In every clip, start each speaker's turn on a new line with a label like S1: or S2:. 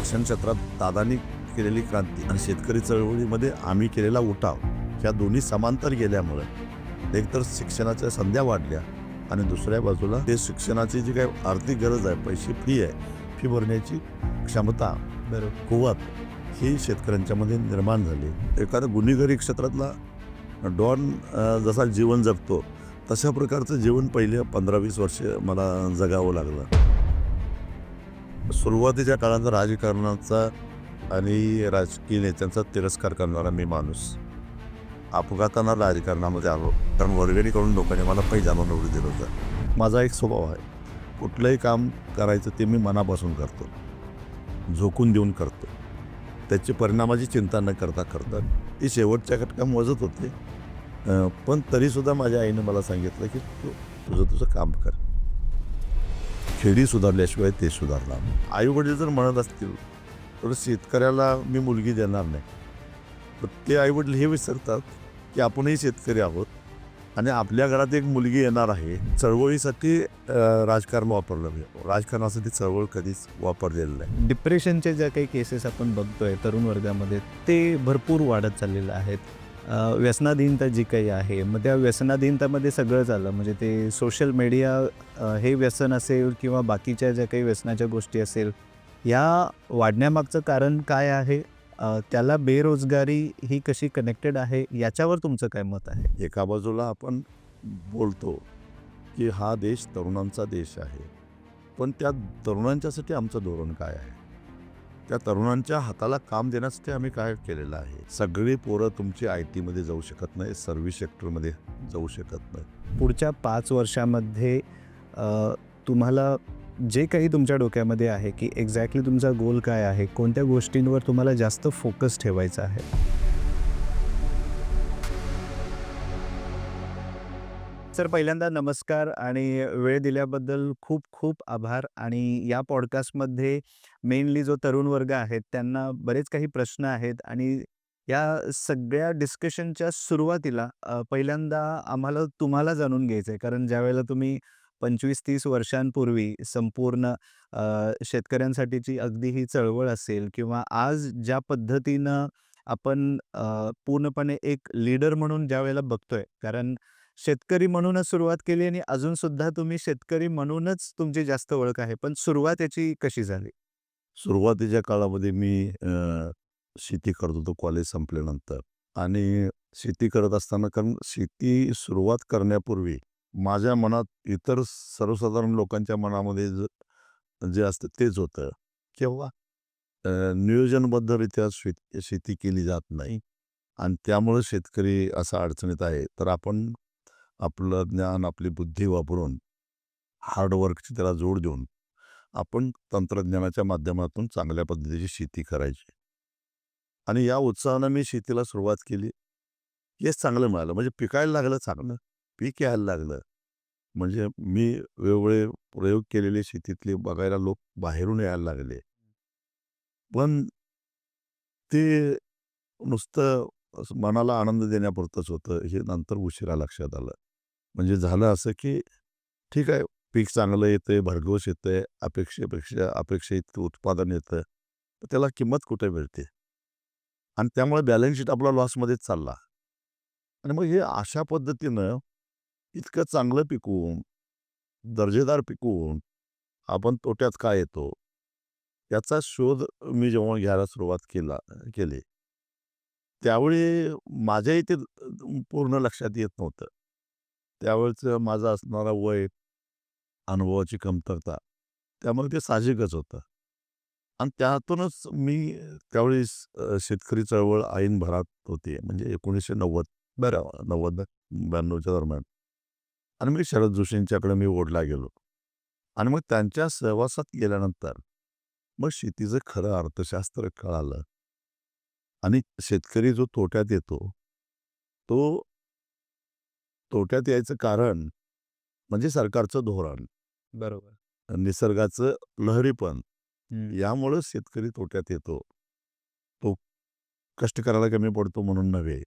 S1: शिक्षण क्षेत्रात दादांनी केलेली क्रांती आणि शेतकरी चळवळीमध्ये आम्ही केलेला उठाव ह्या दोन्ही समांतर गेल्यामुळे एकतर शिक्षणाच्या संध्या वाढल्या आणि दुसऱ्या बाजूला ते शिक्षणाची जी काही आर्थिक गरज आहे, पैसे फी आहे, फी भरण्याची क्षमता कुवत ही शेतकऱ्यांच्यामध्ये निर्माण झाली. एखाद्या गुन्हेगारी क्षेत्रातला डॉन जसा जीवन जगतो तशा प्रकारचं जीवन पहिले 15-20 वर्ष मला जगावं लागलं. सुरुवातीच्या काळात राजकारणाचा आणि राजकीय नेत्यांचा तिरस्कार करणारा मी माणूस अपघातानं राजकारणामध्ये आलो, कारण वर्गणीकडून लोकांनी मला पहिल्यानं निवडून दिलं होतं. माझा एक स्वभाव आहे, कुठलंही काम करायचं ते मी मनापासून करतो, झोकून देऊन करतो, त्याची परिणामाची चिंता न करता ती शेवटच्या घटका मोजत होते. पण तरीसुद्धा माझ्या आईनं मला सांगितलं की तुझं काम कर, खेडी सुधारल्याशिवाय ते सुधारणार. आई वडील जर म्हणत असतील तर शेतकऱ्याला मी मुलगी देणार नाही, तर ते आई वडील हे विसरतात की आपणही शेतकरी आहोत आणि आपल्या घरात एक मुलगी येणार आहे. चळवळीसाठी राजकारण वापरलं नाही, राजकारणासाठी चळवळ कधीच वापरलेलं नाही.
S2: डिप्रेशनचे ज्या काही केसेस आपण बघतोय तरुण वर्गामध्ये ते भरपूर वाढत चाललेलं आहेत. व्यसनाधीनता जी काही आहे, मग त्या व्यसनाधीनतामध्ये सगळं झालं, म्हणजे ते सोशल मीडिया हे व्यसन असेल किंवा बाकीच्या ज्या काही व्यसनाच्या गोष्टी असेल, या वाढण्यामागचं कारण काय आहे? त्याला बेरोजगारी ही कशी कनेक्टेड आहे, याच्यावर तुमचं काय मत आहे?
S1: एका बाजूला आपण बोलतो की हा देश तरुणांचा देश आहे, पण त्या तरुणांच्यासाठी आमचं धोरण काय आहे? त्या तरुणांच्या हाताला काम देण्यासाठी आम्ही काय केलेलं आहे? सगळी पोरं तुमची IT मध्ये जाऊ शकत नाही, सर्व्हिस सेक्टरमध्ये जाऊ शकत नाही.
S2: पुढच्या 5 वर्षामध्ये तुम्हाला जे काही तुमच्या डोक्यामध्ये आहे की एक्झॅक्टली तुमचा गोल काय आहे, कोणत्या गोष्टींवर तुम्हाला जास्त फोकस ठेवायचा आहे? सर, पहिल्यांदा नमस्कार आणि वेळ दिल्याबद्दल खूप खूप आभार. आणि या पॉडकास्टमध्ये मेनली जो तरुण वर्ग आहेत त्यांना बरेच काही प्रश्न आहेत आणि या सगळ्या डिस्कशनच्या सुरुवातीला पहिल्यांदा आम्हाला तुम्हाला जाणून घ्यायचं आहे, कारण ज्यावेळेला तुम्ही 25-30 वर्षांपूर्वी संपूर्ण शेतकऱ्यांसाठीची अगदी ही चळवळ असेल किंवा आज ज्या पद्धतीनं आपण पूर्णपणे एक लीडर म्हणून ज्यावेळेला बघतोय, कारण शेतकरी म्हणूनच सुरुवात केली आणि अजूनसुद्धा तुम्ही शेतकरी म्हणूनच तुमची जास्त ओळख आहे, पण सुरुवात याची कशी झाली?
S1: सुरुवातीच्या काळामध्ये मी शेती करत होतो कॉलेज संपल्यानंतर. आणि शेती करत असताना, कारण शेती सुरुवात करण्यापूर्वी माझ्या मनात इतर सर्वसाधारण लोकांच्या मनामध्ये जे असतं तेच होतं, किंवा नियोजनबद्धरित्या शेती केली जात नाही आणि त्यामुळे शेतकरी असा अडचणीत आहे. तर आपण आपलं ज्ञान, आपली बुद्धी वापरून हार्डवर्कची त्याला जोड देऊन आपण तंत्रज्ञानाच्या माध्यमातून चांगल्या पद्धतीची शेती करायची. आणि या उत्साहानं मी शेतीला सुरुवात केली. यश चांगलं मिळालं, म्हणजे पिकायला लागलं, चांगलं पीक यायला लागलं. म्हणजे मी वेगवेगळे प्रयोग केलेले शेतीतले बघायला लोक बाहेरून यायला लागले. पण ते नुसतं मनाला आनंद देण्यापुरतंच होतं, हे नंतर उशिरा लक्षात आलं. म्हणजे झालं असं की ठीक आहे, पीक चांगलं येतंय, भरघोस येतंय, अपेक्षेपेक्षा अपेक्षित उत्पादन येतं, तर त्याला किंमत कुठे मिळते? आणि त्यामुळे बॅलन्स शीट आपला लॉसमध्येच चालला. आणि मग हे अशा पद्धतीनं इतकं चांगलं पिकवून, दर्जेदार पिकवून आपण तोट्यात का येतो, याचा शोध मी जेव्हा घ्यायला सुरुवात केली, त्यावेळी माझ्याही ते पूर्ण लक्षात येत नव्हतं. त्यावेळेचं माझं असणारा वय, अनुभवाची कमतरता, त्यामुळे ते साहजिकच होतं. आणि त्यातूनच मी त्यावेळी शेतकरी चळवळ ऐन भरात होती, म्हणजे 1990 92च्या दरम्यान. आणि मी शरद जोशींच्याकडे मी ओढला गेलो आणि मग त्यांच्या सहवासात गेल्यानंतर मग शेतीचं खरं अर्थशास्त्र कळालं. आणि शेतकरी जो तोट्यात येतो, तो तोट्यात यायचं कारण म्हणजे सरकारचं धोरण,
S2: बरोबर.
S1: निसर्गाचं लहरीपण, यामुळं शेतकरी तोट्यात येतो. तो कष्ट करायला कमी पडतो म्हणून नव्हे,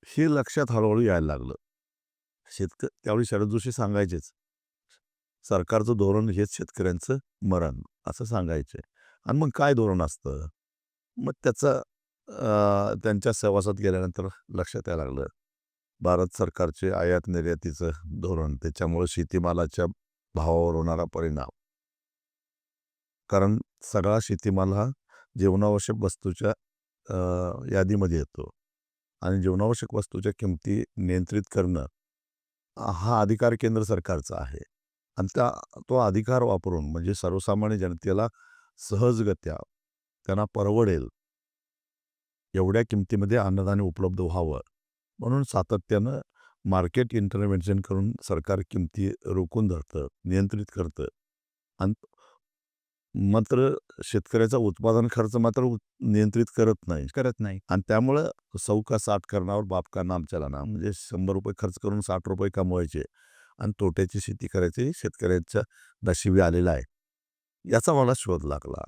S1: हे लक्षात हळूहळू यायला लागलं. त्यावेळी शरद जोशी सांगायचेच, सरकारचं धोरण हेच शेतकऱ्यांचं मरण, असं सांगायचे. आणि मग काय धोरण असतं? मग त्याचं त्यांच्या सहवासात गेल्यानंतर लक्षात यायला लागलं. भारत सरकारचे आयात निर्यातीचं धोरण, त्याच्यामुळे शेतीमालाच्या भावावर होणारा परिणाम. कारण सगळा शेतीमाल हा जीवनावश्यक वस्तूच्या यादीमध्ये येतो आणि जीवनावश्यक वस्तूच्या किमती नियंत्रित करणं हा अधिकार केंद्र सरकारचा आहे. आणि तो अधिकार वापरून म्हणजे सर्वसामान्य जनतेला सहजगत्या त्यांना परवडेल एवढ्या किमतीमध्ये अन्नधान्य उपलब्ध व्हावं म्हणून सातत्यानं मार्केट इंटरव्हेन्शन करून सरकार किमती रोखून धरतं, नियंत्रित करतं. आणि मात्र शेतकऱ्याचा उत्पादन खर्च मात्र नियंत्रित करत नाही.
S2: करत नाही.
S1: आणि त्यामुळं सौ का 60 करणावर बाप का नाम चलाना. म्हणजे ₹100 खर्च करून ₹60 कमवायचे आणि तोट्याची शेती करायची शेतकऱ्याच्या नशिबी आलेला आहे. याचा मला शोध लागला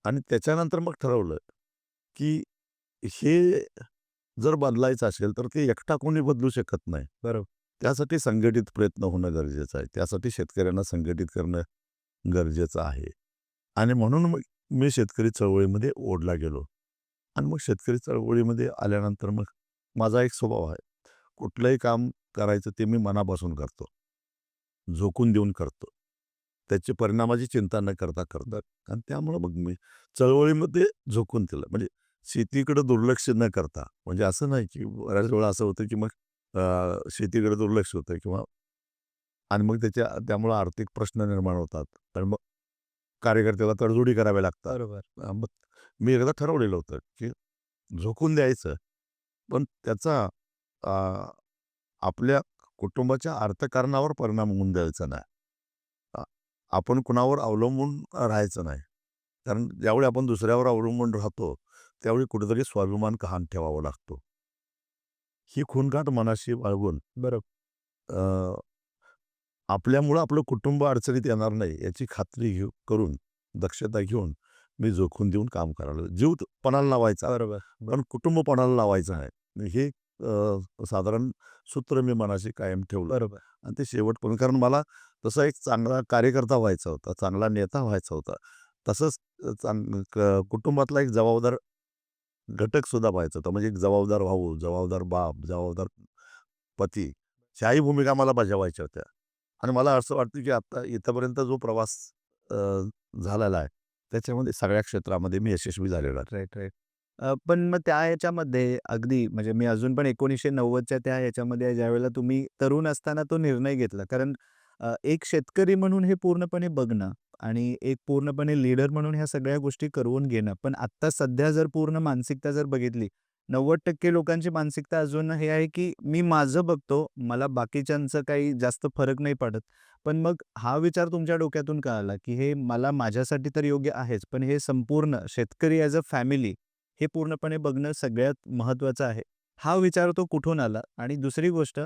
S1: आणि त्याच्यानंतर मग ठरवलं, की हे जर बदलायचं असेल, तर ते एकटा कोणी बदलू शकत नाही.
S2: बरोबर.
S1: त्यासाठी संघटित प्रयत्न होणं गरजेचं आहे. त्यासाठी शेतकऱ्यांना संघटित करणं गरजेचं आहे. आणि म्हणून मग मी शेतकरी चळवळीमध्ये ओढला गेलो. आणि मग शेतकरी चळवळीमध्ये आल्यानंतर मग माझा एक स्वभाव आहे. कुठलंही काम करायचं ते मी मनापासून करतो. झोकून देऊन करतो. त्याची परिणामाची चिंता न करता करतो. आणि त्यामुळं मग मी चळवळीमध्ये झोकून दिलं. म्हणजे शेतीकडे दुर्लक्ष न करता. म्हणजे असं नाही, की बऱ्याच वेळा असं होतं, की मग शेतीकडे दुर्लक्ष होतं किंवा आणि मग त्यामुळं आर्थिक प्रश्न निर्माण होतात. तर मग कार्यकर्त्याला तडजोडी कराव्या लागतात.
S2: बरोबर.
S1: मग मी एकदा ठरवलेलं होतं, की झोकून द्यायचं, पण त्याचा अ, आपल्या कुटुंबाच्या अर्थकारणावर परिणाम होऊन द्यायचा नाही. अ, आपण कुणावर अवलंबून राहायचं नाही. कारण ज्यावेळी आपण दुसऱ्यावर अवलंबून राहतो, त्यावेळी कुठेतरी स्वाभिमान गहाण ठेवावा लागतो. ही खूणगाठ मनाशी बाळगून
S2: बरोबर.
S1: अ, आपल्यामुळं आपलं कुटुंब अडचणीत येणार नाही याची खात्री करून, दक्षता घेऊन मी जोखून देऊन काम करायला जीव पणाला लावायचा,
S2: बरोबर.
S1: पण कुटुंब पणाला लावायचं नाही. हे साधारण सूत्र मी मनाशी कायम ठेवलं
S2: बरोबर.
S1: आणि ते शेवटपर्यंत कारण मला तसा एक चांगला कार्यकर्ता व्हायचा होता, चांगला नेता व्हायचा होता. तसंच कुटुंबातला एक जबाबदार घटकसुद्धा व्हायचा होता. म्हणजे एक जबाबदार भाऊ, जबाबदार बाप, जबाबदार पती, ह्याही भूमिका मला बजावायच्या होत्या. आणि मला असं वाटतं, की आता इथपर्यंत जो प्रवास अ, झालेला आहे, त्याच्यामध्ये सगळ्या क्षेत्रामध्ये मी यशस्वी झालेलो आहे.
S2: Right, right. पण मग त्या ह्याच्यामध्ये अगदी म्हणजे मी अजून पण 1990च्या त्या ह्याच्यामध्ये ज्यावेळेला तुम्ही तरुण असताना तो निर्णय घेतला. कारण एक शेतकरी म्हणून हे पूर्णपणे बघणं आणि एक पूर्णपणे लीडर म्हणून ह्या सगळ्या गोष्टी करवून घेणं. पण आत्ता सध्या जर पूर्ण मानसिकता जर बघितली, 90% लोकांची मानसिकता अजून हे आहे, की मी माझं बघतो, मला बाकीच्यांचं काही जास्त फरक नाही पडत. पण मग हा विचार तुमच्या डोक्यातून का आला, की हे मला माझ्यासाठी तर योग्य आहेच, पण हे संपूर्ण शेतकरी ॲज अ फॅमिली हे पूर्णपणे बघणं सगळ्यात महत्त्वाचं आहे. हा विचार तो कुठून आला? आणि दुसरी गोष्ट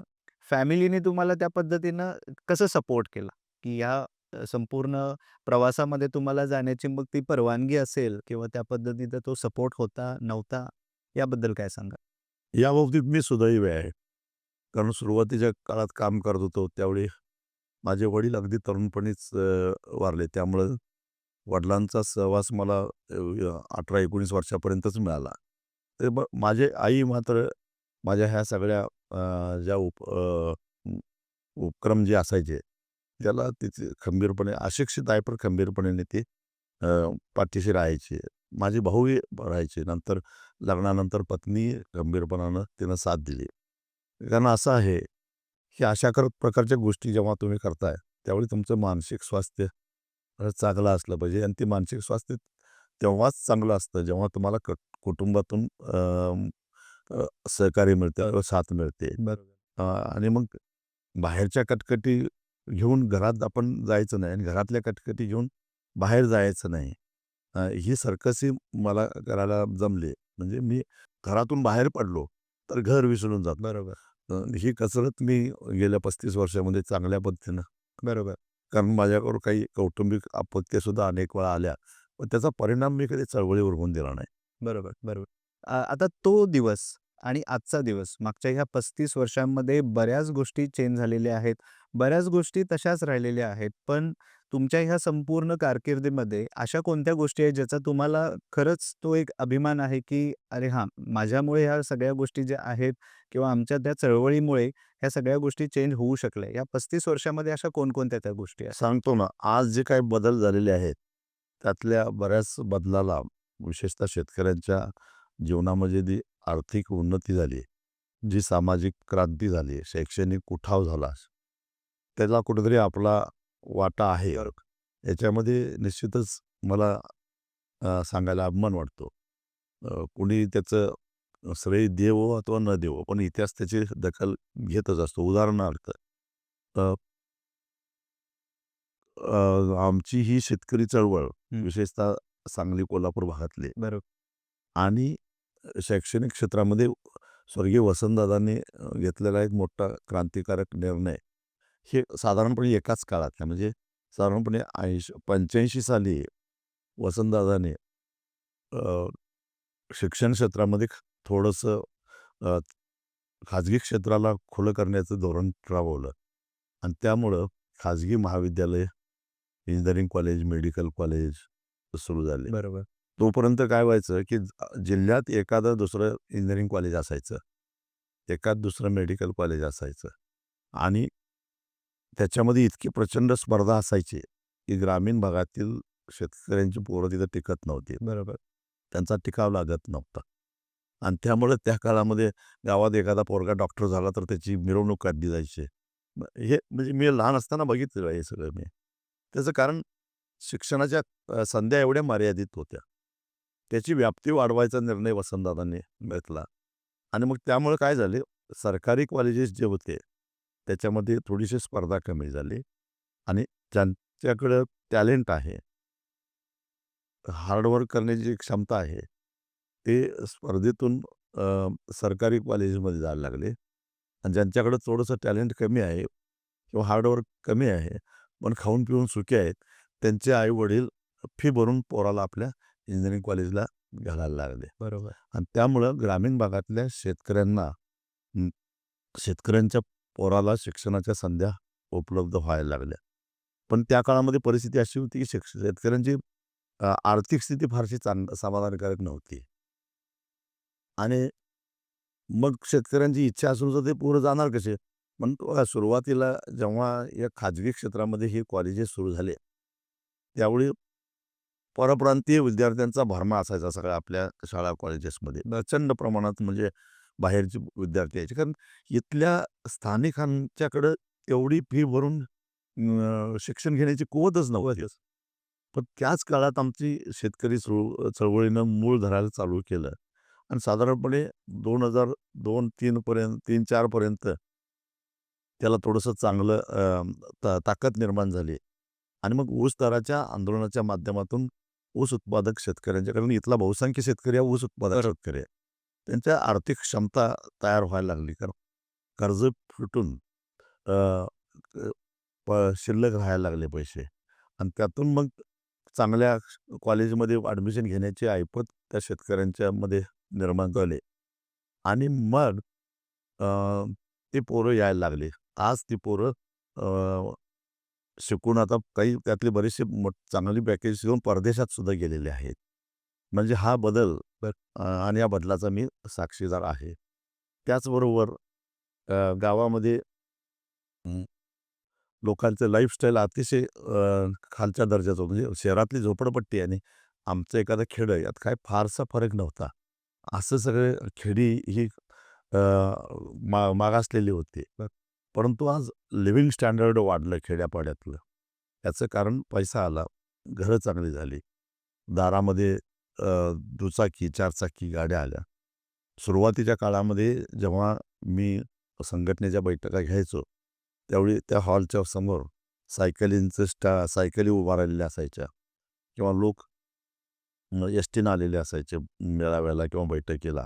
S2: फॅमिलीने तुम्हाला त्या पद्धतीनं कसं सपोर्ट केला? की ह्या संपूर्ण प्रवासामध्ये तुम्हाला जाण्याची मग ती परवानगी असेल किंवा त्या पद्धतीचा तो सपोर्ट होता, नव्हता? याबद्दल काय सांगाल?
S1: याबाबतीत मी सुदैवी आहे. कारण सुरुवातीच्या काळात काम करत होतो, त्यावेळी माझे वडील अगदी तरुणपणीच वारले. त्यामुळं वडिलांचा सहवास मला 18-19 वर्षापर्यंतच मिळाला. तर मग माझी आई मात्र माझ्या ह्या सगळ्या ज्या उपक्रम जे असायचे, त्याला तिचे खंबीरपणे अशिक्षित आहे, पण खंबीरपणे ते अ, पाठीशी राहायचे. माझे भाऊही राहायचे. नंतर लग्नानंतर पत्नी गंभीरपणानं तिनं साथ दिली. कारण असं आहे, की अशा प्रकारच्या गोष्टी जेव्हा तुम्ही करताय, त्यावेळी तुमचं मानसिक स्वास्थ्य चांगलं असलं पाहिजे आणि ते मानसिक स्वास्थ्य तेव्हाच चांगलं असतं, जेव्हा तुम्हाला कुटुंबातून सहकार्य मिळतं, साथ मिळते.
S2: बरोबर.
S1: आणि मग बाहेरच्या कटकटी घेऊन घरात आपण जायचं नाही आणि घरातल्या कटकटी घेऊन बाहेर जायचं नाही. ही सर्कसही मला करायला जमली. म्हणजे मी घरातून बाहेर पडलो, तर घर विसरून जातो.
S2: बरोबर.
S1: ही कसरत मी गेल्या 35 वर्षामध्ये चांगल्या पद्धतीनं
S2: बरोबर.
S1: कारण माझ्यावर काही कौटुंबिक आपत्त्यासुद्धा अनेक वेळा आल्या. पण त्याचा परिणाम मी कधी चळवळीवर होऊन दिला नाही.
S2: बरोबर, बरोबर. आता तो दिवस आणि आजचा दिवस मागच्या ह्या 35 वर्षांमध्ये बऱ्याच गोष्टी चेंज झालेल्या आहेत. बऱ्याच गोष्टी तशाच राहिलेल्या आहेत. पण तुमच्या ह्या संपूर्ण कारकिर्दीमध्ये अशा कोणत्या गोष्टी आहेत ज्याचा तुम्हाला खरंच तो एक अभिमान आहे, की अरे हां, माझ्यामुळे ह्या सगळ्या गोष्टी ज्या आहेत किंवा आमच्या त्या चळवळीमुळे ह्या सगळ्या गोष्टी चेंज होऊ शकल्या. या 35 वर्षामध्ये अशा कोणकोणत्या त्या गोष्टी आहेत?
S1: सांगतो ना, आज जे काही बदल झालेले आहेत, त्यातल्या बऱ्याच बदलाला विशेषतः शेतकऱ्यांच्या जीवनामध्ये जी आर्थिक उन्नती झाली, जी सामाजिक क्रांती झाली, शैक्षणिक उठाव झाला, त्याला कुठेतरी आपला वाटा आहे. याच्यामध्ये निश्चितच मला सांगायला अभिमान वाटतो. कुणी त्याचं श्रेय देवो अथवा न देवो, पण इतिहास त्याची दखल घेतच असतो. उदाहरणार्थ अ, आमची ही शेतकरी चळवळ विशेषतः सांगली, कोल्हापूर भागातली
S2: बरोबर.
S1: आणि शैक्षणिक क्षेत्रामध्ये स्वर्गीय वसंतदादांनी घेतलेला एक मोठा क्रांतिकारक निर्णय, हे साधारणपणे एकाच काळातला म्हणजे साधारणपणे 85 साली वसंतदादांनी अ, शिक्षण क्षेत्रामध्ये थोडंसं अ, खाजगी क्षेत्राला खुलं करण्याचं धोरण राबवलं आणि त्यामुळं खाजगी महाविद्यालय, इंजिनिअरिंग कॉलेज, मेडिकल कॉलेज सुरू झाले.
S2: बरोबर.
S1: तोपर्यंत काय व्हायचं, की जिल्ह्यात एखादं दुसरं इंजिनिअरिंग कॉलेज असायचं. एखाद दुसरं मेडिकल कॉलेज असायचं आणि त्याच्यामध्ये इतकी प्रचंड स्पर्धा असायची, की ग्रामीण भागातील शेतकऱ्यांची पोरं तिथं टिकत नव्हती.
S2: बरोबर.
S1: त्यांचा टिकाव लागत नव्हता आणि त्यामुळे त्या काळामध्ये गावात एखादा पोरगा डॉक्टर झाला तर त्याची मिरवणूक काढली जायची. हे म्हणजे मी लहान असताना बघितलेलं आहे हे सगळं मी. त्याचं कारण शिक्षणाच्या संध्या एवढ्या मर्यादित होत्या. त्याची व्याप्ती वाढवायचा निर्णय वसंतदादांनी घेतला आणि मग त्यामुळे काय झाले, सरकारी कॉलेजेस जे होते, त्याच्यामध्ये थोडीशी स्पर्धा कमी झाली आणि ज्यांच्याकडं टॅलेंट आहे, हार्डवर्क करण्याची एक क्षमता आहे, ते स्पर्धेतून सरकारी कॉलेजमध्ये जायला लागले आणि ज्यांच्याकडं थोडंसं टॅलेंट कमी आहे किंवा हार्डवर्क कमी आहे, पण खाऊन पिऊन सुखी आहेत, त्यांचे आई-वडील फी भरून पोराला आपल्या इंजिनिअरिंग कॉलेजला घालायला लागले
S2: बरोबर.
S1: आणि त्यामुळं ग्रामीण भागातल्या शेतकऱ्यांना शेतकऱ्यांच्या पोराला शिक्षणाच्या संध्या उपलब्ध व्हायला लागल्या. पण त्या काळामध्ये परिस्थिती अशी होती, की शेतकऱ्यांची आर्थिक स्थिती फारशी समाधानकारक नव्हती. आणि मग शेतकऱ्यांची इच्छा असून सुद्धा ते पुढे जाणार कसे? पण सुरुवातीला जेव्हा या खाजगी क्षेत्रामध्ये हे कॉलेजेस सुरू झाले, त्यावेळी परप्रांतीय विद्यार्थ्यांचा भरमा असायचा सगळ्या आपल्या शाळा कॉलेजेसमध्ये. प्रचंड प्रमाणात म्हणजे बाहेरचे विद्यार्थी यायचे. कारण इथल्या स्थानिकांच्याकडं एवढी फी भरून शिक्षण घेण्याची कुवतच नव्हती. पण त्याच काळात आमची शेतकरी चळवळीनं मूळ धरायला चालू केलं आणि साधारणपणे 2002-3 पर्यंत 3-4 पर्यंत त्याला थोडंसं चांगलं ताकद निर्माण झाली आणि मग ऊस दराच्या आंदोलनाच्या माध्यमातून ऊस उत्पादक शेतकऱ्यांच्या कारण इथला बहुसंख्य शेतकरी हा ऊस उत्पादक शेतकरी आहे. त्यांच्या आर्थिक क्षमता तयार व्हायला लागली. कारण कर्ज फिटून अ, अ, शिल्लक राहायला लागले पैसे आणि त्यातून मग चांगल्या कॉलेजमध्ये ॲडमिशन घेण्याची ऐपत त्या शेतकऱ्यांच्यामध्ये निर्माण झाली आणि मग अ, ती पोरं यायला लागली. आज ती पोरं शिकून आता काही त्यातले बरेचसे चांगली पॅकेज घेऊन परदेशात सुद्धा गेलेले आहेत. म्हणजे हा बदल आणि या बदलाचा मी साक्षीदार आहे. त्याचबरोबर गावामध्ये लोकांचं लाईफस्टाईल अतिशय खालच्या दर्जाचं होतं. म्हणजे शहरातली झोपडपट्टी आणि आमचं एखादं खेडं यात काय फारसा फरक नव्हता. असं सगळे खेडी ही अ, मागासलेली होती. परंतु आज लिव्हिंग स्टँडर्ड वाढलं खेड्यापाड्यातलं. याचं कारण पैसा आला, घरं चांगली झाली. दारामध्ये दुचाकी, चारचाकी गाड्या आल्या. सुरुवातीच्या काळामध्ये जेव्हा मी संघटनेच्या बैठका घ्यायचो, त्यावेळी त्या हॉलच्या समोर सायकली उभा राहिलेल्या असायच्या किंवा लोक एस-टीनं आलेले असायचे मेळाव्याला किंवा बैठकीला.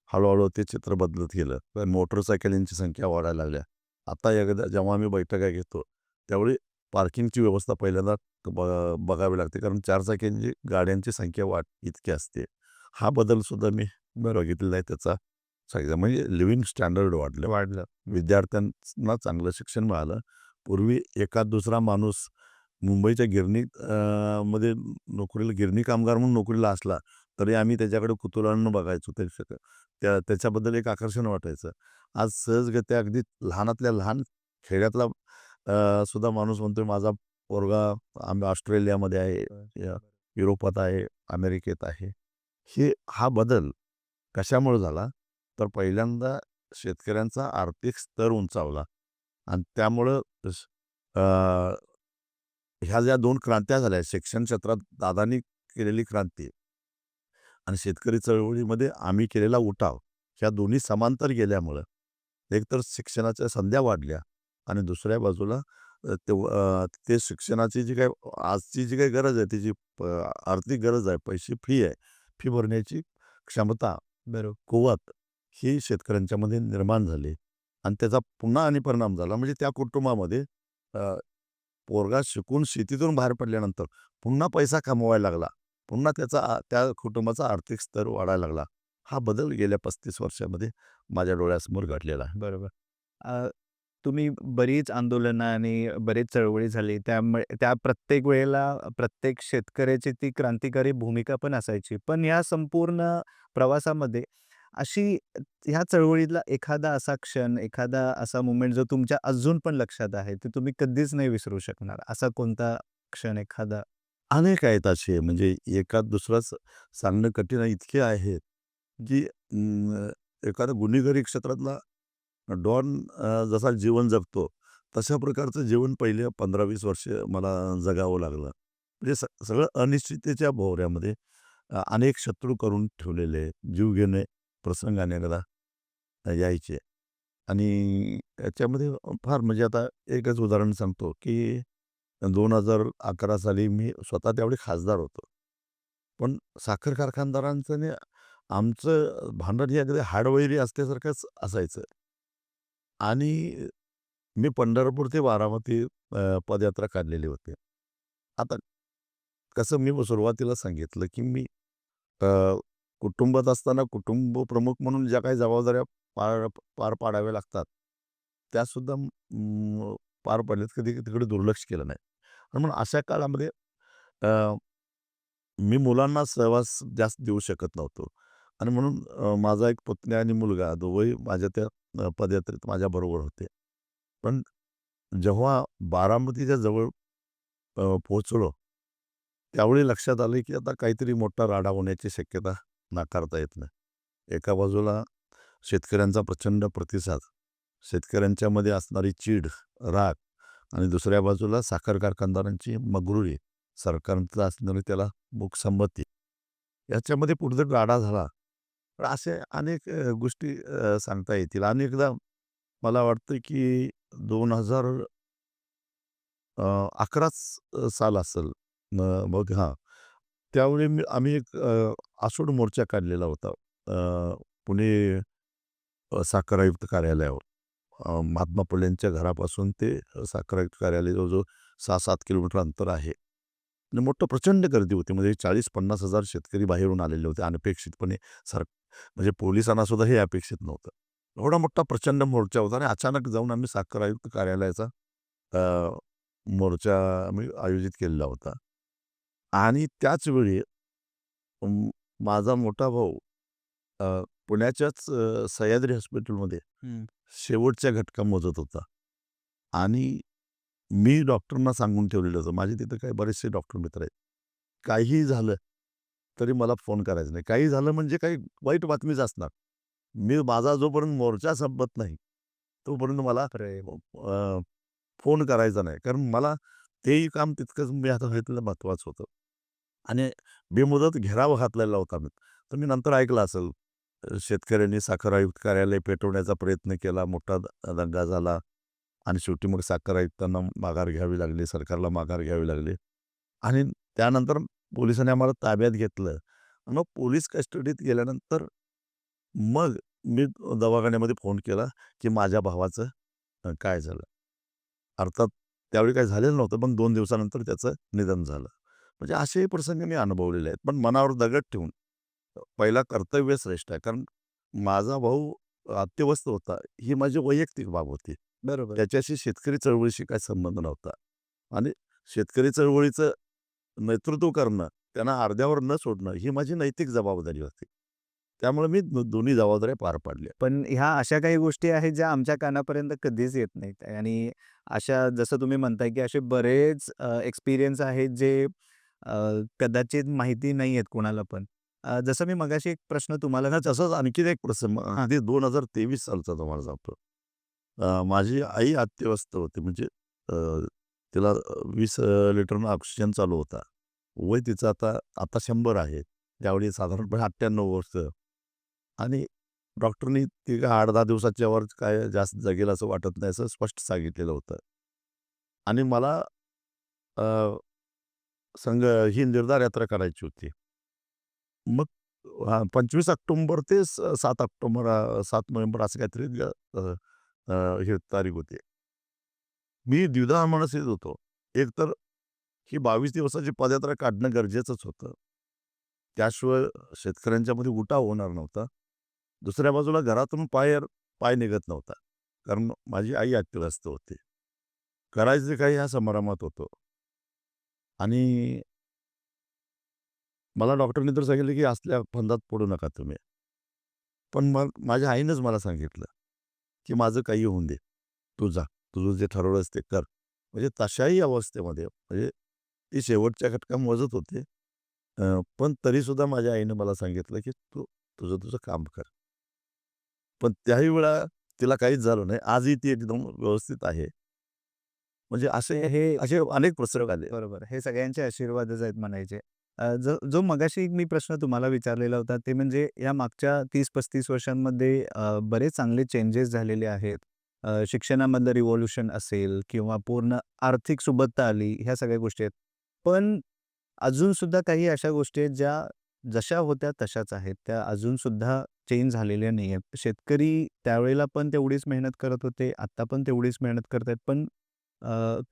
S1: हळू-हळू ते चित्र बदलत गेलं. पण मोटरसायकलींची संख्या वाढायला लागल्या. आता एकदा जेव्हा आम्ही बैठका घेतो, त्यावेळी पार्किंगची व्यवस्था पहिल्यांदा बघावी लागते. कारण चारचाकींची गाड्यांची संख्या इतकी असते. हा बदलसुद्धा मी बघितलेला आहे त्याचा सांगितलं. म्हणजे लिव्हिंग स्टँडर्ड वाढलं.
S2: वाढलं.
S1: विद्यार्थ्यांना चांगलं शिक्षण मिळालं. पूर्वी एखाद दुसरा माणूस मुंबईच्या मध्ये नोकरीला गिरणी कामगार म्हणून नोकरीला असला, तरी आम्ही त्याच्याकडे कुतूहलानं बघायचो. त्याच्याबद्दल एक आकर्षण वाटायचं. आज सहजगत्या अगदी लहानातल्या लहान खेड्यातला सुद्धा माणूस म्हणतोय, माझा पोरगा ऑस्ट्रेलियामध्ये आहे, या युरोपात आहे, अमेरिकेत आहे. हा बदल कशामुळे झाला? तर पहिल्यांदा शेतकऱ्यांचा आर्थिक स्तर उंचावला आणि त्यामुळं अ, ह्या ज्या 2 क्रांत्या झाल्या, शिक्षण क्षेत्रात दादांनी केलेली क्रांती आणि शेतकरी चळवळीमध्ये आम्ही केलेला उठाव, ह्या दोन्ही समांतर गेल्यामुळं एकतर शिक्षणाच्या संध्या वाढल्या आणि दुसऱ्या बाजूला ते शिक्षणाची जी काही आजची जी काही गरज आहे, त्याची आर्थिक गरज आहे, फी आहे, फी भरण्याची क्षमता,
S2: बरोबर.
S1: कुवत ही शेतकऱ्यांच्यामध्ये निर्माण झाली आणि त्याचा पुन्हा आणि परिणाम झाला. म्हणजे त्या कुटुंबामध्ये अ, पोरगा शिकून शेतीतून बाहेर पडल्यानंतर पुन्हा पैसा कमवायला लागला. पुन्हा त्या कुटुंबाचा आर्थिक स्तर वाढायला लागला. हा बदल गेल्या 35 वर्षामध्ये माझ्या डोळ्यासमोर घडलेला आहे.
S2: बरोबर. अ, तुम्ही बरीच आंदोलनं आणि बरीच चळवळी झाली. त्यामुळे त्या प्रत्येक वेळेला प्रत्येक शेतकऱ्याची ती क्रांतिकारी भूमिका पण असायची. पण या संपूर्ण प्रवासामध्ये अशी ह्या चळवळीतला एखादा असा क्षण, एखादा असा मोमेंट जो तुमच्या अजून पण लक्षात आहे, ते तुम्ही कधीच नाही विसरू शकणार. असा कोणता क्षण एखादा?
S1: अनेक आहेत असे, म्हणजे एखाद दुसराच सांगणं कठीण आहे. इतके आहेत, की एखादा गुन्हेगारी क्षेत्रातला डॉन जसा जीवन जगतो, तशा प्रकारचं जीवन पहिले 15-20 वर्ष मला जगावं लागलं. म्हणजे सगळं अनिश्चिततेच्या भोवऱ्यामध्ये अनेक शत्रू करून ठेवलेले, जीवघेणे प्रसंग अनेकदा यायचे. आणि याच्यामध्ये फार म्हणजे आता एकच उदाहरण सांगतो, की 2011 साली मी स्वतः त्यावेळी खासदार होतो. पण साखर कारखानदारांचं आणि आमचं भांडण हे अगदी हाडवैरी असल्यासारखंच असायचं. आणि मी पंढरपूर ते बारामती पदयात्रा काढलेली होती. आता कसं मी सुरुवातीला सांगितलं, की मी अ, कुटुंबात असताना कुटुंब प्रमुख म्हणून ज्या काही जबाबदाऱ्या पार पार पाडाव्या लागतात, त्यासुद्धा पार पाडल्यात. कधी तिकडे दुर्लक्ष केलं नाही. आणि म्हणून अशा काळामध्ये अ, मी मुलांना सहवास जास्त देऊ शकत नव्हतो आणि म्हणून माझा एक पुतण्या आणि मुलगा दोघंही माझ्या त्या पदयात्रेत माझ्याबरोबर होते. पण जेव्हा बारामतीच्या जवळ पोहोचलो, त्यावेळी लक्षात आलं, की आता काहीतरी मोठा राडा होण्याची शक्यता नाकारता येत नाही. एका बाजूला शेतकऱ्यांचा प्रचंड प्रतिसाद, शेतकऱ्यांच्यामध्ये असणारी चीड, राग आणि दुसऱ्या बाजूला साखर कारखानदारांची मग्रुरी, सरकारचं असणारी त्याला मूकसंमती. याच्यामध्ये कुठेतरी राडा झाला. पण असे अनेक गोष्टी सांगता येतील. अनेकदा मला वाटतं, की 2000 11च साल असेल बहुतेक हां. त्यावेळी आम्ही एक आसूड मोर्चा काढलेला होता. पुणे साखर आयुक्त कार्यालयावर. महात्मा फुलेंच्या घरापासून ते साखर आयुक्त कार्यालय जवळ-जवळ 6-7 किलोमीटर अंतर आहे. आणि मोठं प्रचंड गर्दी होती. म्हणजे 40-50 हजार शेतकरी बाहेरून आलेले होते अनपेक्षितपणे. सर म्हणजे पोलिसांना सुद्धा हे अपेक्षित नव्हतं. एवढा मोठा प्रचंड मोर्चा होता आणि अचानक जाऊन आम्ही साखर आयुक्त कार्यालयाचा अ, मोर्चा आम्ही आयोजित केलेला होता. आणि त्याच वेळी अं, माझा मोठा भाऊ अ, पुण्याच्याच सह्याद्री हॉस्पिटलमध्ये
S2: हं.
S1: शेवटच्या घटका मोजत होता. आणि मी डॉक्टरना सांगून ठेवलेलं होतं. माझे तिथं काही बरेचसे डॉक्टर मित्र आहेत. काहीही झालं, तरी मला फोन करायचा नाही. काही झालं म्हणजे काही वाईट बातमीच असणार. माझा जोपर्यंत मोर्चा संपत नाही, तोपर्यंत मला
S2: प्रेम.
S1: फोन करायचा नाही. कारण मला तेही काम तितकंच मी आता घेतलेलं महत्त्वाचं होतं. आणि बेमुदत घेराव घातलेला होता मी. तर मी नंतर ऐकलं असेल, शेतकऱ्यांनी साखर आयुक्त कार्यालय पेटवण्याचा प्रयत्न केला, मोठा दंगा झाला आणि शेवटी मग साखर आयुक्तांना माघार घ्यावी लागली, सरकारला माघार घ्यावी लागली आणि त्यानंतर पोलिसांनी आम्हाला ताब्यात घेतलं. मग पोलीस कस्टडीत गेल्यानंतर मग मी दवाखान्यामध्ये फोन केला, की माझ्या भावाचं काय झालं? अर्थात त्यावेळी काही झालेलं नव्हतं, पण 2 दिवसानंतर त्याचं निधन झालं. म्हणजे असेही प्रसंग मी अनुभवलेले आहेत. पण मनावर दगड ठेवून पहिला कर्तव्य श्रेष्ठ आहे. कारण माझा भाऊ अत्यवस्थ होता, ही माझी वैयक्तिक बाब होती.
S2: बरोबर.
S1: त्याच्याशी शेतकरी चळवळीशी काही संबंध नव्हता आणि शेतकरी चळवळीचं नेतृत्व करणं, त्यांना अर्ध्यावर न सोडणं, ही माझी नैतिक जबाबदारी होती. त्यामुळे मी दोन्ही जबाबदाऱ्या पार पाडल्या.
S2: पण ह्या अशा काही गोष्टी आहेत ज्या आमच्या कानापर्यंत कधीच येत नाहीत आणि अशा जसं तुम्ही म्हणताय, की असे बरेच एक्सपिरियन्स आहेत जे अ, कदाचित माहिती नाही आहेत कोणाला पण. जसं मी मगाशी एक प्रश्न तुम्हाला
S1: आणि तसंच आणखीन एक प्रसंग आधी 2023 सालचा तुम्हाला सांगतो. माझी आई अत्यवस्थ होती म्हणजे अ, तिला 20 लिटरनं ऑक्सिजन चालू होता. वय तिचं आता आता 100 आहे. त्यावेळी साधारणपणे 98 वर्ष आणि डॉक्टरनी ती काय 8-10 दिवसाच्या वर काय जास्त जगेल असं वाटत नाही, असं स्पष्ट सांगितलेलं होतं. आणि मला अ, संग ही निर्धार यात्रा करायची होती. मग 25 ऑक्टोबर ते 7 ऑक्टोबर 7 नोव्हेंबर असं काहीतरी अ, अ, हे तारीख होती. मी द्विधा मनस्थितीत होतो. एक तर ही 22 दिवसाची पदयात्रा काढणं गरजेचंच होतं. त्याशिवाय शेतकऱ्यांच्यामध्ये उठाव होणार नव्हता. दुसऱ्या बाजूला घरातून पाय निघत नव्हता. कारण माझी आई अत्यवस्थ होती. करायचं काही ह्या समारंभात होतो आणि मला डॉक्टरनी तर सांगितलं, की असल्या फंदात पडू नका तुम्ही. पण मग माझ्या आईनंच मला सांगितलं, की माझं काही होऊन दे. तू जा. तुझं जे ठरवलंस ते कर. म्हणजे तशाही अवस्थेमध्ये म्हणजे ती शेवटच्या घटका मोजत होते. पण तरीसुद्धा माझ्या आईनं मला सांगितलं, की "तू तुझं काम कर." पण त्याही वेळा तिला काहीच झालं नाही. आजही ती एकदम व्यवस्थित आहे. म्हणजे
S2: हे
S1: असे अनेक प्रसंग आले.
S2: बरोबर. हे सगळ्यांचे आशीर्वादच आहेत म्हणायचे. जो मगाशी मी प्रश्न तुम्हाला विचारलेला होता, ते म्हणजे या मागच्या 30-35 वर्षांमध्ये बरेच चांगले चेंजेस झालेले आहेत. शिक्षणामधलं रिव्होल्यूशन असेल किंवा पूर्ण आर्थिक सुबत्ता आली, ह्या सगळ्या गोष्टी आहेत. पण अजून सुद्धा काही अशा गोष्टी आहेत, ज्या जशा होत्या तशाच आहेत. त्या अजून सुद्धा चेंज झालेल्या नाहीयेत. शेतकरी त्यावेळेला पण तेवढीच मेहनत करत होते, आता पण तेवढीच मेहनत करत आहेत. पण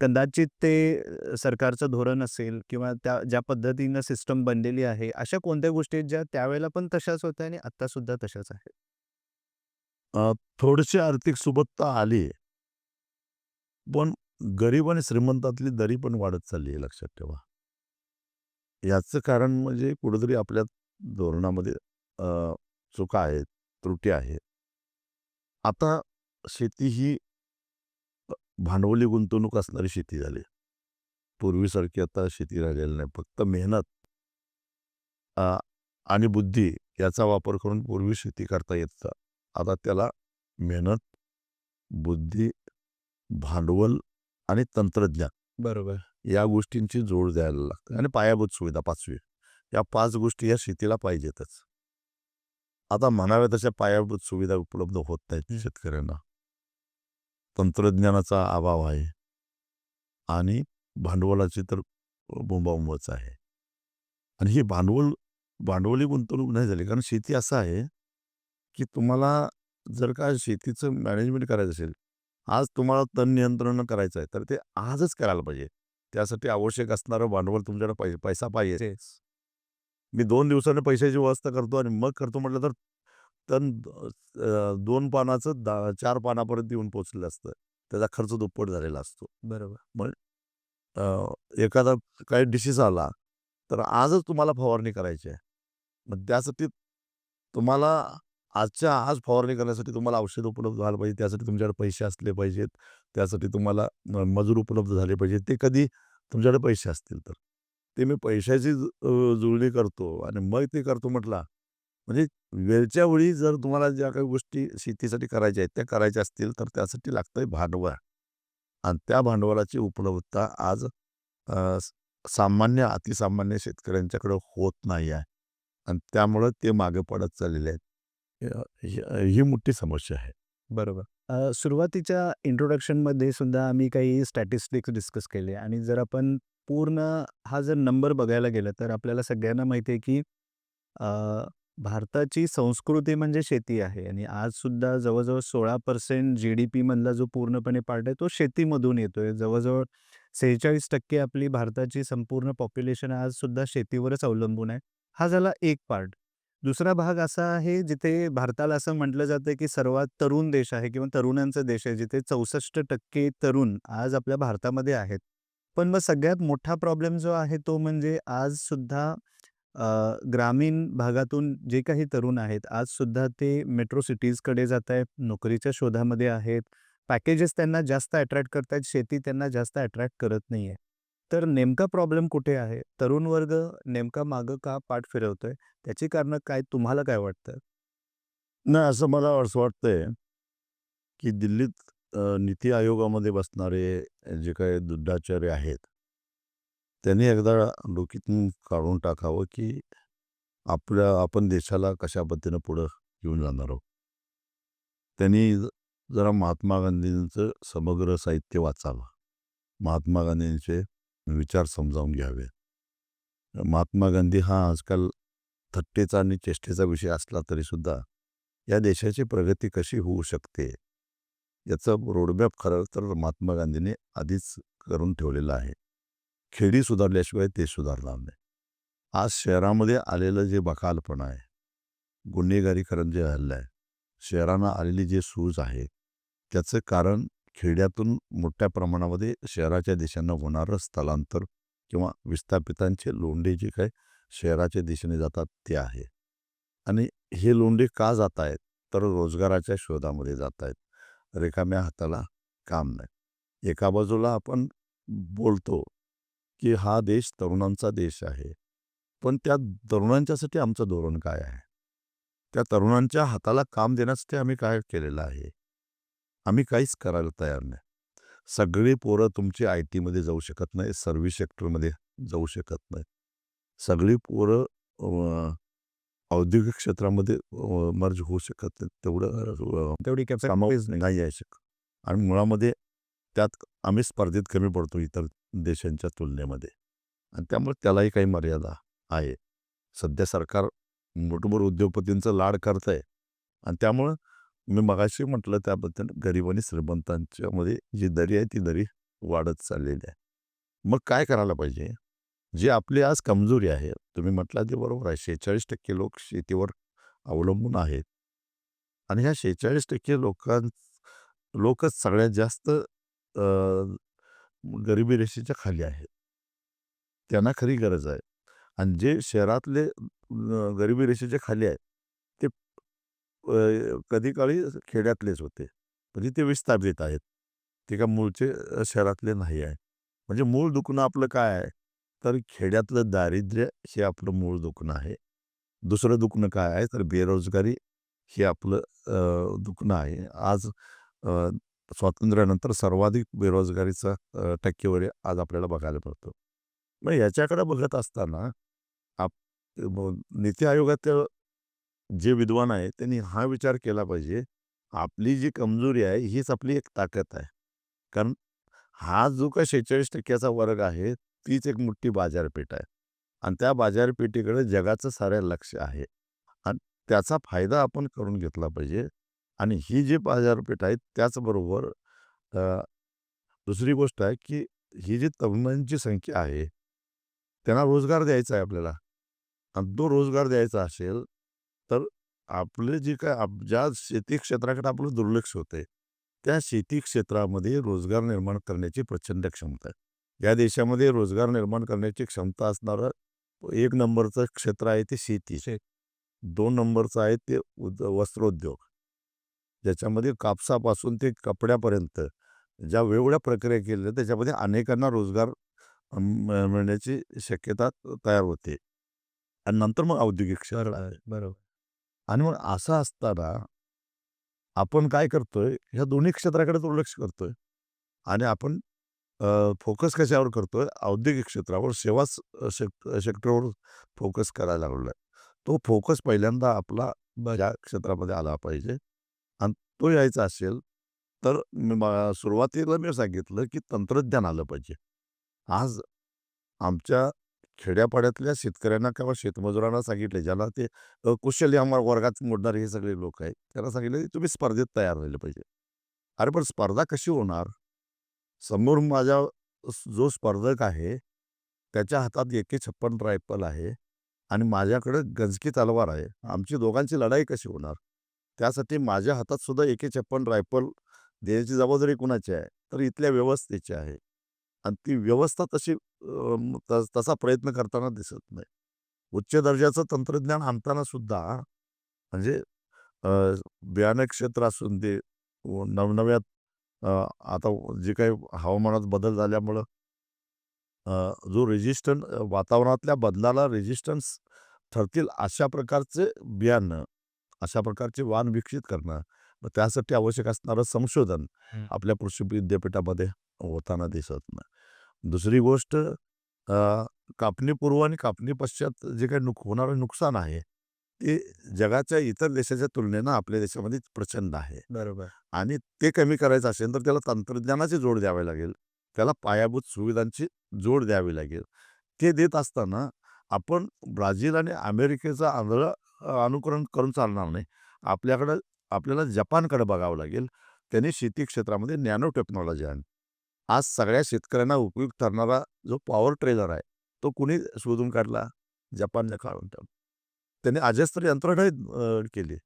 S2: कदाचित ते सरकारचं धोरण असेल किंवा त्या ज्या पद्धतीनं सिस्टम बनलेली आहे, अशा कोणत्या गोष्टी आहेत ज्या त्यावेळेला पण तशाच होत्या आणि आत्ता सुद्धा तशाच आहेत?
S1: थोडीशी आर्थिक सुबत्ता आली, पण गरीब आणि श्रीमंतातली दरी पण वाढत चालली आहे लक्षात ठेवा. याचं कारण म्हणजे कुठेतरी आपल्या धोरणामध्ये अ, चुका आहेत, त्रुटी आहेत. आता शेती ही भांडवली गुंतवणूक असणारी शेती झाली. पूर्वीसारखी आता शेती राहिलेली नाही. फक्त मेहनत अ, आणि बुद्धी याचा वापर करून पूर्वी शेती करता येत होतं. आता त्याला मेहनत, बुद्धी, भांडवल आणि तंत्रज्ञान
S2: बरोबर.
S1: या गोष्टींची जोड द्यायला लागते आणि पायाभूत सुविधा 5वी या 5 गोष्टी या शेतीला पाहिजेतच. आता म्हणाव्या तशा पायाभूत सुविधा उपलब्ध होत नाहीत
S2: हं.
S1: शेतकऱ्यांना. तंत्रज्ञानाचा अभाव आहे आणि भांडवलाची तर बोंबाबोंबच आहे. आणि ही भांडवली गुंतवणूक नाही झाली. कारण शेती असं आहे, की तुम्हाला जर का शेतीचं मॅनेजमेंट करायचं असेल, आज तुम्हाला तण नियंत्रण करायचं आहे, तर ते आजच करायला पाहिजे. त्यासाठी आवश्यक असणारं भांडवल तुमच्याकडे पैसा पाहिजे.
S2: तेच.
S1: मी 2 दिवसाने पैशाची व्यवस्था करतो आणि मग करतो म्हटलं तर तण 2 पानाचं 4 पानापर्यंत येऊन पोहोचलेलं असतं. त्याचा खर्च दुप्पट झालेला असतो.
S2: बरोबर.
S1: मग एखादा काही डिसीज आला, तर आजच तुम्हाला फवारणी करायची आहे. मग त्यासाठी तुम्हाला आजच्या आज फवारणी करण्यासाठी तुम्हाला औषध उपलब्ध व्हायला पाहिजे. त्यासाठी तुमच्याकडे पैसे असले पाहिजेत. त्यासाठी तुम्हाला मजूर उपलब्ध झाले पाहिजेत. ते कधी तुमच्याकडे पैसे असतील तर. ते मी पैशाची जुळणी करतो आणि मग ते करतो म्हटला, म्हणजे वेळच्या वेळी जर तुम्हाला ज्या काही गोष्टी शेतीसाठी करायच्या आहेत, त्या करायच्या असतील, तर त्यासाठी लागतंय भांडवल आणि त्या भांडवलाची उपलब्धता आज अ, सामान्य, अतिसामान्य शेतकऱ्यांच्याकडे होत नाही आहे आणि त्यामुळं ते मागे पडत चाललेले आहेत. ही मोठी समस्या आहे.
S2: बरोबर. सुरुवातीच्या इंट्रोडक्शनमध्ये सुद्धा आम्ही काही स्टॅटिस्टिक्स डिस्कस केले आणि जर आपण पूर्ण हा जर नंबर बघायला गेलं, तर आपल्याला सगळ्यांना माहिती आहे, की अ, भारताची संस्कृती म्हणजे शेती आहे आणि आजसुद्धा जवळ-जवळ 16% जी-डी-पीमधला जो पूर्णपणे पार्ट आहे, तो शेतीमधून येतोय. जवळ-जवळ 46% आपली भारताची संपूर्ण पॉप्युलेशन आजसुद्धा शेतीवरच अवलंबून आहे. हा झाला एक पार्ट. दुसरा भाग असा आहे जिथे भारताला असं म्हटलं जातं की सर्वात तरुण देश आहे किंवा तरुणांचा देश आहे, जिथे 64% तरुण आज आपल्या भारतामध्ये आहेत. पण मग सगळ्यात मोठा प्रॉब्लेम जो आहे तो म्हणजे आज सुद्धा ग्रामीण भागातून जे काही तरुण आहेत, आज सुद्धा ते मेट्रो सिटीजकडे जातायत, नोकरीच्या शोधामध्ये आहेत. पॅकेजेस त्यांना जास्त अट्रॅक्ट करतायत, शेती त्यांना जास्त अट्रॅक्ट करत नाहीये. तर नेमका प्रॉब्लेम कुठे आहे? तरुण वर्ग नेमका मागं का पाठ फिरवतोय? त्याची कारणं काय? तुम्हाला काय वाटतं?
S1: नाही, असं मला असं वाटतंय, की दिल्लीत नीती आयोगामध्ये बसणारे जे काही दुधाचार्य आहेत, त्यांनी एकदा डोक्यातून काढून टाकावं, की आपण देशाला कशा पद्धतीनं पुढं घेऊन जाणार आहोत. त्यांनी जरा महात्मा गांधींचं समग्र साहित्य वाचावं. महात्मा गांधींचे विचार समजावून घ्यावे. महात्मा गांधी हा आजकाल थट्टेचा आणि चेष्टेचा विषय असला तरीसुद्धा या देशाची प्रगती कशी होऊ शकते, याचं रोडमॅप खरं तर महात्मा गांधींनी आधीच करून ठेवलेलं आहे. खेडी सुधारल्याशिवाय ते सुधारणार नाही. आज शहरामध्ये आलेलं जे बकालपणा आहे, गुन्हेगारीकरण जे हल्लं आहे, शहरांना आलेली जी सूज आहे, त्याचं कारण खेड्यातून मोठ्या प्रमाणामध्ये शहराच्या दिशेनं होणारं स्थलांतर किंवा विस्थापितांचे लोंढे जे काही शहराच्या दिशेने जातात ते आहे. आणि हे लोंढे का जात आहेत? तर रोजगाराच्या शोधामध्ये जात आहेत. रिकाम्या हाताला काम नाही. एका बाजूला आपण बोलतो, की हा देश तरुणांचा देश आहे. पण त्या तरुणांच्यासाठी आमचं धोरण काय आहे? त्या तरुणांच्या हाताला काम देण्यासाठी आम्ही काय केलेलं आहे? आम्ही काहीच करायला तयार नाही. सगळी पोरं तुमची आय-टीमध्ये जाऊ शकत नाही, सर्व्हिस सेक्टरमध्ये जाऊ शकत नाही. सगळी पोरं औद्योगिक क्षेत्रामध्ये मर्ज होऊ शकत नाही. तेवढं
S2: तेवढी
S1: सामावून
S2: कॅपॅसिटीज नाही.
S1: नाही आहे शकत. आणि मुळामध्ये त्यात आम्ही स्पर्धेत कमी पडतो इतर देशांच्या तुलनेमध्ये. आणि त्यामुळे त्यालाही काही मर्यादा आहे. सध्या सरकार मोठमोठे उद्योगपतींचा लाड करतंय आणि त्यामुळं मी मगाशी म्हटलं त्याबद्दल गरीब आणि श्रीमंतांच्यामध्ये जी दरी आहे ती दरी वाढत चाललेली आहे. मग काय करायला पाहिजे? जी आपली आज कमजोरी आहे, तुम्ही म्हटलं ते बरोबर आहे. 46% लोक शेतीवर अवलंबून आहेत आणि ह्या 46% लोकच सगळ्यात जास्त गरिबी रेषेच्या खाली आहेत. त्यांना खरी गरज आहे. आणि जे शहरातले गरिबी रेषेच्या खाली आहेत, ते कधी काळी खेड्यातलेच होते. म्हणजे ते विस्थापित आहेत. ते का मूळचे शहरातले नाही आहे. म्हणजे मूळ दुखणं आपलं काय आहे? तर खेड्यातलं दारिद्र्य हे आपलं मूळ दुखणं आहे. दुसरं दुखणं काय आहे? तर बेरोजगारी हे आपलं दुखणं आहे. आज अ, स्वातंत्र्यानंतर सर्वाधिक बेरोजगारीचा टक्केवारी आज आपल्याला बघायला मिळतो. मग याच्याकडे बघत असताना आप नीती आयोगातील जे विद्वान आहेत त्यांनी हा विचार केला पाहिजे, आपली जी कमजोरी आहे हीच आपली एक ताकद आहे. कारण हा जो काही 46% चा वर्ग आहे, तीच एक मोठी बाजारपेठ आहे. आणि त्या बाजारपेठेकडे जगाचं सारं लक्ष आहे. आणि त्याचा फायदा आपण करून घेतला पाहिजे. आणि ही जी बाजारपेठ आहे त्याचबरोबर अ, दुसरी गोष्ट आहे, की ही जी तरुणांची संख्या आहे, त्यांना रोजगार द्यायचा आहे आपल्याला. आणि तो रोजगार द्यायचा असेल, तर आपले जे काय ज्या शेती क्षेत्राकडे आपलं दुर्लक्ष होतंय, त्या शेती क्षेत्रामध्ये रोजगार निर्माण करण्याची प्रचंड क्षमता आहे. या देशामध्ये रोजगार निर्माण करण्याची क्षमता असणारं 1 नंबरचं क्षेत्र आहे ते शेती. 2 नंबरचं आहे ते वस्त्रोद्योग. ज्याच्यामध्ये कापसापासून ते कपड्यापर्यंत ज्या वेगवेगळ्या प्रक्रिया केलेल्या त्याच्यामध्ये अनेकांना रोजगार मिळण्याची शक्यता तयार होते. आणि नंतर मग औद्योगिक क्षेत्र
S2: बरोबर,
S1: आहे.
S2: बरोबर.
S1: आणि मग असं असताना आपण काय करतोय, ह्या दोन्ही क्षेत्राकडे दुर्लक्ष करतोय. आणि आपण फोकस कशावर करतोय? औद्योगिक क्षेत्रावर, सेक्टरवर फोकस करायला लागलोय. तो फोकस पहिल्यांदा आपला या क्षेत्रामध्ये आला पाहिजे. आणि तो यायचा असेल, तर सुरुवातीला मी सांगितलं, की तंत्रज्ञान आलं पाहिजे. आज आमच्या खेड्यापाड्यातल्या शेतकऱ्यांना किंवा शेतमजुरांना सांगितले, ज्याला ते कुशल या वर्गात मोडणारे हे सगळे लोक आहेत, त्यांना सांगितलं, की तुम्ही स्पर्धेत तयार राहिले पाहिजे. अरे पण स्पर्धा कशी होणार? समोर माझ्या जो स्पर्धक आहे, त्याच्या हातात AK-56 रायफल आहे आणि माझ्याकडे गंजकी तलवार आहे. आमची दोघांची लढाई कशी होणार? त्यासाठी माझ्या हातात सुद्धा AK-56 रायफल देण्याची जबाबदारी कुणाची आहे? तर इथल्या व्यवस्थेची आहे. आणि ती व्यवस्था तशी तसा प्रयत्न करताना दिसत नाही. उच्च दर्जाचं तंत्रज्ञान आणताना सुद्धा म्हणजे अ, बियाणं क्षेत्र असून दे, नवनव्या अ, आता जे काही हवामानात बदल झाल्यामुळं जो वातावरणातल्या बदलाला रेझिस्टन्स ठरतील अशा प्रकारचे बियाणं, अशा प्रकारचे वाण विकसित करणं, मग त्यासाठी आवश्यक असणारं संशोधन आपल्या कृषी विद्यापीठामध्ये होताना दिसत नाही. दुसरी गोष्ट कापणीपूर्व आणि कापणी पश्चात जे काही होणारं नुकसान आहे, ते जगाच्या इतर देशाच्या तुलनेनं आपल्या देशामध्ये प्रचंड आहे.
S2: बरोबर.
S1: आणि ते कमी करायचं असेल तर त्याला तंत्रज्ञानाची जोड द्यावी लागेल. त्याला पायाभूत सुविधांची जोड द्यावी लागेल. ते देत असताना आपण ब्राझील आणि अमेरिकेचं आंधळं अनुकरण करून चालणार नाही. आपल्याकडं आपल्याला जपानकडे बघावं लागेल. त्यांनी शेती क्षेत्रामध्ये नॅनो टेक्नॉलॉजी आणली. आज सगळ्या शेतकऱ्यांना उपयुक्त ठरणारा जो पॉवर ट्रेलर आहे, तो कुणी शोधून काढला? जपानने काढून टाकला. त्यांनी अजस्त्र यंत्रणा केली.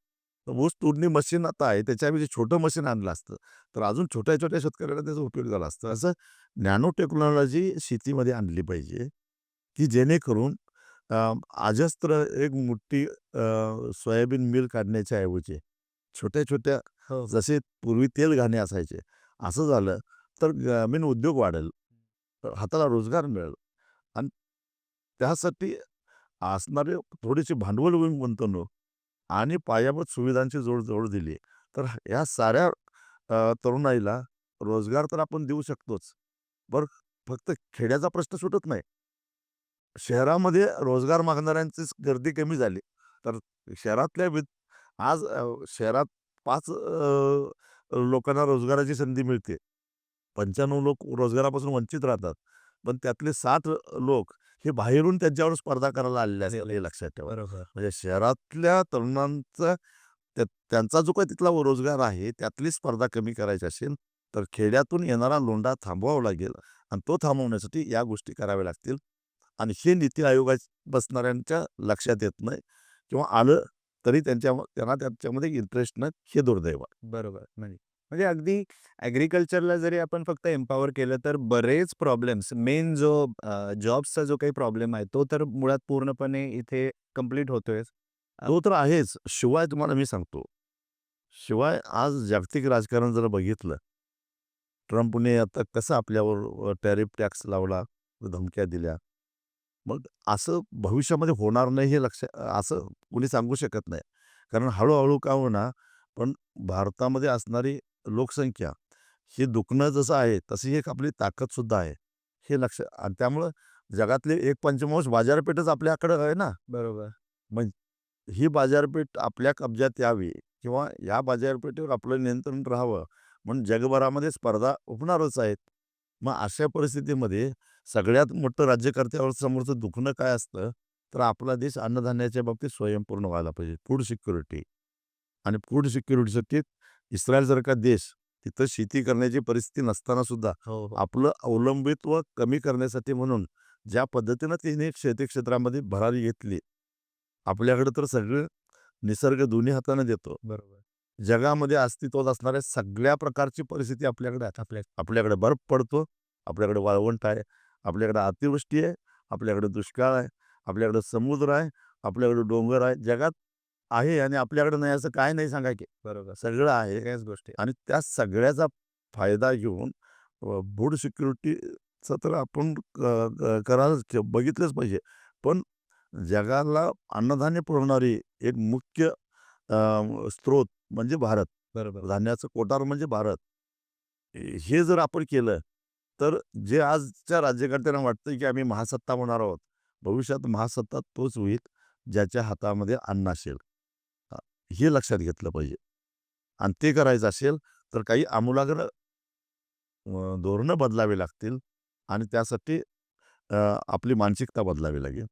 S1: ऊस तोडणी मशीन आता आहे, त्याच्याऐवजी छोटं मशीन आणलं असतं, तर अजून छोट्या-छोट्या शेतकऱ्यांना त्याचा उपयोग झाला असता. असं नॅनो टेक्नॉलॉजी शेतीमध्ये आणली पाहिजे, की जेणेकरून अजस्त्र एक मोठी सोयाबीन मिल काढण्याच्या ऐवजी छोट्या-छोट्या
S2: हो, हो.
S1: जसे पूर्वी तेल घाणे असायचे, असं झालं तर ग्रामीण उद्योग वाढेल, हाताला रोजगार मिळेल आणि त्यासाठी असणारे थोडीशी भांडवल गुंतवणूक आणि पायाभूत सुविधांची जोड दिली, तर ह्या साऱ्या तरुणाईला रोजगार तर आपण देऊ शकतोच. बरं, फक्त खेड्याचा प्रश्न सुटत नाही. शहरामध्ये रोजगार मागणाऱ्यांचीच गर्दी कमी झाली. तर शहरातल्या आज शहरात 5 लोकांना रोजगाराची संधी मिळते. 95 लोक रोजगारापासून वंचित राहतात. पण त्यातले 7 लोक हे बाहेरून त्यांच्यावर स्पर्धा करायला आलेले असतात, हे लक्षात ठेवा.
S2: बरोबर.
S1: म्हणजे शहरातल्या तरुणांचा त्यांचा जो काही तिथला रोजगार आहे, त्यातली स्पर्धा कमी करायची असेल, तर खेड्यातून येणारा लोंढा थांबवावा लागेल आणि तो थांबवण्यासाठी या गोष्टी कराव्या लागतील. आणि हे नीती आयोगात बसणाऱ्यांच्या लक्षात येत नाही किंवा आलं तरी त्यांना त्याच्यामध्ये इंटरेस्ट नाही, हे दुर्दैव आहे.
S2: बरोबर. म्हणजे अगदी ॲग्रीकल्चरला जरी आपण फक्त एम्पॉवर केलं, तर बरेच प्रॉब्लेम्स मेन जो जॉब्सचा जो काही प्रॉब्लेम आहे, तो तर मुळात पूर्णपणे इथे कंप्लीट होतोयच.
S1: तो तर आहेच. शिवाय तुम्हाला मी सांगतो, शिवाय आज जागतिक राजकारण जर बघितलं, ट्रम्पने आता कसं आपल्यावर टॅरिफ टॅक्स लावला, धमक्या दिल्या. मग असं भविष्यामध्ये होणार नाही हे असं कुणी सांगू शकत नाही. कारण हळू-हळू का होईना, पण भारतामध्ये असणारी लोकसंख्या ही दुखणं जसं आहे, तशी एक आपली ताकदसुद्धा आहे. हे आणि त्यामुळं जगातली 1/5 बाजारपेठच आपल्याकडं आहे ना.
S2: बरोबर.
S1: मग ही बाजारपेठ आपल्या कब्जात यावी किंवा या बाजारपेठेवर आपलं नियंत्रण राहावं, म्हणून जगभरामध्ये स्पर्धा होणारच आहेत. मग अशा परिस्थितीमध्ये सगळ्यात मोठं राज्यकर्त्यावर समोरचं दुखणं काय असतं, तर आपला देश अन्नधान्याच्या बाबतीत स्वयंपूर्ण व्हायला पाहिजे. फूड सिक्युरिटी आणि फूड सिक्युरिटीसाठी इस्रायलसारखा देश, तिथं शेती करण्याची परिस्थिती नसताना सुद्धा
S2: हो, हो.
S1: आपलं अवलंबित्व कमी करण्यासाठी म्हणून ज्या पद्धतीनं तिने शेती क्षेत्रामध्ये भरारी घेतली, आपल्याकडे तर सगळं निसर्ग दोन्ही हाताने देतो.
S2: बरोबर.
S1: जगामध्ये अस्तित्वात असणाऱ्या सगळ्या प्रकारची परिस्थिती आपल्याकडे आहे. आपल्याकडे बर्फ पडतो, आपल्याकडे वाळवंट आहे, आपल्याकडे अतिवृष्टी आहे, आपल्याकडे दुष्काळ आहे, आपल्याकडे समुद्र आहे, आपल्याकडे डोंगर आहे. जगात आहे आणि आपल्याकडे नाही असं काय नाही सांगा की.
S2: बरोबर.
S1: सगळं आहे
S2: सगळ्याच गोष्टी.
S1: आणि त्या सगळ्याचा फायदा घेऊन फूड सिक्युरिटीचं तर आपण बघितलंच पाहिजे. पण जगाला अन्नधान्य पुरवणारी एक मुख्य स्रोत म्हणजे भारत.
S2: बरोबर.
S1: धान्याचं कोठार म्हणजे भारत. हे जर आपण केलं, तर जे आजच्या राज्यकर्त्यांना वाटतं, की आम्ही महासत्ता होणार आहोत. भविष्यात महासत्ता तोच होईल, ज्याच्या हातामध्ये अन्न असेल. अ, हे लक्षात घेतलं पाहिजे. आणि ते करायचं असेल, तर काही आमूलाग्र धोरणं बदलावी लागतील आणि त्यासाठी आपली मानसिकता बदलावी लागेल.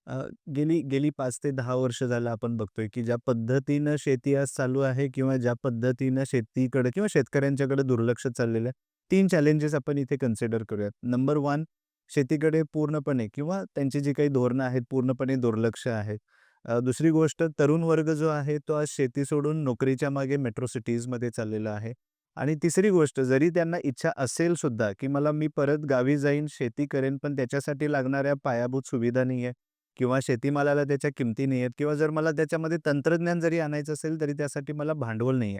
S2: अ, गेली गेली 5 ते 10 वर्ष झालं आपण बघतोय, की ज्या पद्धतीनं शेती आज चालू आहे किंवा ज्या पद्धतीनं शेतीकडे किंवा शेतकऱ्यांच्याकडे दुर्लक्ष चाललेलं आहे. 3 चॅलेंजेस आपण इथे कन्सिडर करूयात. नंबर 1, शेतीकडे पूर्णपणे किंवा त्यांची जी काही धोरणं आहेत पूर्णपणे दुर्लक्ष आहे. दुसरी गोष्ट तरुण वर्ग जो आहे तो आज शेती सोडून नोकरीच्या मागे मेट्रो सिटीजमध्ये चाललेला आहे. आणि तिसरी गोष्ट जरी त्यांना इच्छा असेल सुद्धा, की मी परत गावी जाईन, शेती करेन, पण त्याच्यासाठी लागणाऱ्या पायाभूत सुविधा नाहीये किंवा शेतीमालाला त्याच्या किमती नाहीयेत किंवा जर मला त्याच्यामध्ये तंत्रज्ञान जरी आणायचं असेल, तरी त्यासाठी मला भांडवल नाहीये.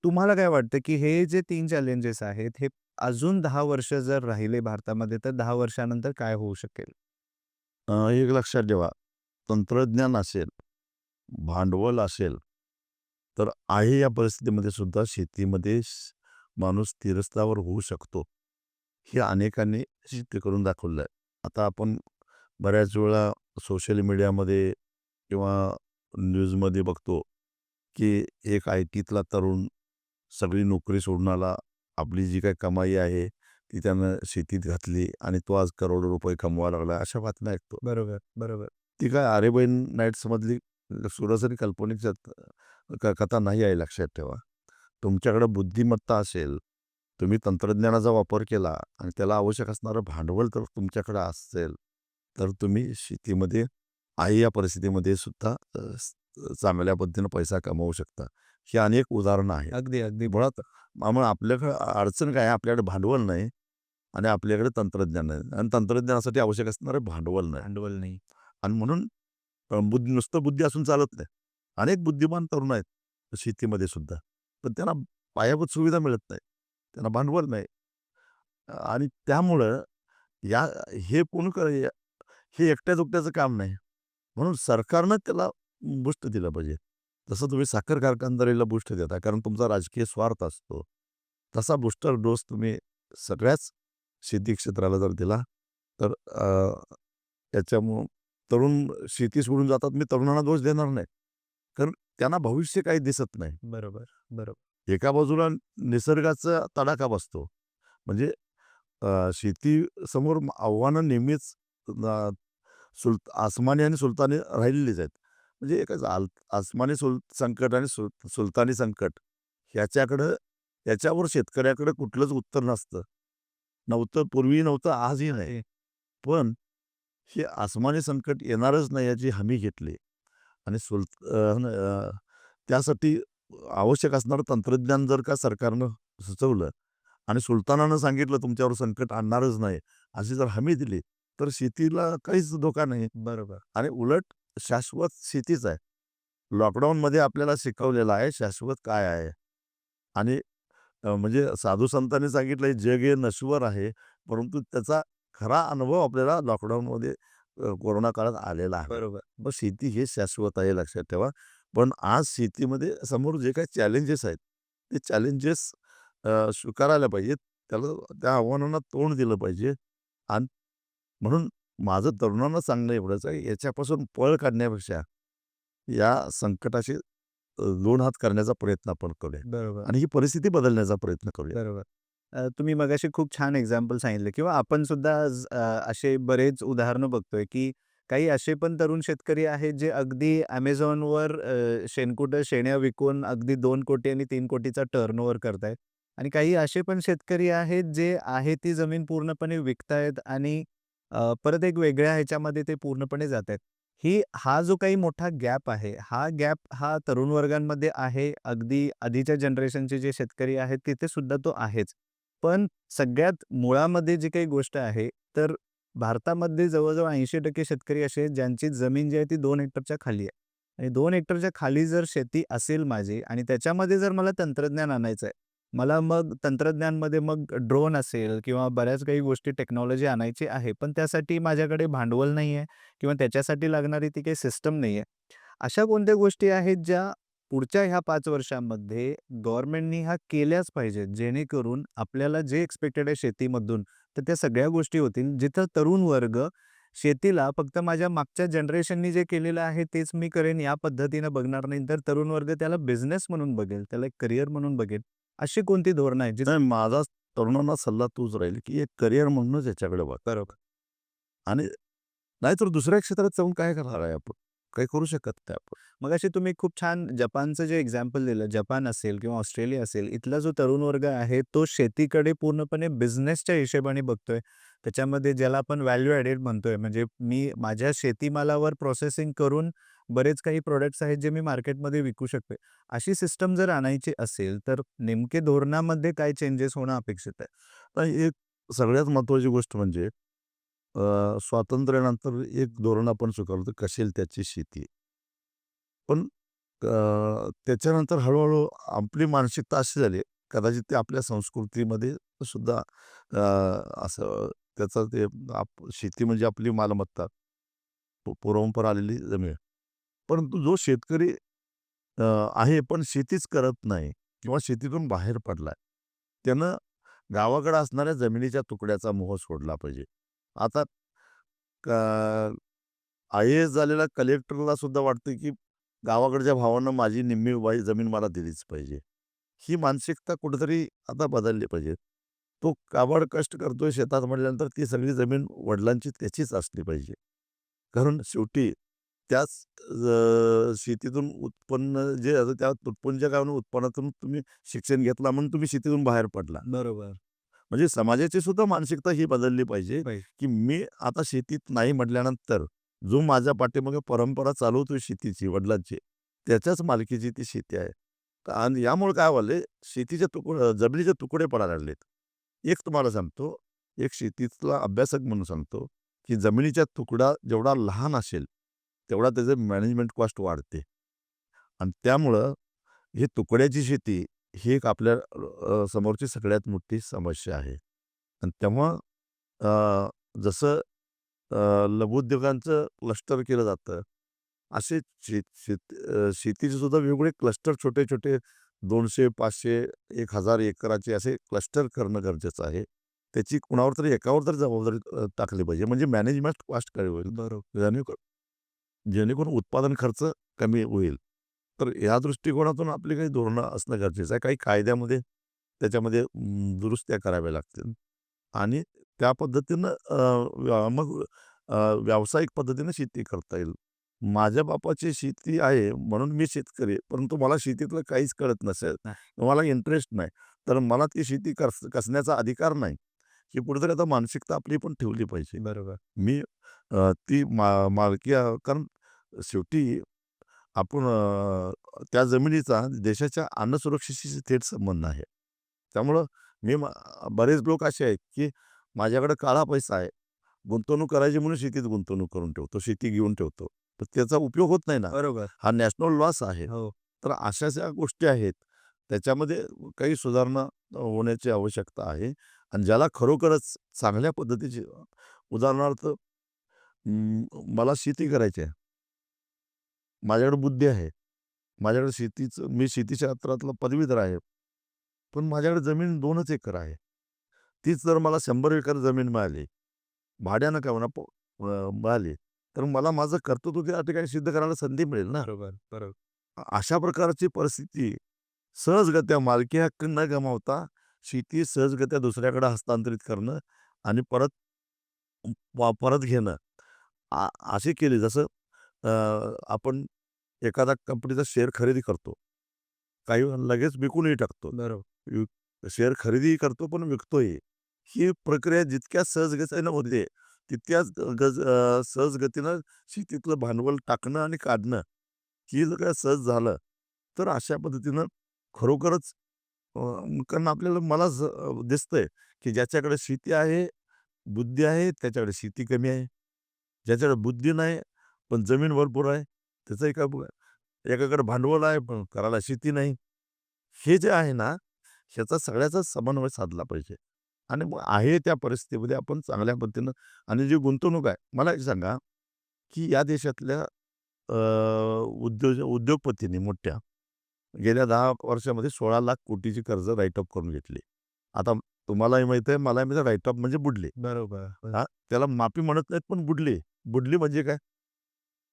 S2: तुम्हाला काय वाटतं, की हे जे 3 चॅलेंजेस आहेत, हे अजून 10 वर्ष जर राहिले भारतामध्ये, तर 10 वर्षानंतर काय होऊ शकेल?
S1: एक लक्षात ठेवा, तंत्रज्ञान असेल, भांडवल असेल, तर आहे या परिस्थितीमध्ये सुद्धा शेतीमध्ये माणूस स्थिरस्थावर होऊ शकतो. हे अनेकांनी सिद्ध करून दाखवलं आहे. आता आपण बऱ्याच वेळा सोशल मीडियामध्ये किंवा न्यूजमध्ये बघतो, की एक आय-टीतला तरुण सगळी नोकरी सोडून आला. आपली जी काही कमाई आहे, ती त्यानं शेतीत घातली आणि तो आज करोडो रुपये कमवायला लागला. अशा बातम्या ऐकतो.
S2: बरोबर, बरोबर.
S1: ती काय अरेबियन नाईट्समधली सुरसरी काल्पनिक कथा नाही आहे, लक्षात ठेवा. तुमच्याकडे बुद्धिमत्ता असेल, तुम्ही तंत्रज्ञानाचा वापर केला आणि त्याला आवश्यक असणारं भांडवल तर तुमच्याकडे असेल, तर तुम्ही शेतीमध्ये आहे या परिस्थितीमध्ये सुद्धा चांगल्या पद्धतीनं पैसा कमवू शकता. ही अनेक उदाहरणं आहेत.
S2: अगदी, अगदी.
S1: मुळात मग आपल्याकडे अडचण काय आहे? आपल्याकडे भांडवल नाही आणि आपल्याकडे तंत्रज्ञान नाही आणि तंत्रज्ञानासाठी आवश्यक असणारं भांडवल नाही.
S2: भांडवल नाही.
S1: आणि म्हणून नुसतं बुद्धी असून चालत नाही. अनेक बुद्धिमान तरुण आहेत शेतीमध्ये सुद्धा. पण त्यांना पायाभूत सुविधा मिळत नाही. त्यांना भांडवल नाही. आणि त्यामुळं या हे कोण हे एकट्या-दुकट्याचं काम नाही. म्हणून सरकारनं त्याला बूस्ट दिलं पाहिजे. जसं तुम्ही साखर कारखानदारीला बूस्ट देता कारण तुमचा राजकीय स्वार्थ असतो. तसा बूस्टर डोस तुम्ही सगळ्याच शेती क्षेत्राला जर दिला, तर त्याच्यामुळं तरुण शेती सोडून जातात. मी तरुणांना दोष देणार नाही. कारण त्यांना भविष्य काही दिसत नाही.
S2: बरोबर, बरोबर.
S1: एका बाजूला निसर्गाचा तडाखा बसतो. म्हणजे शेतीसमोर आव्हानं नेहमीच आसमानी आणि सुलतानी राहिलेलीच आहेत. म्हणजे एकच आसमानी संकट आणि सुलतानी संकट ह्याच्याकडं याच्यावर शेतकऱ्याकडे कुठलंच उत्तर नसतं. नव्हतं, पूर्वी नव्हतं, आजही नाही.
S2: ते
S1: पण हे आसमानी संकट येणारच नाही याची हमी घेतली आणि त्यासाठी आवश्यक असणारं तंत्रज्ञान जर का सरकारनं सुचवलं आणि सुलतानानं सांगितलं तुमच्यावर संकट आणणारच नाही, अशी जर हमी दिली, तर शेतीला काहीच धोका नाही.
S2: बरोबर.
S1: आणि उलट शाश्वत शेतीच आहे. लॉकडाऊनमध्ये आपल्याला शिकवलेलं आहे शाश्वत काय आहे. आणि म्हणजे साधू संतांनी सांगितलं जग हे नश्वर आहे, परंतु त्याचा खरा अनुभव आपल्याला लॉकडाऊनमध्ये कोरोना काळात आलेला आहे.
S2: बरोबर.
S1: मग शेती हे शाश्वत आहे, लक्षात ठेवा. पण आज शेतीमध्ये समोर जे काही चॅलेंजेस आहेत, ते चॅलेंजेस स्वीकारायला पाहिजेत. त्याला त्या आव्हानांना तोंड दिलं पाहिजे. आणि म्हणून माझं तरुणांना सांगणं एवढंच आहे, याच्यापासून पळ काढण्यापेक्षा या संकटाशी 2 हात करण्याचा प्रयत्न आपण करूया
S2: बरोबर.
S1: आणि ही परिस्थिती बदलण्याचा प्रयत्न करूया.
S2: बरोबर. तुम्ही मगाशी खूप छान एक्झाम्पल सांगितलं किंवा आपण सुद्धा आज असे बरेच उदाहरणं बघतोय, की काही असे पण तरुण शेतकरी आहेत, जे अगदी Amazonवर शेणकुटं, शेण्या विकून अगदी 2 कोटी आणि 3 कोटीचा टर्नओव्हर करतायत. आणि काही असे पण शेतकरी आहेत, जे आहे ती जमीन पूर्णपणे विकतायत आणि परत एक वेगळ्या ह्याच्यामध्ये ते पूर्णपणे जातायत. हा जो काही मोठा गॅप आहे, हा गॅप हा तरुण वर्गांमध्ये आहे. अगदी आधीच्या जनरेशनचे जे शेतकरी आहेत, तिथे सुद्धा तो आहेच. पण सगळ्यात मुळामध्ये जी काही गोष्ट आहे, तर भारतामध्ये जवळ-जवळ 80% शेतकरी असे आहेत, ज्यांची जमीन जी आहे ती 2 हेक्टरच्या खाली आहे. आणि 2 हेक्टरच्या खाली जर शेती असेल माझी आणि त्याच्यामध्ये जर मला तंत्रज्ञान आणायचं आहे, मला मग तंत्रज्ञानमध्ये मग ड्रोन असेल किंवा बऱ्याच काही गोष्टी टेक्नॉलॉजी आणायची आहे. पण त्यासाठी माझ्याकडे भांडवल नाहीये किंवा त्याच्यासाठी लागणारी ती काही सिस्टम नाहीये. अशा कोणत्या गोष्टी आहेत ज्या पुढच्या ह्या 5 वर्षांमध्ये गव्हर्नमेंटनी ह्या केल्याच पाहिजेत, जेणेकरून आपल्याला जे एक्स्पेक्टेड आहे शेतीमधून, तर त्या सगळ्या गोष्टी होतील. जिथं तरुण वर्ग शेतीला फक्त माझ्या मागच्या जनरेशननी जे केलेलं आहे तेच मी करेन या पद्धतीनं बघणार नाही, तर तरुण वर्ग त्याला बिझनेस म्हणून बघेल, त्याला एक करियर म्हणून बघेल. अशी कोणती धोरणं आहेत जी
S1: नाही, माझा तरुणांना सल्ला तोच राहील, की एक करिअर म्हणूनच याच्याकडे बघा.
S2: बरोबर.
S1: आणि नाहीतर दुसऱ्या क्षेत्रात जाऊन काय करणार आहे आपण? काही करू शकत नाही आपण.
S2: मगाशी तुम्ही खूप छान जपानचं जे एक्झाम्पल दिलं, जपान असेल किंवा ऑस्ट्रेलिया असेल, इथला जो तरुण वर्ग आहे, तो शेतीकडे पूर्णपणे बिझनेसच्या हिशोबाने बघतोय. त्याच्यामध्ये ज्याला आपण व्हॅल्यू ॲडेड म्हणतोय, म्हणजे मी माझ्या शेतीमालावर प्रोसेसिंग करून बरेच काही प्रॉडक्ट्स आहेत जे मी मार्केटमध्ये विकू शकते. अशी सिस्टम जर आणायची असेल, तर नेमके धोरणामध्ये काय चेंजेस होणं अपेक्षित आहे?
S1: तर एक सगळ्यात महत्त्वाची गोष्ट म्हणजे स्वातंत्र्यानंतर एक धोरण आपण स्वीकारलं होतं, कशेल त्याची शेती. पण त्याच्यानंतर हळू-हळू आपली मानसिकता अशी झाली, कदाचित ते आपल्या संस्कृतीमध्ये सुद्धा असं त्याचं ते शेती म्हणजे आपली मालमत्ता, पुरवून आलेली जमीन. परंतु जो शेतकरी अ, आहे पण शेतीच करत नाही किंवा शेतीतून बाहेर पडलाय, त्यानं गावाकडे असणाऱ्या जमिनीच्या तुकड्याचा मोह सोडला पाहिजे. आता आय-ए-एस झालेल्या कलेक्टरला सुद्धा वाटतं, की गावाकडच्या भावानं माझी निम्मी जमीन मला दिलीच पाहिजे. ही मानसिकता कुठेतरी आता बदलली पाहिजे. तो काबाड कष्ट करतोय शेतात म्हटल्यानंतर ती सगळी जमीन वडिलांची त्याचीच असली पाहिजे. कारण शेवटी त्याच शेतीतून उत्पन्न जे असं त्या उत्पन्नच्या काय उत्पन्नातून तुम्ही शिक्षण घेतला म्हणून तुम्ही शेतीतून बाहेर पडला.
S2: बरोबर.
S1: म्हणजे समाजाची सुद्धा मानसिकता ही बदलली पाहिजे,
S2: पाहिजे.
S1: की मी आता शेतीत नाही म्हटल्यानंतर जो माझ्या पाठीमागे परंपरा चालवतोय शेतीची, वडिलांची, त्याच्याच मालकीची ती शेती आहे. आणि यामुळे काय व्हायलंय, शेतीचे जमिनीचे तुकडे पडायला लागलेत. एक तुम्हाला सांगतो, एक शेतीतला अभ्यासक म्हणून सांगतो, की जमिनीचा तुकडा जेवढा लहान असेल, तेवढा त्याचं मॅनेजमेंट कॉस्ट वाढते. आणि त्यामुळं ही तुकड्याची शेती ही एक आपल्या समोरची सगळ्यात मोठी समस्या आहे. आणि तेव्हा अ, जसं लघुउद्योगांचं क्लस्टर केलं जातं, असे शेतीचे सुद्धा वेगवेगळे क्लस्टर छोटे-छोटे 200, 500, 1000 एकराचे असे क्लस्टर करणं गरजेचं आहे. त्याची कुणावर तरी एकावर तरी जबाबदारी टाकली पाहिजे. म्हणजे मॅनेजमेंट कॉस्ट कमी होईल.
S2: बरोबर.
S1: जेणेकरून उत्पादन खर्च कमी होईल. तर या दृष्टिकोनातून आपली काही धोरणं असणं गरजेचं आहे. काही कायद्यामध्ये त्याच्यामध्ये दुरुस्त्या कराव्या लागतील आणि त्या पद्धतीनं मग व्यावसायिक पद्धतीनं शेती करता येईल. माझ्या बापाची शेती आहे म्हणून मी शेतकरी आहे. परंतु मला शेतीतलं काहीच कळत नसेल,
S2: नाही.
S1: मला इंटरेस्ट नाही, तर मला ती शेती कसण्याचा अधिकार नाही. ही कुठेतरी आता मानसिकता आपली पण ठेवली पाहिजे.
S2: बरोबर.
S1: मी ती मालकी कारण शेवटी आपण त्या जमिनीचा देशाच्या अन्न सुरक्षेशी थेट संबंध आहे. त्यामुळं मी बरेच लोक असे आहेत, की माझ्याकडे काळा पैसा आहे. गुंतवणूक करायची म्हणून शेतीत गुंतवणूक करून ठेवतो, शेती घेऊन ठेवतो. तर त्याचा उपयोग होत नाही ना.
S2: बरोबर.
S1: हा नॅशनल लॉस आहे.
S2: हो.
S1: तर अशा गोष्टी आहेत. त्याच्यामध्ये काही सुधारणा होण्याची आवश्यकता आहे आणि ज्याला खरोखरच चांगल्या पद्धतीची उदाहरणार्थ मला शेती करायची आहे. माझ्याकडे बुद्धी आहे. माझ्याकडे मी शेती क्षेत्रातला पदवीधर आहे. पण माझ्याकडे जमीन 2च एकर आहे. तीच जर मला 100 एकर जमीन मिळाली, भाड्यानं का होईना मिळाली, तर मला माझं कर्तृत्व त्या ठिकाणी सिद्ध करायला संधी मिळेल ना.
S2: बरोबर, बरोबर.
S1: अशा प्रकारची परिस्थिती सहजगत्या मालकी हक्क न गमावता शेती सहजगत्या दुसऱ्याकडे हस्तांतरित करणं आणि परत घेणं अशी केली जसं अ, आपण एखादा कंपनीचा शेअर खरेदी करतो. काही लगेच विकूनही टाकतो.
S2: बरोबर.
S1: शेअर खरेदी करतो पण विकतोही. ही प्रक्रिया जितक्या सहजगतीनं होते, तितक्याच सहजगतीनं शेतीतलं भांडवल टाकणं आणि काढणं, ही जर का सहज झालं, तर अशा पद्धतीनं खरोखरच अ, कारण मला दिसतंय, की ज्याच्याकडे शेती आहे, बुद्धी आहे, त्याच्याकडे शेती कमी आहे. ज्याच्याकडे बुद्धी नाही, पण जमीन भरपूर आहे, त्याचंही काय एकाकडे भांडवल आहे, पण करायला शेती नाही. हे जे आहे ना, ह्याचा सगळ्याचाच समन्वय साधला पाहिजे आणि मग आहे त्या परिस्थितीमध्ये आपण चांगल्या पद्धतीनं आणि जी गुंतवणूक आहे, मला एक सांगा, की या देशातल्या उद्योगपतींनी मोठ्या गेल्या 10 वर्षामध्ये 16 लाख कोटीची कर्ज राईट ऑफ करून घेतली. आता तुम्हालाही माहीत आहे, मलाही माहीत आहे, राईट ऑफ म्हणजे बुडली.
S2: बरोबर.
S1: हां, त्याला माफी म्हणत नाहीत, पण बुडली. बुडली म्हणजे काय?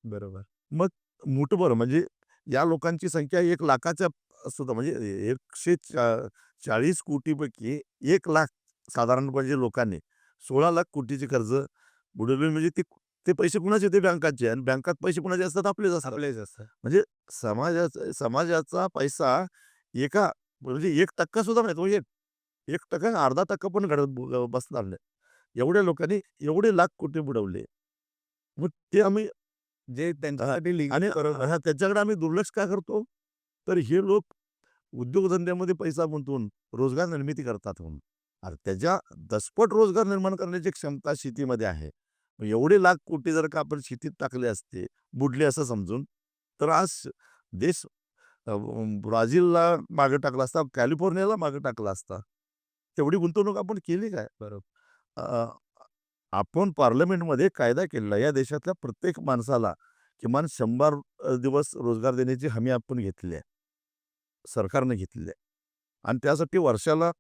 S2: बरोबर.
S1: मग मुठभर म्हणजे या लोकांची संख्या 1,00,000च्या सुद्धा म्हणजे 140 कोटीपैकी 1,00,000 साधारणपणे लोकांनी 16,00,000 कोटीची कर्ज बुडवली म्हणजे ते पैसे कुणाचे? ते बँकाचे आणि बँकात पैसे कुणाचे असतात? आपलेच असतात.
S2: आपलेच असतात.
S1: म्हणजे समाजाचा पैसा म्हणजे 1% सुद्धा नाही. तो 1% 0.5% पण घडत बसणार नाही. एवढ्या लोकांनी एवढे लाख कोटी बुडवले. मग ते आम्ही
S2: जे त्यांच्यासाठी
S1: आणि
S2: बरोबर.
S1: त्याच्याकडे आम्ही दुर्लक्ष का करतो? तर हे लोक उद्योगधंद्यामध्ये पैसा गुंतवून रोजगार निर्मिती करतात म्हणून. अरे त्याच्या दसपट रोजगार निर्माण करण्याची क्षमता शेतीमध्ये आहे. मग एवढे लाख कोटी जर का आपण शेतीत टाकले असते, बुडले असं समजून, तर आज देश ब्राझीलला मागे टाकला असता, कॅलिफोर्नियाला मागे टाकला असता. तेवढी गुंतवणूक आपण केली काय?
S2: बरोबर.
S1: अ, आपण पार्लमेंटमध्ये कायदा केलेला आहे. या देशातल्या प्रत्येक माणसाला किमान 100 दिवस रोजगार देण्याची हमी आपण घेतली आहे. सरकारने घेतलेली आहे. आणि त्यासाठी वर्षाला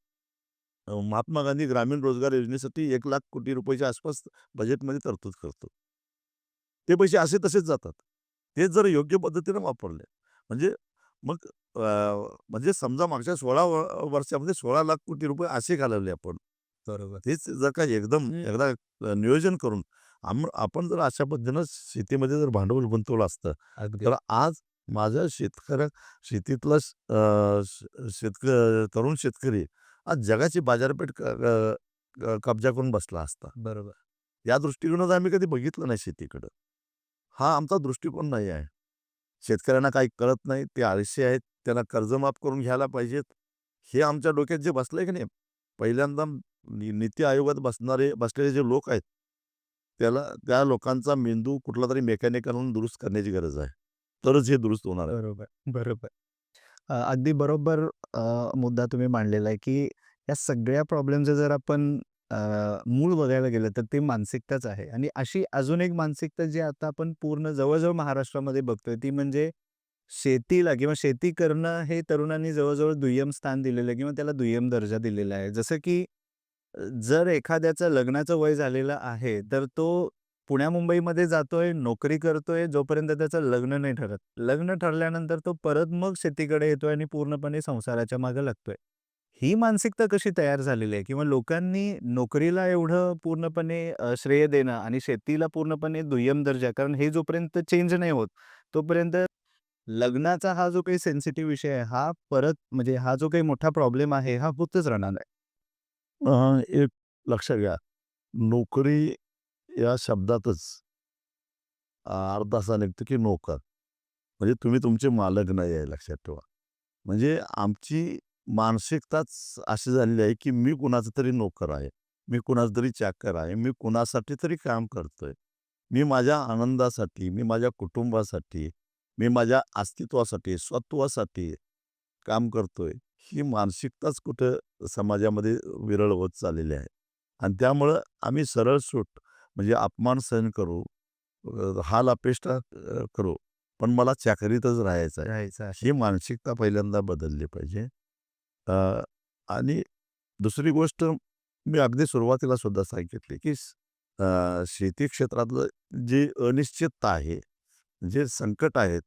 S1: महात्मा गांधी ग्रामीण रोजगार योजनेसाठी 1,00,000 कोटी रुपयाच्या आसपास बजेटमध्ये तरतूद करतो. ते पैसे असे तसेच जातात. तेच जर योग्य पद्धतीने वापरले म्हणजे मग अ, म्हणजे समजा मागच्या 16 वर्षामध्ये 16,00,000 कोटी रुपये असे घालवले आपण.
S2: बरोबर.
S1: तेच जर का एकदम एकदा नियोजन करून आपण जर अशा पद्धतीनं शेतीमध्ये जर भांडवल गुंतवलं असतं,
S2: अगदी.
S1: तर आज माझ्या शेतीतला तरुण शेतकरी आज जगाची बाजारपेठ कब्जा करून बसला असता.
S2: बरोबर.
S1: या दृष्टिकोनात आम्ही कधी बघितलं नाही शेतीकडं. हा आमचा दृष्टिकोन नाही आहे. शेतकऱ्यांना काही कळत नाही, ते आळशी आहेत, त्यांना कर्जमाफ करून घ्यायला पाहिजेत. हे आमच्या डोक्यात जे बसलंय की नाही, पहिल्यांदा नीती आयोगात बसलेले जे लोक आहेत, त्या लोकांचा मेंदू कुठलातरी मेकॅनिकल म्हणून दुरुस्त करण्याची गरज आहे. तरच हे दुरुस्त होणार आहे.
S2: बरोबर, बरोबर. अगदी बरोबर मुद्दा तुम्ही मांडलेला आहे, की या सगळ्या प्रॉब्लेमचं जर आपण अ, मूळ बघायला गेलं तर ती मानसिकताच आहे आणि अशी अजून एक मानसिकता जी आता आपण पूर्ण जवळ-जवळ महाराष्ट्रामध्ये बघतोय ती म्हणजे शेतीला किंवा शेती करणं हे तरुणांनी जवळ-जवळ दुय्यम स्थान दिलेलं आहे किंवा त्याला दुय्यम दर्जा दिलेला आहे. जसं की जर एखाद्याचं लग्नाचं वय झालेलं आहे, तर तो पुण्या-मुंबईमध्ये जातोय, नोकरी करतोय, जोपर्यंत त्याचं लग्न नाही ठरत. लग्न ठरल्यानंतर तो परत मग शेतीकडे येतोय आणि पूर्णपणे संसाराच्या मागे लागतोय. ही मानसिकता कशी तयार झालेली आहे? किंवा लोकांनी नोकरीला एवढं पूर्णपणे श्रेय देणं आणि शेतीला पूर्णपणे दुय्यम दर्जा. कारण हे जोपर्यंत चेंज नाही होत, तोपर्यंत लग्नाचा हा जो काही सेन्सिटिव्ह विषय आहे, हा परत म्हणजे हा जो काही मोठा प्रॉब्लेम आहे, हा होतच राहणार आहे.
S1: एक लक्षात घ्या, नोकरी या शब्दातच अर्थ असा निघतो की नोकर. म्हणजे तुम्ही तुमचे मालक नाही आहे लक्षात ठेवा. म्हणजे आमची मानसिकताच अशी झालेली आहे की मी कुणाचा तरी नोकर आहे. मी कुणाचा तरी चाकर आहे. मी कुणासाठी तरी काम करतोय. मी माझ्या आनंदासाठी, मी माझ्या कुटुंबासाठी, मी माझ्या अस्तित्वासाठी, स्वत्वासाठी काम करतोय. ही मानसिकताच कुठं समाजामध्ये विरळ होत चाललेली आहे. आणि त्यामुळं आम्ही सरळसूट म्हणजे अपमान सहन करू, हाल अपेष्टा करू, पण मला चाकरीतच राहायचं आहे.
S2: राहायचं आहे.
S1: ही मानसिकता पहिल्यांदा बदलली पाहिजे. अ, आणि दुसरी गोष्ट मी अगदी सुरुवातीला सुद्धा सांगितली, की शेती क्षेत्रातलं जी अनिश्चितता आहे, जे संकट आहेत,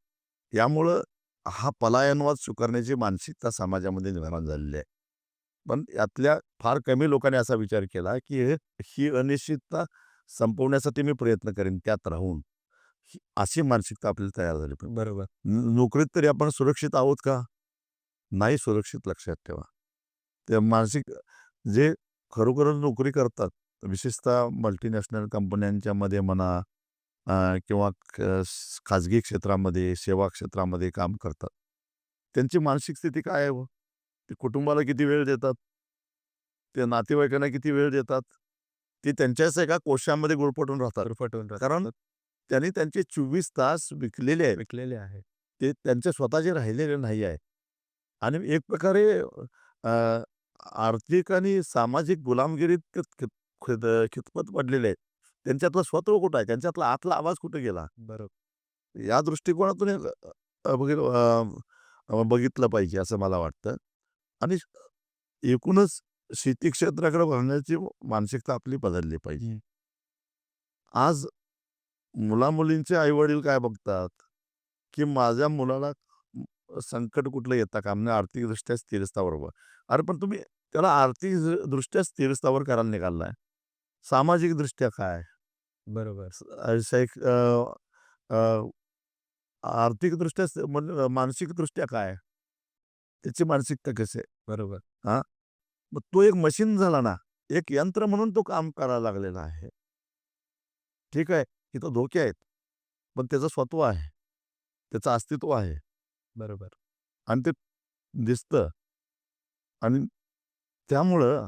S1: यामुळं हा पलायनवाद स्वीकारण्याची मानसिकता समाजामध्ये निर्माण झालेली आहे. पण यातल्या फार कमी लोकांनी असा विचार केला, की ही अनिश्चितता संपवण्यासाठी मी प्रयत्न करेन त्यात राहून. अशी मानसिकता आपल्याला तयार झाली पाहिजे.
S2: बरोबर.
S1: नोकरीत तरी आपण सुरक्षित आहोत का? नाही सुरक्षित लक्षात ठेवा. ते मानसिक जे खरोखरच नोकरी करतात, विशेषतः मल्टीनॅशनल कंपन्यांच्यामध्ये म्हणा किंवा खाजगी क्षेत्रामध्ये, सेवा क्षेत्रामध्ये काम करतात. त्यांची मानसिक स्थिती काय आहे हो? ते कुटुंबाला किती वेळ देतात? ते नातेवाईकांना किती वेळ देतात? ते त्यांच्याच एका कोशामध्ये गुरफटून राहतात.
S2: गुरफटून
S1: कारण
S2: राहतात.
S1: त्यांनी त्यांचे 24 तास विकलेले आहेत.
S2: विकलेले आहेत.
S1: ते त्यांचे स्वतःचे राहिलेले नाही आहे. आणि एक प्रकारे अ, आर्थिक आणि सामाजिक गुलामगिरीत खितपत पडलेले आहेत. त्यांच्यातलं स्वत्व कुठं आहे? त्यांच्यातला आतला आवाज कुठे गेला?
S2: बरोबर.
S1: या दृष्टिकोनातून हे बघितलं पाहिजे असं मला वाटतं. आणि एकूणच शेती क्षेत्राकडे वळण्याची मानसिकता आपली बदलली पाहिजे.
S2: हं.
S1: आज मुला-मुलींचे आई-वडील काय बघतात, की माझ्या मुलाला संकट कुठलं येता कामा नये, आर्थिकदृष्ट्या स्थिरस्थावर. अरे पण तुम्ही त्याला आर्थिक दृष्ट्या स्थिरस्थावर करायला निघालाय. सामाजिकदृष्ट्या काय?
S2: बरोबर.
S1: शैक अ, अ, आर्थिकदृष्ट्या म्हणजे मानसिकदृष्ट्या काय? त्याची मानसिकता कशी आहे?
S2: बरोबर.
S1: हां, मग तो एक मशीन झाला ना. एक यंत्र म्हणून तो काम करायला लागलेला आहे. ठीक आहे, इथं धोके आहेत, पण त्याचं स्वत्व आहे, त्याचं अस्तित्व आहे
S2: बरोबर.
S1: आणि ते दिसतं आणि त्यामुळं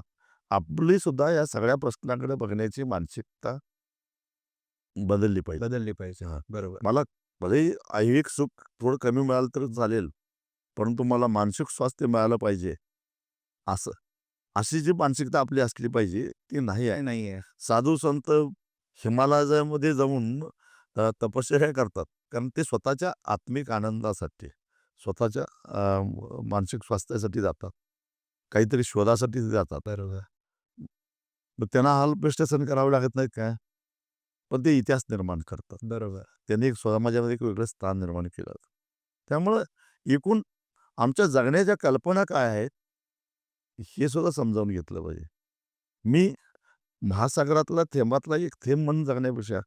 S1: आपली सुद्धा या सगळ्या प्रश्नाकडे बघण्याची मानसिकता बदलली पाहिजे.
S2: बदलली पाहिजे.
S1: हां.
S2: बरोबर.
S1: मला भलेही ऐहिक सुख थोडं कमी मिळालं तर चालेल, परंतु मला मानसिक स्वास्थ्य मिळालं पाहिजे, असं. अशी जी मानसिकता आपली असली पाहिजे, ती नाही आहे.
S2: ते नाहीये.
S1: साधू संत हिमालयामध्ये जाऊन तपश्चर्या करतात. कारण ते स्वतःच्या आत्मिक आनंदासाठी, स्वतःच्या मानसिक स्वास्थ्यासाठी जातात. काहीतरी शोधासाठी ते जातात.
S2: बरोबर.
S1: मग त्यांना हाल-कष्ट सहन करावे लागत नाहीत काय? पण ते इतिहास निर्माण करतात.
S2: बरोबर.
S1: त्यांनी एक समाजामध्ये एक वेगळं स्थान निर्माण केलं. त्यामुळं एकूण आमच्या जगण्याच्या कल्पना काय आहेत, हे सुद्धा समजावून घेतलं पाहिजे. मी महासागरातला थेंबातला एक थेंब म्हणून जगण्यापेक्षा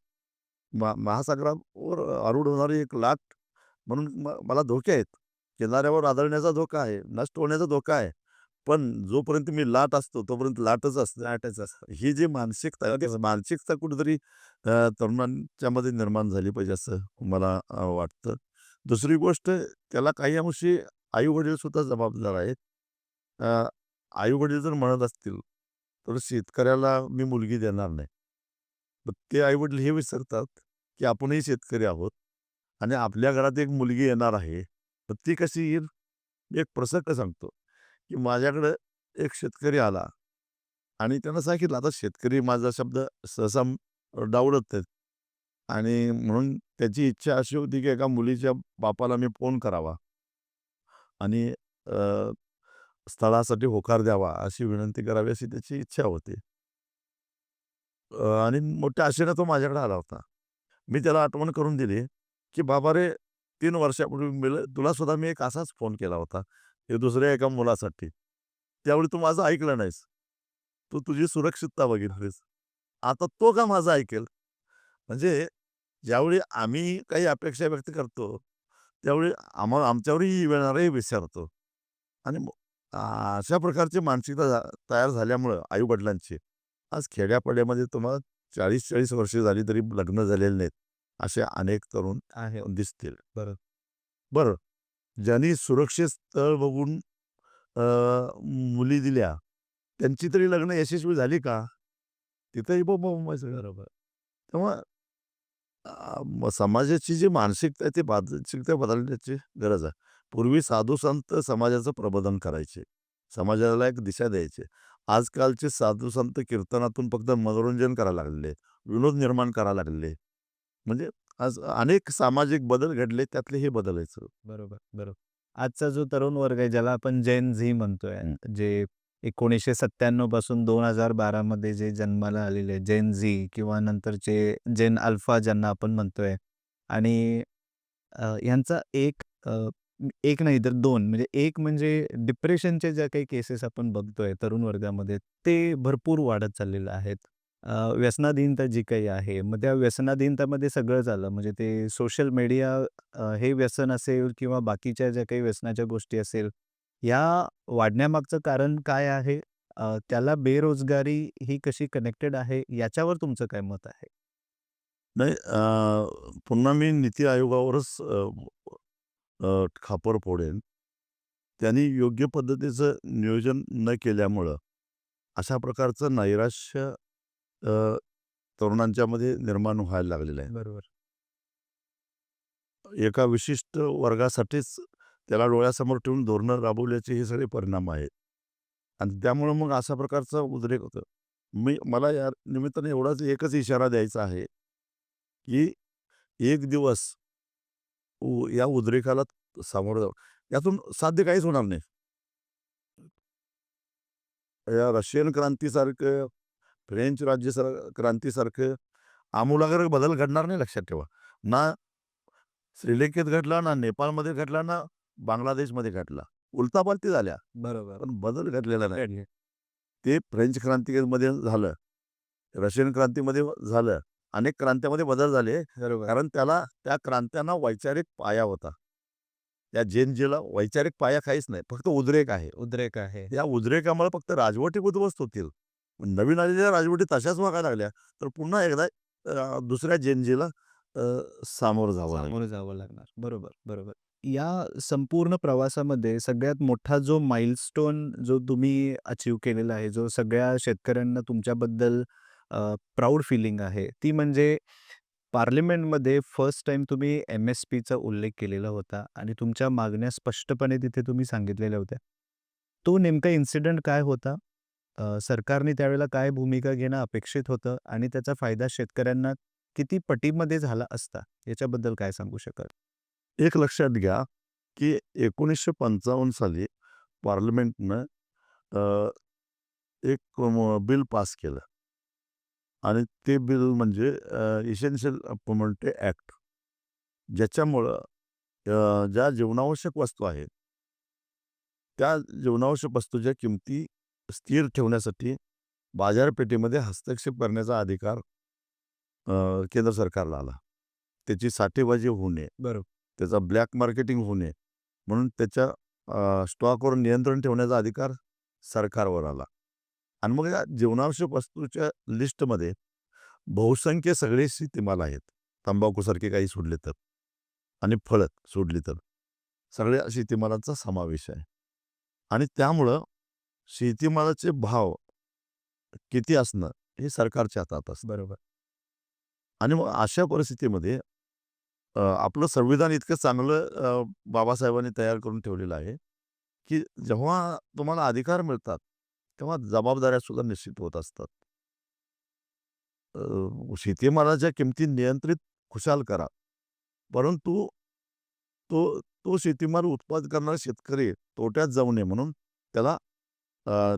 S1: महासागरावर आरूढ होणारी एक लाट म्हणून मला धोके आहेत. किनाऱ्यावर आदळण्याचा धोका आहे, नष्ट होण्याचा धोका आहे. पण जोपर्यंत मी लाट असतो, तोपर्यंत लाटच असते.
S2: लाटच असतं.
S1: ही जी मानसिकता आहे, ती मानसिकता कुठेतरी तरुणांच्यामध्ये निर्माण झाली पाहिजे असं मला वाटतं. दुसरी गोष्ट त्याला काही अंशी आई-वडील सुद्धा जबाबदार आहेत. आई-वडील जर म्हणत असतील, तर शेतकऱ्याला मी मुलगी देणार नाही. तर ते आई-वडील हे विसरतात, की आपणही शेतकरी आहोत आणि आपल्या घरात एक मुलगी येणार आहे. तर ती कशी येईल? एक प्रसंग सांगतो, की माझ्याकडं एक शेतकरी आला आणि त्यानं सांगितलं, आता शेतकरी माझा शब्द सहसा डावलत नाहीत आणि म्हणून त्याची इच्छा अशी होती, की एका मुलीच्या बापाला मी फोन करावा आणि स्थळासाठी होकार द्यावा, अशी विनंती करावी अशी त्याची इच्छा होती. आणि मोठ्या आशेनं तो माझ्याकडे आला होता. मी त्याला आठवण करून दिली, की "बाबा रे, 3 वर्षापूर्वी तुला सुद्धा मी एक असाच फोन केला होता, हे दुसऱ्या एका मुलासाठी. त्यावेळी तू माझं ऐकलं नाहीस. तू तुझी सुरक्षितता बघितलीस. आता तो का माझं ऐकेल?" म्हणजे ज्यावेळी आम्ही काही अपेक्षा व्यक्त करतो, त्यावेळी आमच्यावरही येणारही विचारतो आणि अशा प्रकारची मानसिकता तयार झाल्यामुळं आई-वडिलांची, आज खेड्यापाड्यामध्ये तुम्हाला 40-40 वर्षे झाली तरी लग्न झालेले नाहीत, असे अनेक तरुण
S2: आहे.
S1: दिसतील.
S2: बरोबर.
S1: बरं, ज्यांनी सुरक्षित स्थळ बघून अ, मुली दिल्या, त्यांची तरी लग्न यशस्वी झाली का? तिथंही बोंबाबोंब सगळं.
S2: बरोबर.
S1: तेव्हा समाजाची जी मानसिकता आहे ती मानसिकता बदलण्याची गरज आहे. पूर्वी साधू-संत समाजाचं प्रबोधन करायचे. समाजाला एक दिशा द्यायचे. आजकालचे साधू-संत कीर्तनातून फक्त मनोरंजन करायला लागलेले आहेत. विनोद निर्माण करायला लागलेले. म्हणजे आज अनेक सामाजिक बदल घडले, त्यातले हे बदल आहेत सर.
S2: बरोबर, बरोबर. आजचा जो तरुण वर्ग आहे, ज्याला आपण जेन झी म्हणतोय,
S1: हं.
S2: जे 1997 पासून 2012 मध्ये जे जन्माला आलेले जेन झी किंवा नंतरचे जेन अल्फा ज्यांना आपण म्हणतोय आणि ह्यांचा एक नाही तर 2 म्हणजे एक म्हणजे डिप्रेशनच्या ज्या काही केसेस आपण बघतोय तरुण वर्गामध्ये, ते भरपूर वाढत चाललेलं आहेत. व्यसनाधीनता जी काही आहे, मग त्या व्यसनाधीनतामध्ये सगळंच आलं. म्हणजे ते सोशल मीडिया हे व्यसन असेल किंवा बाकीच्या ज्या काही व्यसनाच्या गोष्टी असेल, या वाढण्यामागचं कारण काय आहे? त्याला बेरोजगारी ही कशी कनेक्टेड आहे, याच्यावर तुमचं काय मत आहे?
S1: नाही पुन्हा मी नीती आयोगावरच खापर फोडेन. त्यांनी योग्य पद्धतीचं नियोजन न केल्यामुळं अशा प्रकारचं नैराश्य अ, तरुणांच्यामध्ये निर्माण व्हायला लागलेलं आहे.
S2: बरोबर.
S1: एका विशिष्ट वर्गासाठीच त्याला डोळ्यासमोर ठेवून धोरणं राबवल्याचे हे सगळे परिणाम आहेत. आणि त्यामुळं मग अशा प्रकारचा उद्रेक होतो. मला या निमित्ताने एवढाच एकच इशारा द्यायचा आहे, की एक दिवस या उद्रेकाला सामोरं जाऊ. यातून साध्य काहीच होणार नाही. या रशियन क्रांतीसारखं, फ्रेंच क्रांतीसारखं आमूलाग्र बदल घडणार नाही लक्षात ठेवा. ना श्रीलंकेत घडला, ना नेपाळमध्ये घडला, ना बांगलादेशमध्ये घडला. उलथापालथी झाल्या,
S2: बरोबर.
S1: पण बदल घडलेला नाही.
S2: घडले.
S1: ते फ्रेंच क्रांतीमध्ये झालं, रशियन क्रांतीमध्ये झालं. अनेक क्रांत्यामध्ये बदल झाले,
S2: बरोबर.
S1: कारण त्या क्रांत्यांना वैचारिक पाया होता. त्या जेनजीला वैचारिक पाया काहीच नाही, फक्त उद्रेक आहे.
S2: उद्रेक आहे.
S1: या उद्रेकामुळे फक्त राजवटी उद्ध्वस्त होतील. नवीन आलेल्या राजवटी तशाच वागायला लागल्या, तर पुन्हा एकदा दुसऱ्या जेनजीला सामोरं जावं लागेल.
S2: सामोरं जावं लागणार. बरोबर, बरोबर. या संपूर्ण प्रवासामध्ये सगळ्यात मोठा जो माइलस्टोन जो तुम्ही अचीव्ह केलेला आहे, जो सगळ्या शेतकऱ्यांना तुमच्याबद्दल प्राउड फीलिंग आहे, ती म्हणजे पार्लमेंटमध्ये फर्स्ट टाईम तुम्ही एम-एस-पीचा उल्लेख केलेला होता आणि तुमच्या मागण्या स्पष्टपणे तिथे तुम्ही सांगितलेल्या होत्या. तो नेमका इन्सिडेंट काय होता? सरकारने त्यावेळेला काय भूमिका घेणं अपेक्षित होतं आणि त्याचा फायदा शेतकऱ्यांना किती पटीमध्ये झाला असता? याच्याबद्दल काय सांगू शकाल?
S1: एक लक्षात घ्या, की 1955 साली पार्लमेंटनं अ, एक बिल पास केलं आणि ते बिल म्हणजे इसेन्शियल कमोडिटी ॲक्ट. ज्याच्यामुळं ज्या जीवनावश्यक वस्तू आहेत, त्या जीवनावश्यक वस्तूच्या किमती स्थिर ठेवण्यासाठी बाजारपेठेमध्ये हस्तक्षेप करण्याचा अधिकार केंद्र सरकारला आला. त्याची साठेबाजी होऊ नये,
S2: बरोबर.
S1: त्याचा ब्लॅक मार्केटिंग होऊ नये, म्हणून त्याच्या स्टॉकवर नियंत्रण ठेवण्याचा अधिकार सरकारवर आला. आणि मग या जीवनावश्यक वस्तूच्या लिस्टमध्ये बहुसंख्य सगळे शेतीमाल आहेत. तंबाखूसारखे काही सोडले तर आणि फळं सोडली तर. सगळ्या शेतीमालाचा समावेश आहे. आणि त्यामुळं शेतीमालाचे भाव किती असणं हे सरकारच्या हातात असतं.
S2: बरोबर.
S1: आणि मग अशा परिस्थितीमध्ये आपलं संविधान इतकं चांगलं बाबासाहेबांनी तयार करून ठेवलेलं आहे, की जेव्हा तुम्हाला अधिकार मिळतात, तेव्हा जबाबदाऱ्या सुद्धा निश्चित होत असतात. शेतीमालाच्या किमती नियंत्रित खुशाल करा. परंतु तो शेतीमाल उत्पादन करणारा शेतकरी तोट्यात जाऊ नये म्हणून त्याला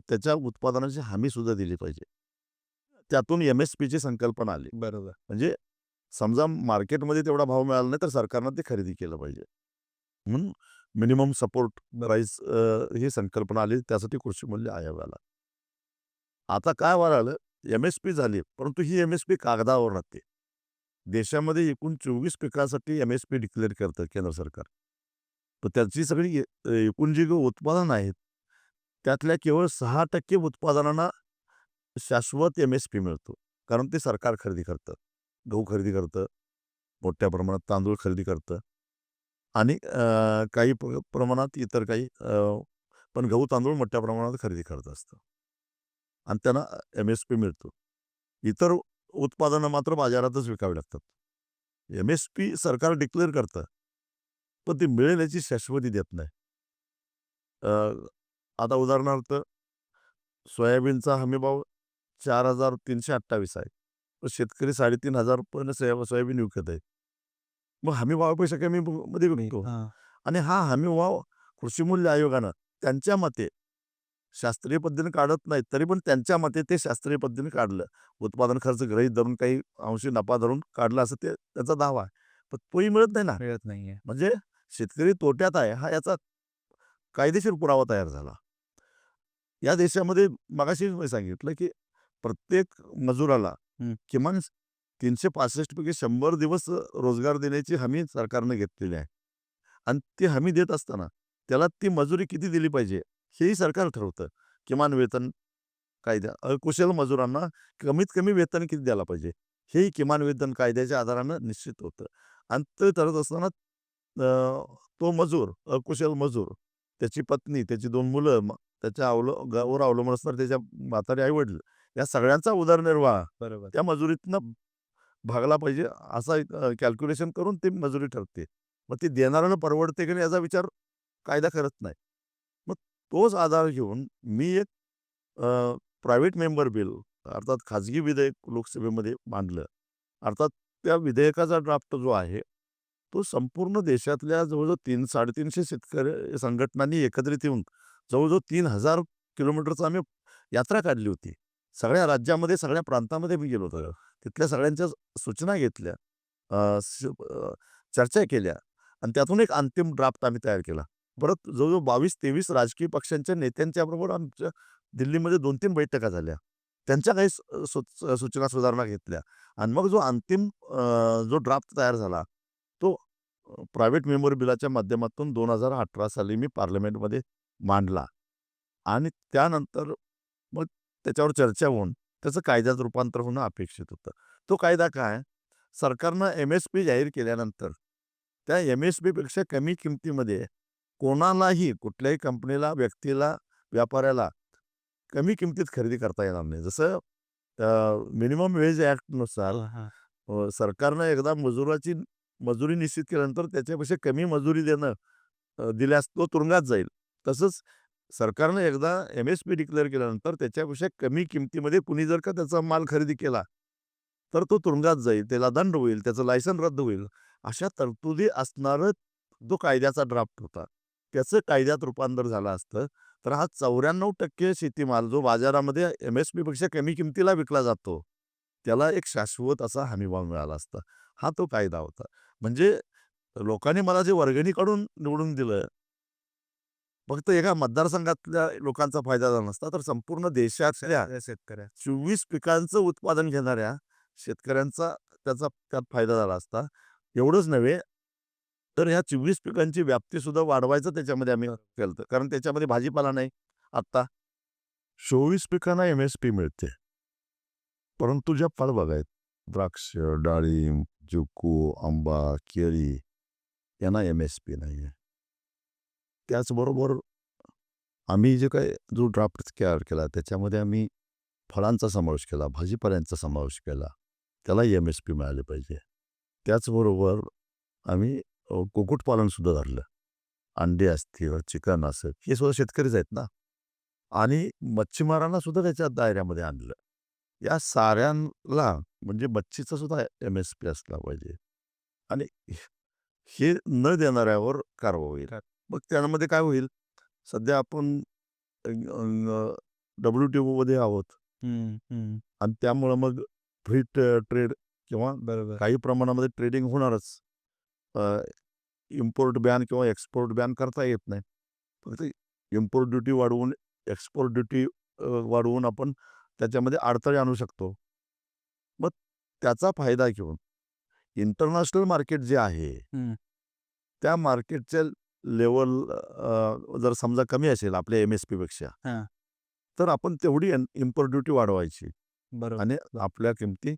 S1: त्याच्या उत्पादनाची हमी सुद्धा दिली पाहिजे. त्यातून एम-एस-पीची संकल्पना आली.
S2: बरोबर.
S1: म्हणजे समजा मार्केटमध्ये तेवढा भाव मिळाला नाही, तर सरकारनं ते खरेदी केलं पाहिजे. म्हणून मिनिमम सपोर्ट प्राईस ही संकल्पना आली. त्यासाठी कृषी मूल्य आयोग आला. आता काय व्हायला एम-एस-पी झाली, परंतु ही एम-एस-पी कागदावर राहते. देशामध्ये एकूण 24 पिकासाठी एम-एस-पी डिक्लेअर करतं केंद्र सरकार. तर त्याची सगळी एकूण जी उत्पादन आहेत, त्यातल्या केवळ 6% उत्पादनांना शाश्वत एम-एस-पी मिळतो. कारण ते सरकार खरेदी करतं. गहू खरेदी करतं, मोठ्या प्रमाणात तांदूळ खरेदी करतं आणि काही प्रमाणात इतर काही पण गहू तांदूळ मोठ्या प्रमाणात खरेदी करत असतं आणि त्यांना एम-एस-पी मिळतो. इतर उत्पादनं मात्र बाजारातच विकावी लागतात. एम-एस-पी सरकार डिक्लेअर करतं, पण ती मिळेल याची शाश्वती देत नाही. अ, आता उदाहरणार्थ सोयाबीनचा हमीभाव 4,328 आहे. तर शेतकरी 3,500 पर्यंत सोयाबीन विकत आहेत. मग हमीभावापेक्षा कमी मध्ये
S2: मी
S1: विकतो
S2: हां.
S1: आणि हा हमीभाव कृषी मूल्य आयोगानं त्यांच्या मते शास्त्रीय पद्धतीने काढत नाहीत, तरी पण त्यांच्या मते ते शास्त्रीय पद्धतीने काढलं. उत्पादन खर्च गृहीत धरून काही अंशी नफा धरून काढला असं त्याचा दावा आहे. पण तोही मिळत नाही ना.
S2: मिळत नाहीये.
S1: म्हणजे शेतकरी तोट्यात आहे हा याचा कायदेशीर पुरावा तयार झाला. या देशामध्ये मगाशी मी सांगितलं, की प्रत्येक मजुराला
S2: हं.
S1: किमान 365 पैकी 100 दिवस रोजगार देण्याची हमी सरकारनं घेतलेली आहे. आणि ती हमी देत असताना त्याला ती मजुरी किती दिली पाहिजे, हेही सरकार ठरवतं. किमान वेतन कायदा अकुशल मजुरांना कमीत कमी वेतन किती द्यायला पाहिजे, हेही किमान वेतन कायद्याच्या आधारानं निश्चित होतं. आणि ते ठरत असताना तो मजूर, अकुशल मजूर, त्याची पत्नी, त्याची 2 मुलं, त्याच्या वर अवलंबून असणारे त्याच्या म्हातारे आई-वडील, या सगळ्यांचा उदरनिर्वाह
S2: बरोबर.
S1: त्या मजुरीतनं भागला पाहिजे असा कॅल्क्युलेशन करून ती मजुरी ठरते. मग ती देणाऱ्याला परवडते की नाही याचा विचार कायदा करत नाही. मग तोच आधार घेऊन मी एक प्रायव्हेट मेंबर बिल अर्थात खाजगी विधेयक लोकसभेमध्ये मांडलं. अर्थात त्या विधेयकाचा ड्राफ्ट जो आहे, तो संपूर्ण देशातल्या जवळ-जवळ 300-350 शेतकरी संघटनांनी एकत्रित येऊन जवळ-जवळ 3,000 किलोमीटरचा आम्ही यात्रा काढली होती. सगळ्या राज्यामध्ये, सगळ्या प्रांतामध्ये मी गेलो होतो. तिथल्या सगळ्यांच्या सूचना घेतल्या, चर्चा केल्या आणि त्यातून एक अंतिम ड्राफ्ट आम्ही तयार केला. परत जवळ-जवळ 22-23 राजकीय पक्षांच्या नेत्यांच्या बरोबर आमच्या दिल्लीमध्ये 2-3 बैठका झाल्या. त्यांच्या काही सूचना सुधारणा घेतल्या आणि मग जो अंतिम जो ड्राफ्ट तयार झाला, तो प्रायव्हेट मेंबर बिलाच्या माध्यमातून 2018 साली मी पार्लमेंटमध्ये मांडला आणि त्यानंतर मग त्याच्यावर चर्चा होऊन त्याचं कायद्यात रूपांतर होणं अपेक्षित होतं. तो कायदा काय? सरकारनं एम-एस-पी जाहीर केल्यानंतर त्या एम-एस-पीपेक्षा कमी किमतीमध्ये कोणालाही, कुठल्याही कंपनीला, व्यक्तीला, व्यापाऱ्याला कमी किमतीत खरेदी करता येणार नाही. जसं मिनिमम वेज ॲक्टनुसार
S2: हां.
S1: सरकारनं एकदा मजुरी निश्चित केल्यानंतर त्याच्यापेक्षा कमी मजुरी दिल्यास तो तुरुंगात जाईल. तसंच सरकारनं एकदा एम-एस-पी डिक्लेअर केल्यानंतर त्याच्यापेक्षा कमी किमतीमध्ये कुणी जर का त्याचा माल खरेदी केला, तर तो तुरुंगात जाईल, त्याला दंड होईल, त्याचं लायसन रद्द होईल. अशा तरतुदी असणारं जो कायद्याचा ड्राफ्ट होता, त्याचं कायद्यात रूपांतर झालं असतं, तर हा 94% शेतीमाल जो बाजारामध्ये एम-एस-पीपेक्षा कमी किमतीला विकला जातो, त्याला एक शाश्वत असा हमीभाव मिळाला असता. हा तो कायदा होता. म्हणजे लोकांनी मला जे वर्गणी काढून निवडून दिलं, फक्त एका मतदारसंघातल्या लोकांचा फायदा झाला नसता, तर संपूर्ण देशातल्या
S2: सगळ्या शेतकऱ्या
S1: 24 पिकांचं उत्पादन घेणाऱ्या शेतकऱ्यांचा त्यात फायदा झाला असता. एवढंच नव्हे, तर ह्या 24 पिकांची व्याप्तीसुद्धा वाढवायचं त्याच्यामध्ये आम्ही केलं होतं. कारण त्याच्यामध्ये भाजीपाला नाही. आत्ता 24 पिकांना एम-एस-पी मिळते. परंतु ज्या फळबागा आहेत, द्राक्ष, डाळिंब, चिकू, आंबा, केळी यांना एम-एस-पी नाही आहे. त्याचबरोबर आम्ही जो ड्राफ्ट तयार केला त्याच्यामध्ये आम्ही फळांचा समावेश केला, भाजीपाल्यांचा समावेश केला. त्याला एम-एस-पी मिळाली पाहिजे. त्याचबरोबर आम्ही कुक्कुटपालनसुद्धा धरलं. अंडे असतील, चिकन असेल, हे सुद्धा शेतकरीच आहेत ना. आणि मच्छीमारांना सुद्धा त्याच्या दायऱ्यामध्ये आणलं. या साऱ्यांना म्हणजे मच्छीचा सुद्धा एम-एस-पी असला पाहिजे. आणि हे न देणाऱ्यावर कारवाई होईल. मग त्यामध्ये काय होईल? सध्या आपण WTOमध्ये आहोत
S2: हं, हं.
S1: आणि त्यामुळं मग फ्री ट्रेड किंवा
S2: बरोबर.
S1: काही प्रमाणामध्ये ट्रेडिंग होणारच. इम्पोर्ट बॅन किंवा एक्सपोर्ट बॅन करता येत नाही. फक्त इम्पोर्ट ड्युटी वाढवून, एक्सपोर्ट ड्युटी वाढवून आपण त्याच्यामध्ये अडथळे आणू शकतो. मग त्याचा फायदा घेऊन इंटरनॅशनल मार्केट जे आहे,
S2: हं.
S1: त्या मार्केटच्या लेव्हल जर समजा कमी असेल आपल्या एम-एस-पीपेक्षा,
S2: हां.
S1: तर आपण तेवढी इम्पोर्ट ड्युटी वाढवायची
S2: बरोबर.
S1: आणि आपल्या किमती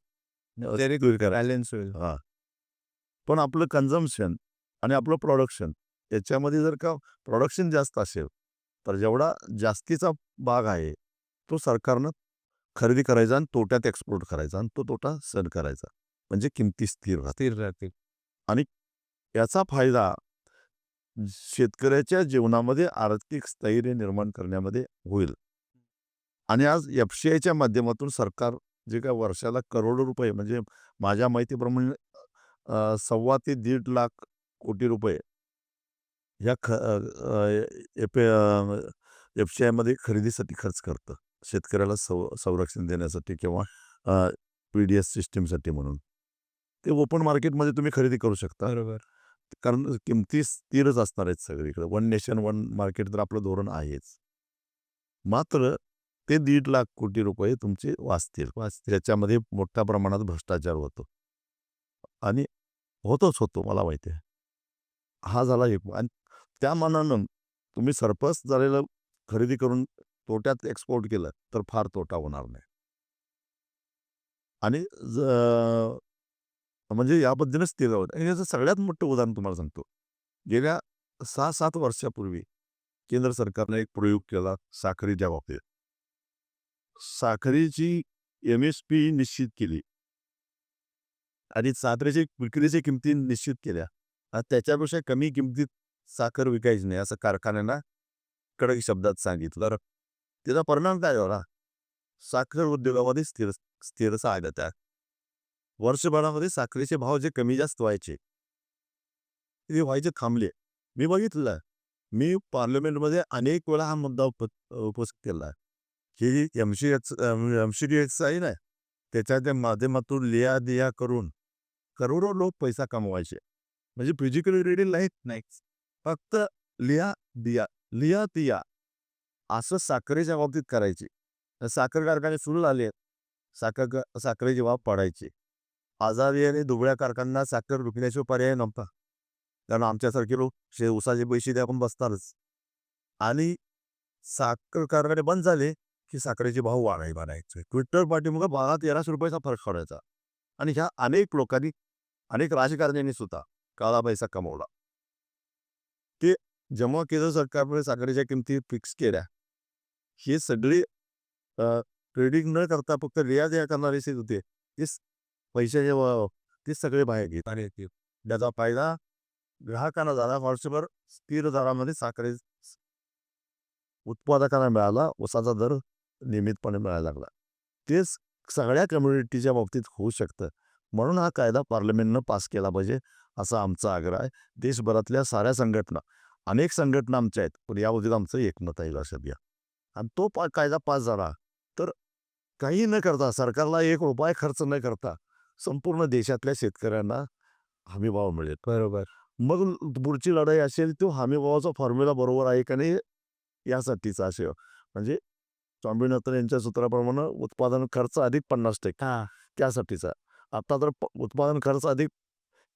S2: जेणेकरून
S1: स्थिर करायच्या.
S2: बॅलन्स होईल.
S1: हां. पण आपलं कन्झम्पशन आणि आपलं प्रोडक्शन याच्यामध्ये जर का प्रोडक्शन जास्त असेल, तर जेवढा जास्तीचा भाग आहे, तो सरकारनं खरेदी करायचा आणि तोट्यात एक्सपोर्ट करायचा आणि तो तोटा सहन करायचा. म्हणजे किमती स्थिर राहतात.
S2: स्थिर राहतील.
S1: आणि याचा फायदा शेतकऱ्याच्या जीवनामध्ये आर्थिक स्थैर्य निर्माण करण्यामध्ये होईल. आणि आज एफ-सी-आयच्या माध्यमातून सरकार जे काही वर्षाला करोडो रुपये म्हणजे माझ्या माहितीप्रमाणे 1.25 ते 1.5 लाख कोटी रुपये ह्या एफ-सी-आयमध्ये खरेदीसाठी खर्च करतं. शेतकऱ्याला संरक्षण देण्यासाठी किंवा पी-डी-एस सिस्टमसाठी म्हणून. ते ओपन मार्केटमध्ये तुम्ही खरेदी करू शकता.
S2: बरोबर.
S1: कारण किमती स्थिरच असणार आहेत सगळीकडे. वन नेशन वन मार्केट तर आपलं धोरण आहेच. मात्र ते 1.5 लाख कोटी रुपये तुमचे वाचतील. त्याच्यामध्ये मोठ्या प्रमाणात भ्रष्टाचार होतो आणि होतो मला माहिती आहे. हा झाला एक आणि त्या मानानं तुम्ही सरप्लस झालेलं खरेदी करून तोट्यात एक्सपोर्ट केलं तर फार तोटा होणार नाही. आणि म्हणजे या पद्धतीने स्थिर राहतं. आणि याचं सगळ्यात मोठं उदाहरण तुम्हाला सांगतो. गेल्या 6-7 वर्षापूर्वी केंद्र सरकारने एक प्रयोग केला साखरेच्या बाबतीत. साखरेची एम-एस-पी निश्चित केली आणि साखरेची विक्रीच्या किमती निश्चित केल्या. आणि त्याच्यापेक्षा कमी किमतीत साखर विकायची नाही असं कारखान्यांना कडक शब्दात सांगितलं. तर त्याचा परिणाम काय झाला? साखर उद्योगामध्ये स्थिरता आली त्या. वर्षभरामध्ये साखरेचे भाव जे कमी जास्त व्हायचे, ते व्हायचे थांबले. मी बघितलं. मी पार्लमेंटमध्ये अनेक वेळा हा मुद्दा उपस्थित केला आहे, की एम-सी-डी-एक्स आहे ना, त्याच्या माध्यमातून लिया-दिया करून करोडो लोक पैसा कमवायचे. म्हणजे फिजिकली रीडिंग नाही. फक्त लिया-दिया, लिया-दिया असं साखरेच्या बाबतीत करायचे. तर साखर कारखाने सुरू झाले. साखरेचे भाव पडायचे. आजारी आणि दुबळ्या कारखान्यांना साखर विकण्याशिवाय पर्याय नव्हता. कारण आमच्यासारखे लोक उसाचे पैसे द्या पण बसणारच. आणि साखर कारखाने बंद झाले, की साखरेचे भाव वाढायचे. ट्विटर पाठीमागे 12-13 रुपयाचा फरक पडायचा. आणि ह्या अनेक लोकांनी, अनेक राजकारण्यांनी सुद्धा काळा पैसा कमवला. ते जेव्हा केंद्र सरकारने साखरेच्या किमती फिक्स केल्या, हे सगळे ट्रेडिंग न करता फक्त रियाज करणारेच होते. पैशाचे ते सगळे बाहेर घेत आणि त्याचा फायदा ग्राहकांना झाला. वर्षभर स्थिर दरामध्ये साखरे उत्पादकांना मिळाला, ऊसाचा दर नियमितपणे मिळायला लागला. तेच सगळ्या कम्युनिटीच्या बाबतीत होऊ शकतं. म्हणून हा कायदा पार्लमेंटनं पास केला पाहिजे, असा आमचा आग्रह आहे. देशभरातल्या साऱ्या संघटना, अनेक संघटना आमच्या आहेत, पण याबाबतीत आमचं एकमत आहे, लक्षात घ्या. आणि तो कायदा पास झाला तर काही न करता, सरकारला ₹1 खर्च न करता संपूर्ण देशातल्या शेतकऱ्यांना हमीभाव मिळेल.
S2: बरोबर.
S1: मग पुढची लढाई असेल, तो हमीभावाचा फॉर्म्युला बरोबर आहे का नाही यासाठीचा असेल. म्हणजे स्वामीनाथन यांच्या सूत्राप्रमाणे उत्पादन खर्च अधिक 50%
S2: हां.
S1: त्यासाठीचा. आता तर उत्पादन खर्च अधिक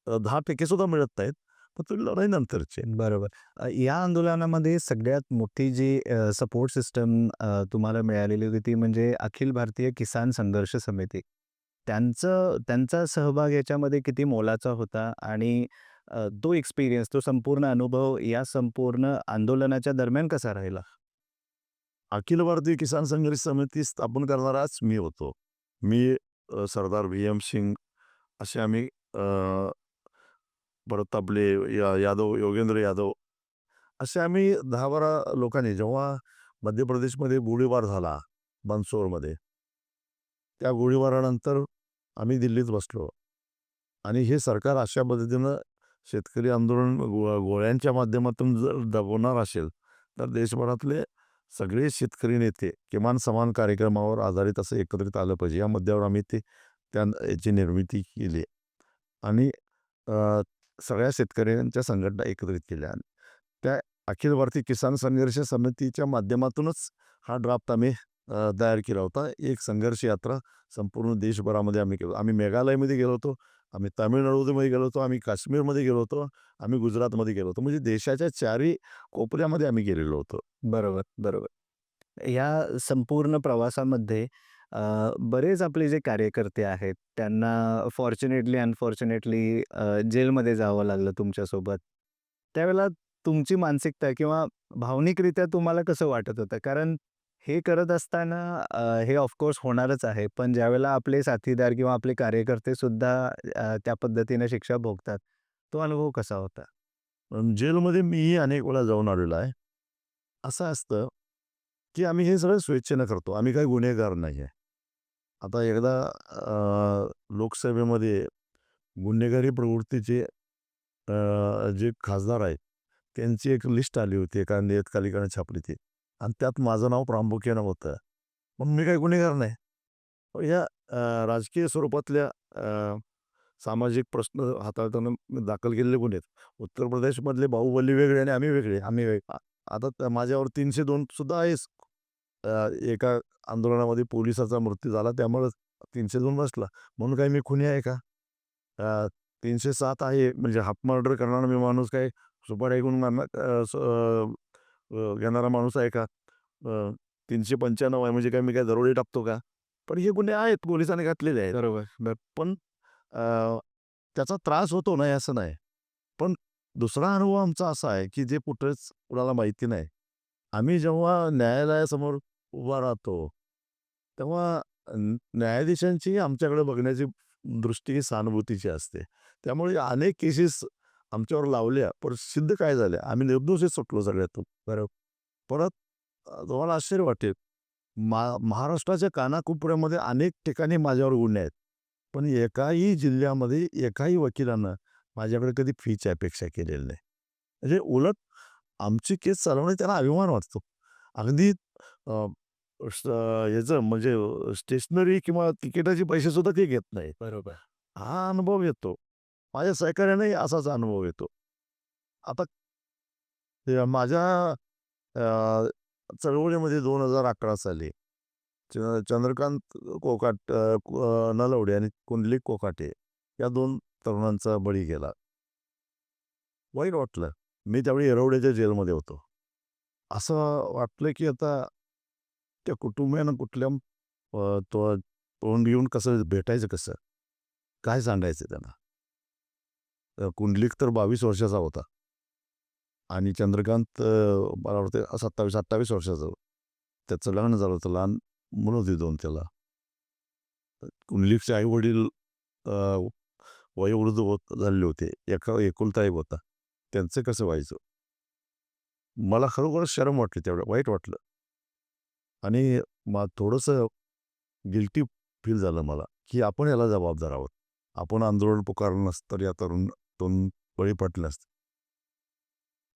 S1: 10% सुद्धा मिळत नाहीत. पण ती लढाई नंतरची आहे.
S2: बरोबर. या आंदोलनामध्ये सगळ्यात मोठी जी सपोर्ट सिस्टम तुम्हाला मिळालेली होती ती म्हणजे अखिल भारतीय किसान संघर्ष समिती. त्यांचा सहभाग याच्यामध्ये किती मोलाचा होता आणि तो एक्सपिरियन्स, तो संपूर्ण अनुभव या संपूर्ण आंदोलनाच्या दरम्यान कसा राहिला?
S1: अखिल भारतीय किसान संघर्ष समिती स्थापन करणाराच मी होतो. मी सरदार भीम सिंग असे आम्ही परत आपले यादव, योगेंद्र यादव असे आम्ही 10-12 लोकांनी जेव्हा मध्य प्रदेशमध्ये गोळीबार झाला मंदसौरमध्ये, त्या गोळीबारानंतर आम्ही दिल्लीत बसलो आणि हे सरकार अशा पद्धतीनं शेतकरी आंदोलन गोळ्यांच्या माध्यमातून जर दबवणार असेल, तर देशभरातले सगळे शेतकरी नेते किमान समान कार्यक्रमावर आधारित असं एकत्रित आलं पाहिजे. या मुद्द्यावर आम्ही याची निर्मिती केली आणि अ, सगळ्या शेतकऱ्यांच्या संघटना एकत्रित केल्या. त्या अखिल भारतीय किसान संघर्ष समितीच्या माध्यमातूनच हा ड्राफ्ट आम्ही तयार केला होता. एक संघर्ष यात्रा संपूर्ण देशभरामध्ये आम्ही केलो. आम्ही मेघालयमध्ये गेलो होतो, आम्ही तामिळनाडूमध्ये गेलो होतो, आम्ही काश्मीरमध्ये गेलो होतो, आम्ही गुजरातमध्ये गेलो होतो. म्हणजे देशाच्या चारही कोपऱ्यामध्ये आम्ही गेलेलो होतो.
S2: बरोबर, बरोबर. या संपूर्ण प्रवासामध्ये बरेच आपले जे कार्यकर्ते आहेत, त्यांना फॉर्च्युनेटली, अनफॉर्च्युनेटली जेलमध्ये जावं लागलं तुमच्यासोबत. त्यावेळेला तुमची मानसिकता किंवा भावनिकरित्या तुम्हाला कसं वाटत होतं? कारण हे करत असताना हे ऑफकोर्स होणारच आहे. पण ज्यावेळेला आपले साथीदार किंवा आपले कार्यकर्ते सुद्धा त्या पद्धतीने शिक्षा भोगतात, तो अनुभव कसा होता?
S1: पण जेलमध्ये मीही अनेक वेळा जाऊन आलेलो आहे. असं असतं, की आम्ही हे सगळं स्वेच्छेनं करतो. आम्ही काही गुन्हेगार नाही आहे. आता एकदा लोकसभेमध्ये गुन्हेगारी प्रवृत्तीचे जे खासदार आहेत, त्यांची एक लिस्ट आली होती, एका नियतकालिकाने छापली ती आणि त्यात माझं नाव प्रामुख्यानं होतं. पण मी काही गुन्हेगार नाही. पण या राजकीय स्वरूपातल्या सामाजिक प्रश्न हाताळताना दाखल केलेले गुन्हे आहेत. उत्तर प्रदेशमधले बाहुबली वेगळे आणि आम्ही वेगळे. आता माझ्यावर 302 सुद्धा आहेच. एका आंदोलनामध्ये पोलिसाचा मृत्यू झाला त्यामुळे 302 बसला. म्हणून काय मी खुनी आहे का? अ, 307 आहे म्हणजे हाफ मर्डर करणारा मी माणूस काय सुपारी ऐकून घेणारा माणूस आहे का? 395 आहे म्हणजे काय मी काय दरोडे टाकतो का? पण हे गुन्हे आहेत पोलिसांनी घातलेले आहेत.
S2: बरोबर.
S1: पण अ, त्याचा त्रास होतो नाही असं नाही. पण दुसरा अनुभव आमचा असा आहे, की जे कुठेच कुणाला माहिती नाही. आम्ही जेव्हा न्यायालयासमोर उभा राहतो, तेव्हा न्यायाधीशांची आमच्याकडे बघण्याची दृष्टी ही सहानुभूतीची असते. त्यामुळे अनेक केसेस आमच्यावर लावल्या, पण सिद्ध काय झाल्या, आम्ही निर्दोषच सुटलो सगळ्यातून. बरोबर. परत तुम्हाला आश्चर्य वाटेल, महाराष्ट्राच्या कानाकोपऱ्यामध्ये अनेक ठिकाणी माझ्यावर गुन्हे आहेत. पण एकाही जिल्ह्यामध्ये एकाही वकिलानं माझ्याकडे कधी फीची अपेक्षा केलेली नाही. म्हणजे उलट आमची केस चालवण्यात त्याला अभिमान वाटतो. अगदी अ, याचं म्हणजे स्टेशनरी किंवा तिकिटाचे पैसेसुद्धा ते घेत नाहीत.
S2: बरोबर.
S1: हा अनुभव येतो. माझ्या सहकार्यानेही असाच अनुभव येतो. आता माझ्या अ, चळवळीमध्ये 2011 साली चंद्रकांत नलावडे आणि कुंडलिक कोकाटे या 2 तरुणांचा बळी गेला. वाईट वाटलं. मी त्यावेळी येरवड्याच्या जेलमध्ये होतो. असं वाटलं की आता त्या कुटुंबियांना कुठल्या तो तोंड घेऊन कसं भेटायचं कसं? काय सांगायचं त्यांना? कुंडलिक तर 22 वर्षाचा होता आणि चंद्रकांत मला वाटतं 27-28 वर्षाचा. त्याचं लग्न झालं होतं. लहान मुलं होती 2 त्याला. कुंडलिकचे आई-वडील वयोवृद्ध झालेले होते. एकुलता एक होता. त्यांचं कसं व्हायचं? मला खरोखरच शरम वाटली त्यावेळेला, वाईट वाटलं आणि थोडंसं गिल्टी फील झालं मला, की आपण याला जबाबदार आहोत. आपण आंदोलन पुकारलं नसतं तर या तरुण बळी पडले नसते.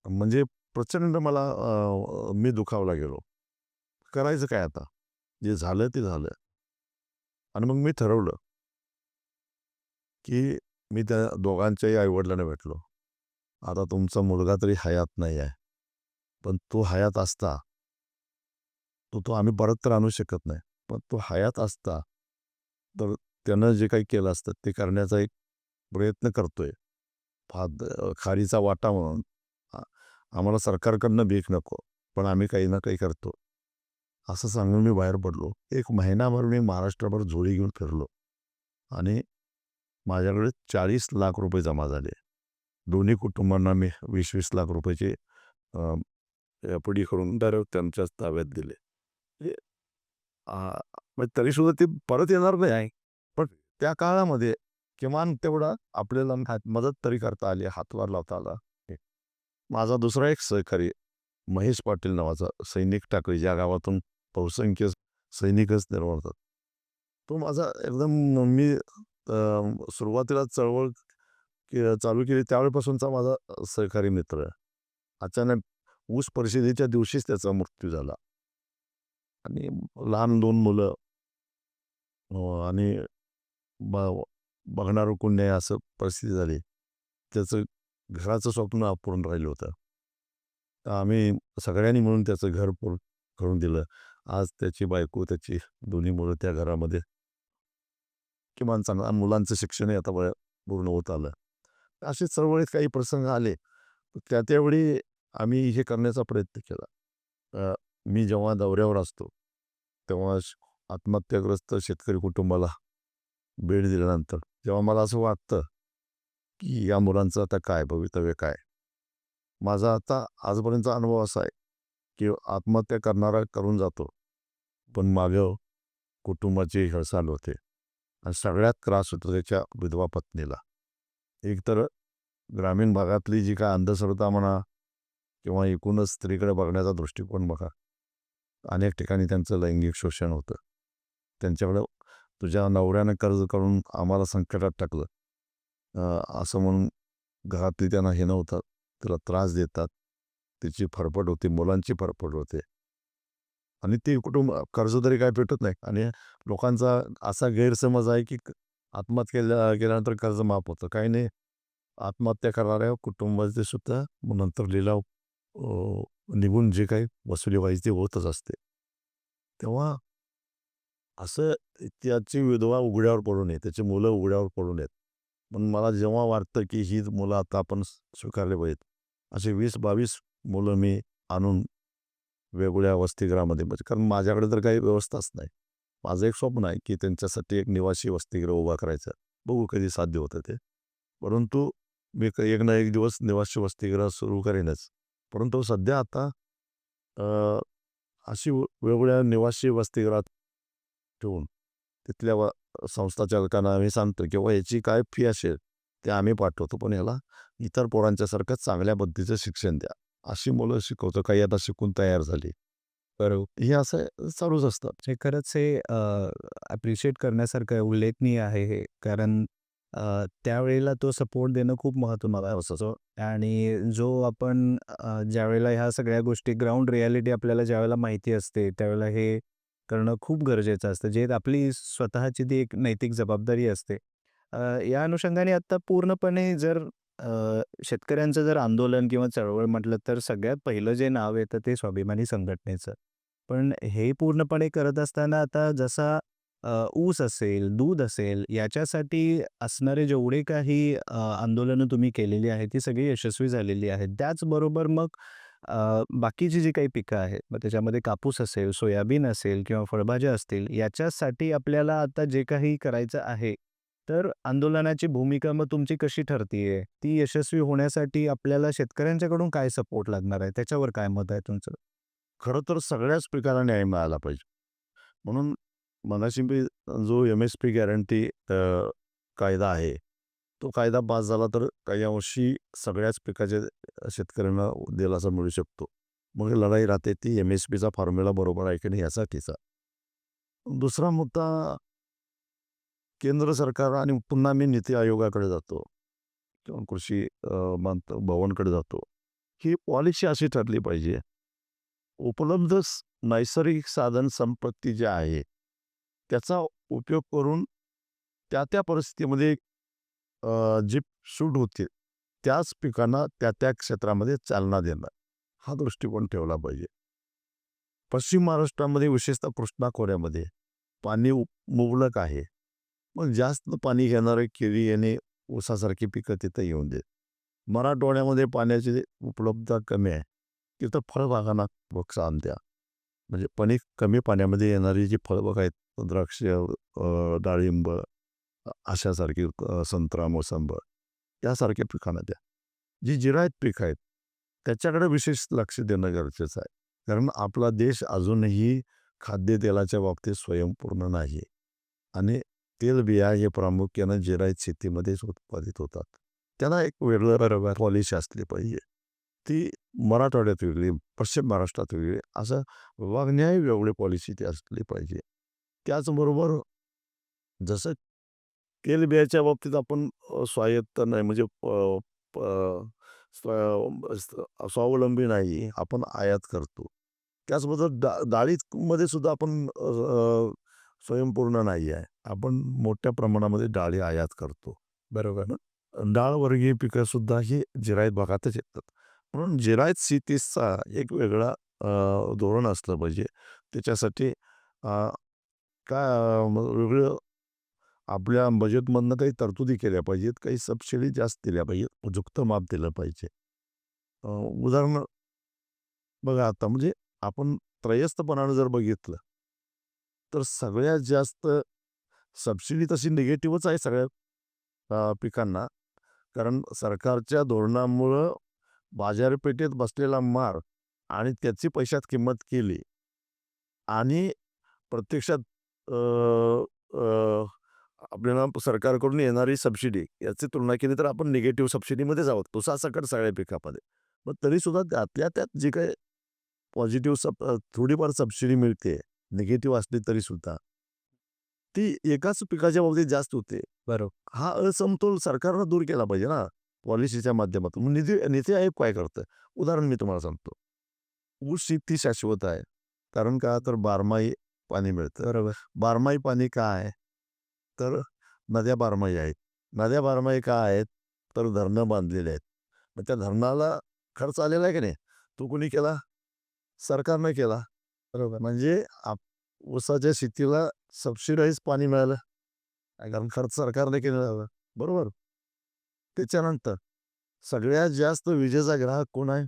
S1: म्हणजे प्रचंड मला मी दुखावला गेलो. करायचं काय आता? जे झालं ते झालं आणि मग मी ठरवलं, की मी त्या दोघांच्याही आई-वडिलांना भेटलो. आता तुमचा मुलगा तरी हयात नाही आहे. पण तो हयात असता, तो आम्ही परत तर आणू शकत नाही. पण तो हयात असता, तर त्यानं जे काही केलं असतं ते करण्याचा एक प्रयत्न करतोय. खारीचा वाटा म्हणून आ आम्हाला सरकारकडनं भीक नको, पण आम्ही काही ना काही करतो. असं सांगून मी बाहेर पडलो. 1 महिनाभर मी महाराष्ट्रभर झोळी घेऊन फिरलो आणि माझ्याकडे 40 लाख रुपये जमा झाले. दोन्ही कुटुंबांना मी 20-20 लाख रुपयाचे अ, एफ-डी करून डायरेक्ट त्यांच्याच ताब्यात दिले. म्हणजे म्हणजे तरीसुद्धा ते परत येणार नाही आहे. पण त्या काळामध्ये किमान तेवढा आपल्याला मदत तरी करता आली, हातभार लावता आला. माझा दुसरा एक सहकारी महेश पाटील नावाचा सैनिक टाकळी, ज्या गावातून बहुसंख्य सैनिकच निर्माण होतात. तो माझा एकदम मी सुरुवातीला चळवळ चालू केली त्यावेळेपासूनचा माझा सहकारी मित्र आहे. अचानक ऊस परिषदेच्या दिवशीच त्याचा मृत्यू झाला आणि लहान 2 मुलं आणि ब बघणारं कोण नाही असं परिस्थिती झाली. त्याचं घराचं स्वप्न अपूर्ण राहिलं होतं. तर आम्ही सगळ्यांनी मिळून त्याचं घर पूर्ण करून दिलं. आज त्याची बायको, त्याची दोन्ही मुलं त्या घरामध्ये किमान चांगला मुलांचं शिक्षणही आता पूर्ण होत आलं. असे चळवळीत काही प्रसंग आले. त्यावेळी आम्ही हे करण्याचा प्रयत्न केला. मी जेव्हा दौऱ्यावर असतो, तेव्हा आत्महत्याग्रस्त शेतकरी कुटुंबाला भेट दिल्यानंतर जेव्हा मला असं वाटतं, की या मुलांचं आता काय भवितव्य काय? माझा आता आजपर्यंतचा अनुभव असा आहे, की आत्महत्या करणारा करून जातो, पण मागं कुटुंबाची हेळसांड होते आणि सगळ्यात त्रास होतो त्याच्या विधवा पत्नीला. एकतर ग्रामीण भागातली जी काय अंधश्रद्धा म्हणा किंवा एकूणच स्त्रीकडे बघण्याचा दृष्टिकोन बघा. अनेक ठिकाणी त्यांचं लैंगिक शोषण होतं. त्यांच्याकडं तुझ्या नवऱ्यानं कर्ज करून आम्हाला संकटात टाकलं. असं म्हणून घरातली त्यांना हे नव्हतं. तिला त्रास देतात. तिची फरफट होते, मुलांची फरफट होते. आणि ते कुटुंब कर्ज तरी काय भेटत नाही आणि लोकांचा असा गैरसमज आहे, की आत्महत्या केल्यानंतर कर्ज माफ होतं. काही नाही. आत्महत्या करणाऱ्या कुटुंबाचे सुद्धा मग नंतर लिलाव निघून जे काही वसुली व्हायची ती होतच असते. तेव्हा असं त्याची विधवा उघड्यावर पडू नये, त्याची मुलं उघड्यावर पडू नयेत. पण मला जेव्हा वाटतं, की ही मुलं आता आपण स्वीकारले पाहिजेत, असे 20-22 मुलं मी आणून वेगवेगळ्या वसतिगृहामध्ये म्हणजे कारण माझ्याकडे तर काही व्यवस्थाच नाही. माझं एक स्वप्न आहे, की त्यांच्यासाठी एक निवासी वसतिगृह उभा करायचं. बघू कधी साध्य होतं ते. परंतु मी एक ना एक दिवस निवासी वसतिगृह सुरू करेनच. परंतु सध्या आता अ, अशी वेगवेगळ्या निवासी वसतिगृहात ठेवून तिथल्या संस्था चालकांना आम्ही सांगतो किंवा याची काय फी असेल ते आम्ही पाठवतो. पण याला इतर पोरांच्यासारखं चांगल्या पद्धतीचं शिक्षण द्या. अशी मुलं शिकवतो. काही आता शिकून तयार झाली. तर हे असं चालूच असतं.
S2: हे खरंच हे ॲप्रिशिएट करण्यासारखं आहे, उल्लेखनीय आहे हे. कारण त्यावेळेला तो सपोर्ट देणं खूप महत्त्वाचं असतं आणि जो आपण ज्यावेळेला ह्या सगळ्या गोष्टी ग्राउंड रिॲलिटी आपल्याला ज्यावेळेला माहिती असते, त्यावेळेला हे करणं खूप गरजेचं असतं. जे आपली स्वतःची ती एक नैतिक जबाबदारी असते. या अनुषंगाने आता पूर्णपणे जर शेतकऱ्यांचं जर आंदोलन किंवा चळवळ म्हटलं तर सगळ्यात पहिलं जे नाव येतं ते स्वाभिमानी संघटनेचं. पण हे पूर्णपणे करत असताना आता जसा ऊस असेल, दूध असेल याच्यासाठी असणारे जेवढे काही आंदोलनं तुम्ही केलेली आहेत, ती सगळी यशस्वी झालेली आहेत. त्याचबरोबर मग बाकीची जी काही पिकं आहेत, मग त्याच्यामध्ये कापूस असेल, सोयाबीन असेल किंवा फळभाज्या असतील, याच्यासाठी आपल्याला आता जे काही करायचं आहे, तर आंदोलनाची भूमिका मग तुमची कशी ठरतीये? ती यशस्वी होण्यासाठी आपल्याला शेतकऱ्यांच्याकडून काय सपोर्ट लागणार आहे? त्याच्यावर काय मत आहे तुमचं?
S1: खरं तर सगळ्याच पिकाला न्याय मिळाला पाहिजे. म्हणून मगाशी मी जो एम-एस-पी गॅरंटी कायदा आहे, तो कायदा पास झाला तर काही अंशी सगळ्याच पिकाचे शेतकऱ्यांना दिलासा मिळू शकतो. मग लढाई राहते ती एम-एस-पीचा फॉर्म्युला बरोबर आहे की नाही यासाठीचा. दुसरा मुद्दा केंद्र सरकार आणि पुन्हा मी नीती आयोगाकडे जातो किंवा कृषी भवनकडे जातो. ही पॉलिसी अशी ठरली पाहिजे. उपलब्ध नैसर्गिक साधन संपत्ती जी आहे, त्याचा उपयोग करून त्या परिस्थितीमध्ये जी सूट होते, त्याच पिकांना त्या क्षेत्रामध्ये चालना देणं, हा दृष्टिकोन ठेवला पाहिजे. पश्चिम महाराष्ट्रामध्ये विशेषतः कृष्णा खोऱ्यामध्ये पाणी मुबलक आहे. मग जास्त पाणी घेणारे केळी आणि ऊसासारखी पिकं तिथं येऊन देत. मराठवाड्यामध्ये पाण्याची उपलब्धता कमी आहे. तिथं फळबागांना प्रोत्साहन द्या. म्हणजे कमी पाण्यामध्ये येणारी जी फळबाग आहेत, द्राक्ष, डाळिंब अशासारखी संत्रा, मोसंबी यासारख्या पिकांना द्या. जी जिरायत पिकं आहेत, त्याच्याकडे विशेष लक्ष देणं गरजेचं आहे. कारण आपला देश अजूनही खाद्यतेलाच्या बाबतीत स्वयंपूर्ण नाही आणि तेलबिया हे प्रामुख्यानं जिरायत शेतीमध्येच उत्पादित होतात. त्यांना एक वेगळं बरोबर पॉलिसी असली पाहिजे. ती मराठवाड्यात वेगळी, पश्चिम महाराष्ट्रात वेगळी, असं विभागण्याही वेगळी पॉलिसी ती असली पाहिजे. त्याचबरोबर जसं तेलबियाच्या बाबतीत आपण स्वायत्त नाही म्हणजे प स्वावलंबी नाही, आपण आयात करतो. त्याचबरोबर डाळीमध्ये सुद्धा आपण स्वयंपूर्ण नाही आहे. आपण मोठ्या प्रमाणामध्ये डाळी आयात करतो.
S2: बरोबर.
S1: ना? डाळवर्गीय पिकंसुद्धा ही जिरायत भागातच येतात. म्हणून जिरायत शेतीचा एक वेगळा धोरण असलं पाहिजे. त्याच्यासाठी अ, काय वेगळं आपल्या बजेटमधनं काही तरतुदी केल्या पाहिजेत, काही सबसिडी जास्त दिल्या पाहिजेत, उपयुक्त माप दिलं पाहिजे. उदाहरण बघा आता म्हणजे आपण त्रयस्थपणानं जर बघितलं, तर सगळ्यात जास्त सबसिडी तशी निगेटिव्हच आहे सगळ्या पिकांना. कारण सरकारच्या धोरणामुळं बाजारपेठेत बसलेला माल आणि त्याची पैशात किंमत केली आणि प्रत्यक्षात अ, अ, आपल्याला सरकारकडून येणारी सबसिडी याची तुलना केली तर आपण निगेटिव्ह सबसिडीमध्येच आहोत. ऊसासकट सगळ्या पिकामध्ये. मग तरीसुद्धा त्यातल्या त्यात जी काही पॉझिटिव्ह थोडीफार सबसिडी मिळते, निगेटिव्ह असली तरीसुद्धा, ती एकाच पिकाच्या बाबतीत जास्त होते.
S2: बरोबर.
S1: हा असमतोल सरकारनं दूर केला पाहिजे ना, पॉलिसीच्या माध्यमातून. मग नीती आयोग काय करतं? उदाहरण मी तुम्हाला सांगतो. ऊस शेती शाश्वत आहे. कारण का तर बारमाही पाणी मिळतं.
S2: बरोबर.
S1: बारमाही पाणी का आहे? तर नद्या बारमाही आहेत. नद्या बारमाही का आहेत? तर धरणं बांधलेली आहेत. मग त्या धरणाला खर्च आलेला आहे की नाही? तो कोणी केला? सरकारनं केला.
S2: बरोबर.
S1: म्हणजे ऊसाच्या शेतीला सबसिडाइज पाणी मिळालं. कारण खर्च सरकारने केलेला होता. बरोबर? त्याच्यानंतर सगळ्यात जास्त विजेचा ग्राहक कोण आहे?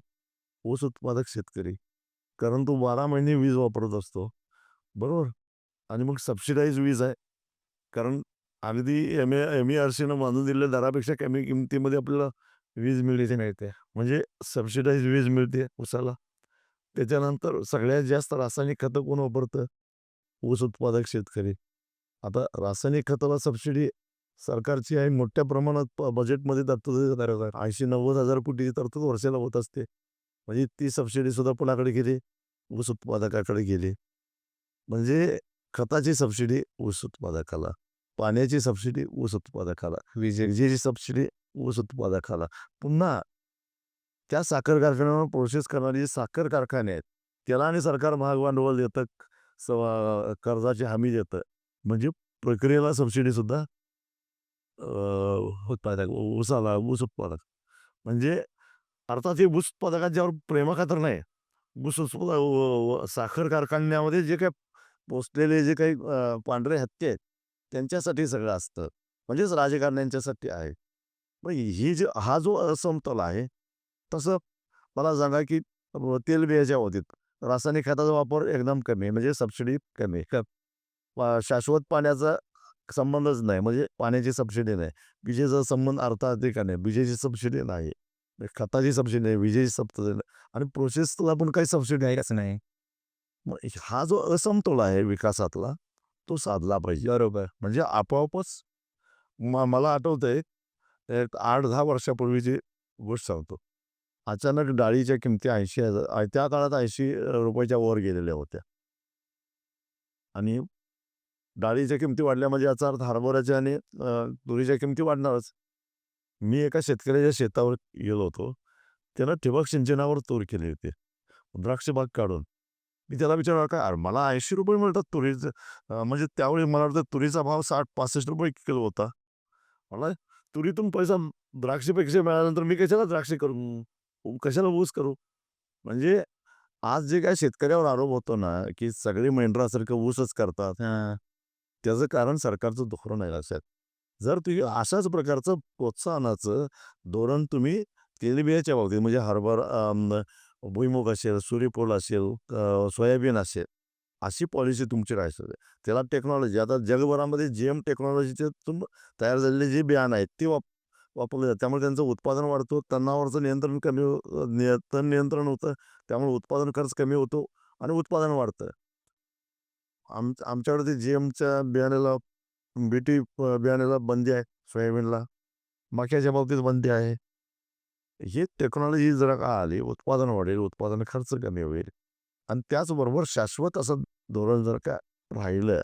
S1: ऊस उत्पादक शेतकरी. कारण तो 12 महिने वीज वापरत असतो. बरोबर? आणि मग सबसिडाइज वीज आहे. कारण अगदी MERCनं बांधून दिलेल्या दरापेक्षा कमी किमतीमध्ये आपल्याला वीज मिळते.
S2: मिळते.
S1: म्हणजे सबसिडाइज वीज मिळते ऊसाला. त्याच्यानंतर सगळ्यात जास्त रासायनिक खतं कोण वापरतं? ऊस उत्पादक शेतकरी. आता रासायनिक खताला सबसिडी सरकारची आहे मोठ्या प्रमाणात बजेटमध्ये तरतुदी बरोबर 80,000-90,000 कोटीची तरतूद वर्षाला होत असते. म्हणजे ती सबसिडी सुद्धा कोणाकडे गेली? ऊस उत्पादकाकडे गेली. म्हणजे खताची सबसिडी ऊस उत्पादकाला, पाण्याची सबसिडी ऊस उत्पादकाला, विजेची सबसिडी ऊस उत्पादकाला. पुन्हा त्या साखर कारखान्यावर प्रोसेस करणारे जे साखर कारखाने आहेत, त्याला आणि सरकार भाग भांडवल देतं, कर्जाची हमी देतं. म्हणजे प्रक्रियेला सबसिडीसुद्धा उत्पादक ऊस उत्पादक. म्हणजे अर्थात हे ऊस उत्पादकांच्यावर प्रेमाखातर नाही. साखर कारखान्यामध्ये जे काही पोचलेले जे काही पांढरे हत्ती आहेत, त्यांच्यासाठी सगळं असतं. म्हणजेच राजकारण्यांच्यासाठी आहे. मग ही जी हा जो असमतोल आहे, तसं मला सांगा की तेलबियाच्या बाबतीत रासायनिक खताचा वापर एकदम कमी आहे, म्हणजे सबसिडी कमी आहे. शाश्वत पाण्याचा संबंधच नाही, म्हणजे पाण्याची सबसिडी नाही. विजेचा संबंध अर्थाधिक नाही, विजेची सबसिडी नाही, खताची सबसिडी नाही, विजेची सबसिडी नाही आणि प्रोसेसला पण काही सबसिडी आहे
S2: असं नाही.
S1: मग हा जो असमतोल आहे विकासातला, तो साधला पाहिजे.
S2: बरोबर.
S1: म्हणजे आपोआपच मला आठवतंय, एक 8-10 वर्षापूर्वीची गोष्ट सांगतो. अचानक डाळीच्या किमती 80,000 त्या काळात ₹80 वर गेलेल्या होत्या. आणि डाळीच्या किमती वाढल्या म्हणजे याचा अर्थ हरभऱ्याच्या आणि तुरीच्या किमती वाढणारच. मी एका शेतकऱ्याच्या शेतावर गेलो होतो. त्यानं ठिबक सिंचनावर तूर केली होती. द्राक्ष बाग काढून. मी त्याला विचारलं, "काय?" "अरे मला ₹80 मिळतात तुरीचं." म्हणजे त्यावेळी मला वाटतं तुरीचा भाव ₹60-65 किलो होता. मला तुरीतून पैसा द्राक्षेपेक्षा मिळाल्यानंतर मी कशाला द्राक्षे करू? कशाला ऊस करू? म्हणजे आज जे काही शेतकऱ्यावर आरोप होतो ना, की सगळे मेंढरासारखं ऊसच करतात.
S2: हां.
S1: त्याचं कारण सरकारचं धोरण आहे लक्षात. जर तुम्ही अशाच प्रकारचं प्रोत्साहनाचं धोरण तुम्ही तेलबियाच्या बाबतीत म्हणजे भुईमूग असेल, सूर्यफूल असेल, सोयाबीन असेल, अशी पॉलिसी तुमची राहायची. त्याला टेक्नॉलॉजी आता जगभरामध्ये जेम टेक्नॉलॉजीचे तयार झालेले जे बियाणं आहेत ते वापरले जातात. त्यामुळे त्यांचं उत्पादन वाढतं, तणावावरचं नियंत्रण कमी तण नियंत्रण होतं. त्यामुळे उत्पादन खर्च कमी होतो आणि उत्पादन वाढतं. आमच्याकडे ते जीएमच्या बियाण्याला बीटी बियाण्याला बंदी आहे, सोयाबीनला. मक्याच्या बाबतीत बंदी आहे. ही टेक्नॉलॉजी जरा का आली, उत्पादन वाढेल, उत्पादन खर्च कमी होईल आणि त्याचबरोबर शाश्वत असं धोरण जर का राहिलं,